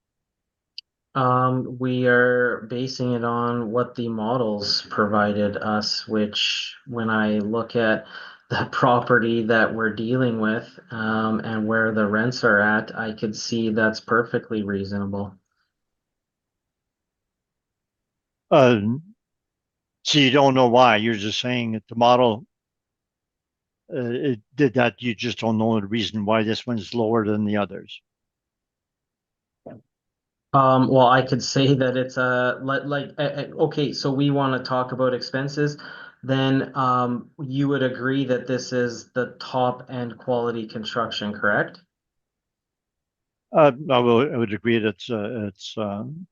S3: We are basing it on what the models provided us, which when I look at the property that we're dealing with, and where the rents are at, I could see that's perfectly reasonable.
S4: So you don't know why, you're just saying that the model it did that, you just don't know the reason why this one's lower than the others.
S3: Well, I could say that it's okay, so we want to talk about expenses, then you would agree that this is the top end quality construction, correct?
S4: I would agree that it's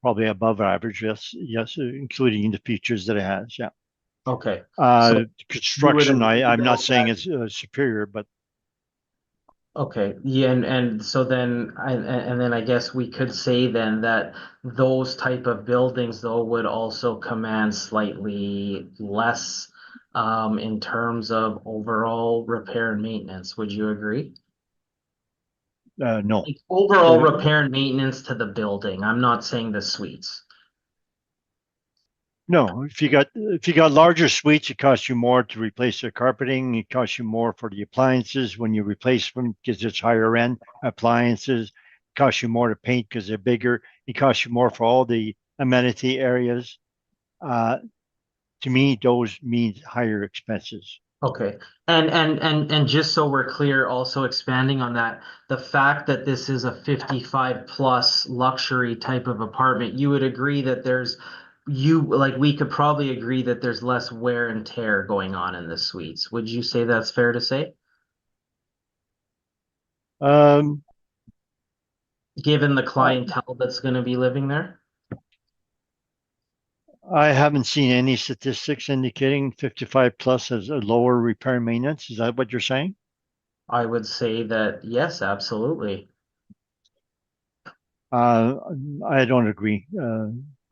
S4: probably above average, yes, including the features that it has, yeah.
S3: Okay.
S4: Construction, I'm not saying
S3: that-
S4: it's superior, but
S3: Okay, yeah, and so then and then I guess we could say then that those type of buildings though would also command slightly less in terms of overall repair and maintenance. Would you agree?
S4: No.
S3: Like overall repair and maintenance to the building. I'm not saying the suites.
S4: No, if you got larger suites, it costs you more to replace the carpeting. It costs you more for the appliances when you replace them because it's higher end appliances. It costs you more to paint because they're bigger. It costs you more for all the amenity areas. To me, those means higher expenses.
S3: Okay. And just so we're clear, also expanding on that, the fact that this is a 55 plus luxury type of apartment, you would agree that we could probably agree that there's less wear and tear going on in the suites. Would you say that's fair to say?
S4: Um,
S3: Given the clientele that's going to be living there?
S4: I haven't seen any statistics indicating 55 plus has a lower repair maintenance. Is that what you're saying?
S3: I would say that yes, absolutely.
S4: Uh, I don't agree.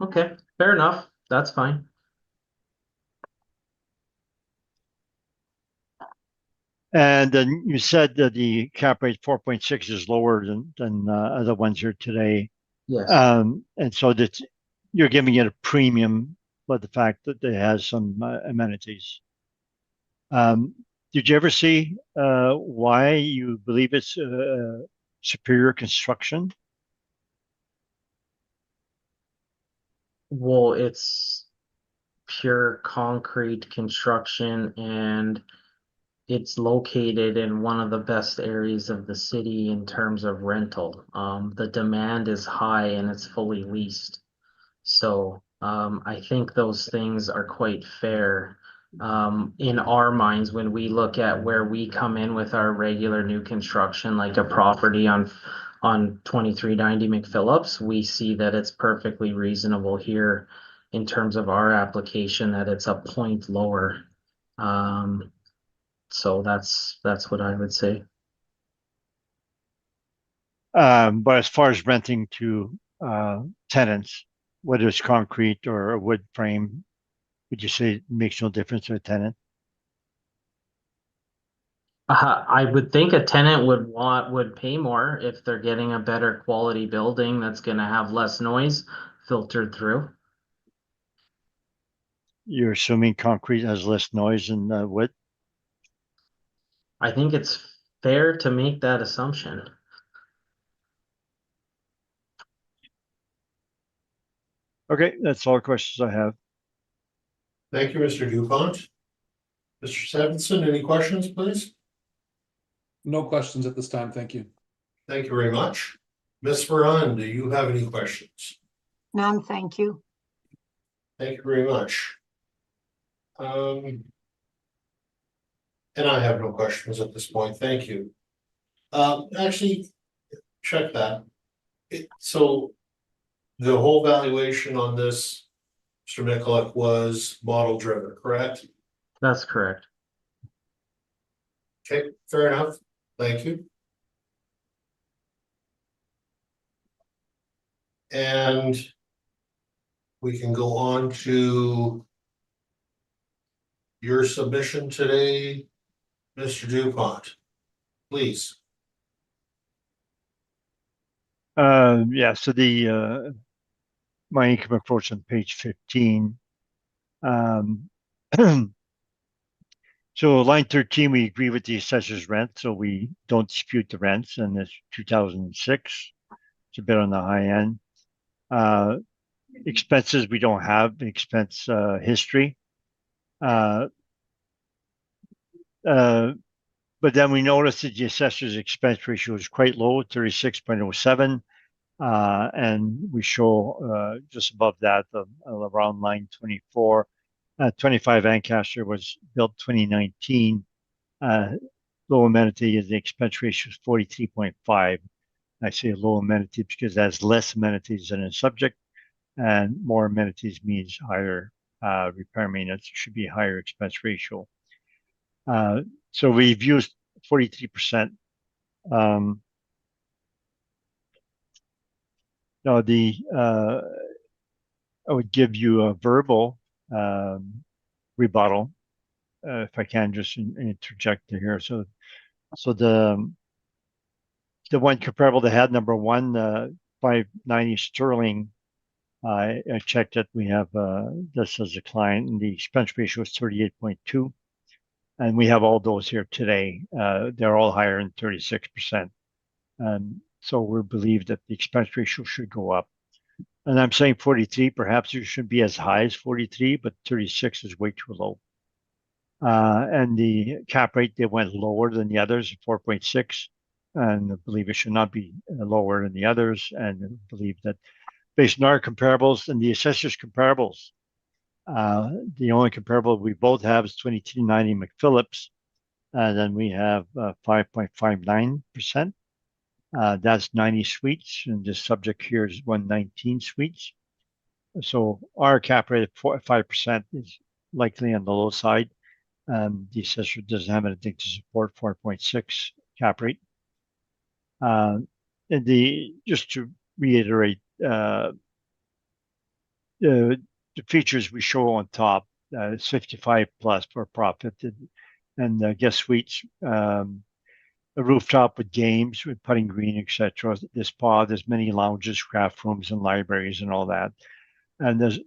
S3: Okay, fair enough. That's fine.
S4: And then you said that the cap rate 4.6 is lower than other ones here today.
S3: Yes.
S4: And so that you're giving it a premium by the fact that it has some amenities. Did you ever see why you believe it's superior construction?
S3: Well, it's pure concrete construction and it's located in one of the best areas of the city in terms of rental. The demand is high and it's fully leased. So I think those things are quite fair in our minds when we look at where we come in with our regular new construction, like a property on 2390 McPhillips. We see that it's perfectly reasonable here in terms of our application that it's a point lower. So that's what I would say.
S4: But as far as renting to tenants, whether it's concrete or a wood frame, would you say it makes no difference to a tenant?
S3: I would think a tenant would pay more if they're getting a better quality building that's gonna have less noise filtered through.
S4: You're assuming concrete has less noise than wood?
S3: I think it's fair to make that assumption.
S4: Okay, that's all the questions I have.
S1: Thank you, Mr. Dupont. Mr. Stevenson, any questions, please?
S6: No questions at this time, thank you.
S1: Thank you very much. Ms. Ferran, do you have any questions?
S5: None, thank you.
S1: Thank you very much. And I have no questions at this point, thank you. Actually, check that. So the whole valuation on this, Mr. Mikulik, was model driven, correct?
S3: That's correct.
S1: Okay, fair enough, thank you. And we can go on to your submission today, Mr. Dupont, please.
S4: Yeah, so the my income approach on page 15. So line 13, we agree with the assessor's rent, so we don't dispute the rents, and it's 2006. It's a bit on the high end. Expenses, we don't have expense history. But then we noticed that the assessor's expense ratio is quite low, 36.07. And we show just above that around line 24. 25 Ancaster was built 2019. Low amenity is the expense ratio is 43.5. I say low amenity because it has less amenities than a subject, and more amenities means higher repair maintenance. Should be a higher expense ratio. So we've used 43%. Now I would give you a verbal rebuttal if I can just interject here. So the one comparable they had, number one, 590 sterling. I checked it. We have this as a client, and the expense ratio is 38.2. And we have all those here today. They're all higher than 36%. So we believe that the expense ratio should go up. And I'm saying 43, perhaps it should be as high as 43, but 36 is way too low. And the cap rate, they went lower than the others, 4.6. And I believe it should not be lower than the others. And I believe that based on our comparables and the assessors' comparables, the only comparable we both have is 2290 McPhillips. And then we have 5.59%. That's 90 suites, and the subject here is 119 suites. So our cap rate of 5% is likely on the low side. The assessor doesn't have anything to support 4.6 cap rate. And just to reiterate, the features we show on top, it's 55 plus for profit, and guest suites, a rooftop with games, with putting green, etc. The spa, there's many lounges, craft rooms, and libraries, and all that. And there's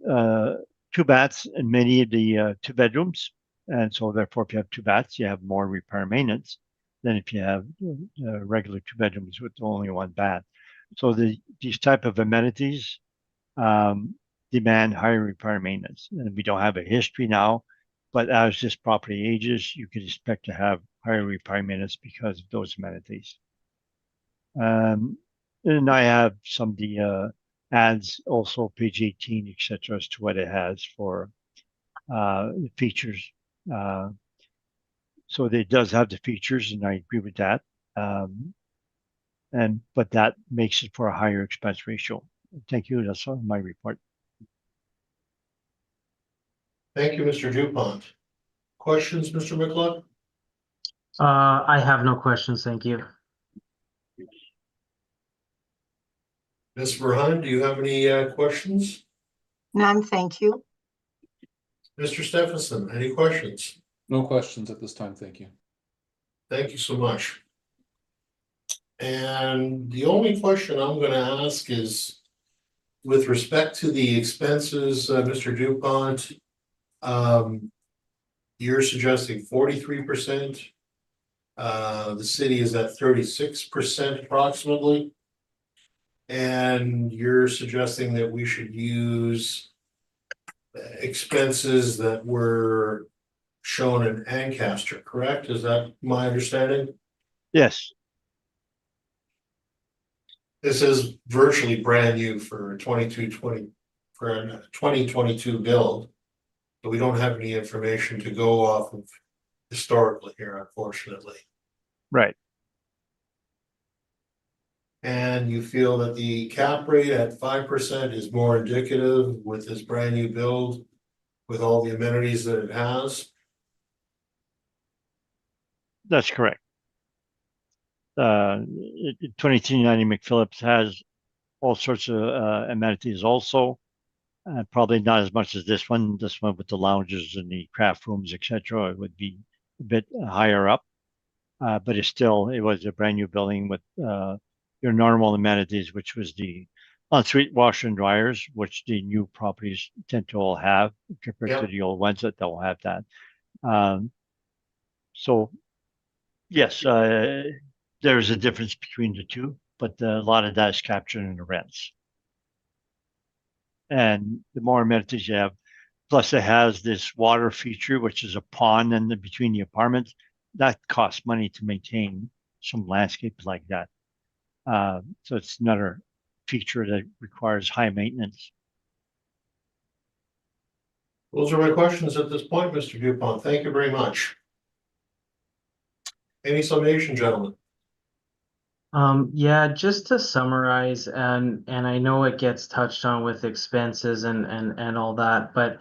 S4: 2 baths in many of the 2 bedrooms. And so therefore, if you have 2 baths, you have more repair maintenance than if you have regular 2 bedrooms with only 1 bath. So these type of amenities demand higher repair maintenance. And we don't have a history now, but as this property ages, you could expect to have higher repair maintenance because of those amenities. And I have some of the ads, also page 18, etc., as to what it has for features. So it does have the features, and I agree with that. But that makes it for a higher expense ratio. Thank you. That's all my report.
S1: Thank you, Mr. Dupont. Questions, Mr. McClung?
S3: I have no questions, thank you.
S1: Ms. Verheyen, do you have any questions?
S5: None, thank you.
S1: Mr. Stephenson, any questions?
S6: No questions at this time, thank you.
S1: Thank you so much. And the only question I'm going to ask is, with respect to the expenses, Mr. Dupont, you're suggesting 43%. The city is at 36% approximately. And you're suggesting that we should use expenses that were shown in Ancaster, correct? Is that my understanding?
S4: Yes.
S1: This is virtually brand new for 2022 build. But we don't have any information to go off of historically here, unfortunately.
S4: Right.
S1: And you feel that the cap rate at 5% is more indicative with this brand new build, with all the amenities that it has?
S4: That's correct. 2290 McPhillips has all sorts of amenities also. Probably not as much as this one. This one with the lounges and the craft rooms, etc., would be a bit higher up. But it was a brand new building with your normal amenities, which was the ensuite washer and dryers, which the new properties tend to all have compared to the old ones that don't have that. So yes, there's a difference between the two, but a lot of that is captured in the rents. And the more amenities you have, plus it has this water feature, which is a pond in between the apartments. That costs money to maintain some landscapes like that. So it's another feature that requires high maintenance.
S1: Those are my questions at this point, Mr. Dupont. Thank you very much. Any summation, gentlemen?
S3: Yeah, just to summarize, and I know it gets touched on with expenses and all that, but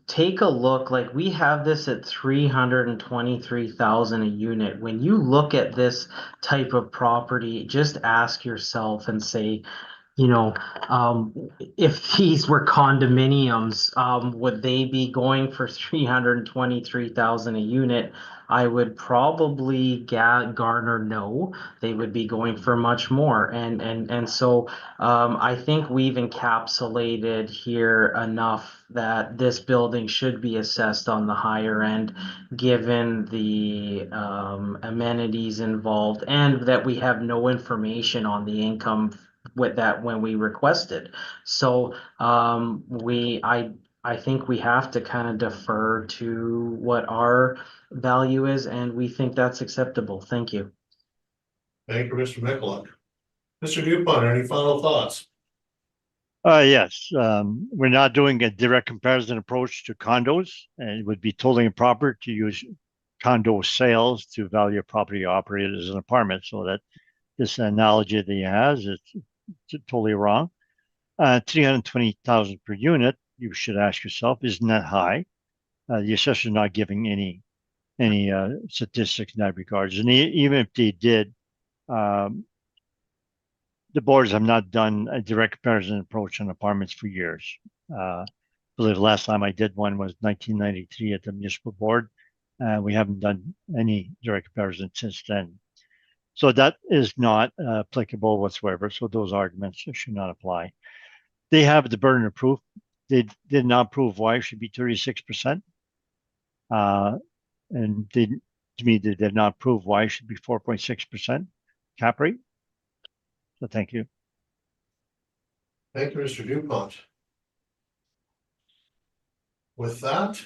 S3: take a look. Like, we have this at 323,000 a unit. When you look at this type of property, just ask yourself and say, you know, if these were condominiums, would they be going for 323,000 a unit? I would probably garner no. They would be going for much more. And so I think we've encapsulated here enough that this building should be assessed on the higher end, given the amenities involved, and that we have no information on the income with that when we requested. So I think we have to kind of defer to what our value is, and we think that's acceptable. Thank you.
S1: Thank you, Mr. Michalak. Mr. Dupont, any final thoughts?
S4: Yes, we're not doing a direct comparison approach to condos, and it would be totally improper to use condo sales to value a property operated as an apartment. So that this analogy that he has is totally wrong. 320,000 per unit, you should ask yourself, isn't that high? The assessor is not giving any statistics in that regards. And even if they did, the boards have not done a direct comparison approach on apartments for years. I believe the last time I did one was 1993 at the municipal board. We haven't done any direct comparison since then. So that is not applicable whatsoever. So those arguments should not apply. They have the burden of proof. They did not prove why it should be 36%. And to me, they did not prove why it should be 4.6% cap rate. So thank you.
S1: Thank you, Mr. Dupont. With that,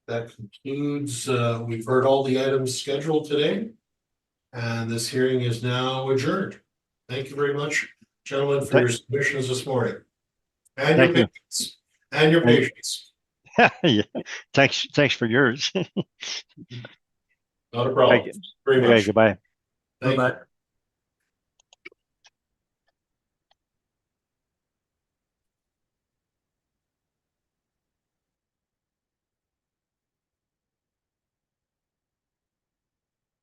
S1: that concludes, we've heard all the items scheduled today. And this hearing is now adjourned. Thank you very much, gentlemen, for your submissions this morning. And your patience. And your patience.
S4: Yeah. Thanks for yours.
S1: Not a problem. Very much.
S4: Goodbye.
S1: Thank you.
S3: Bye-bye.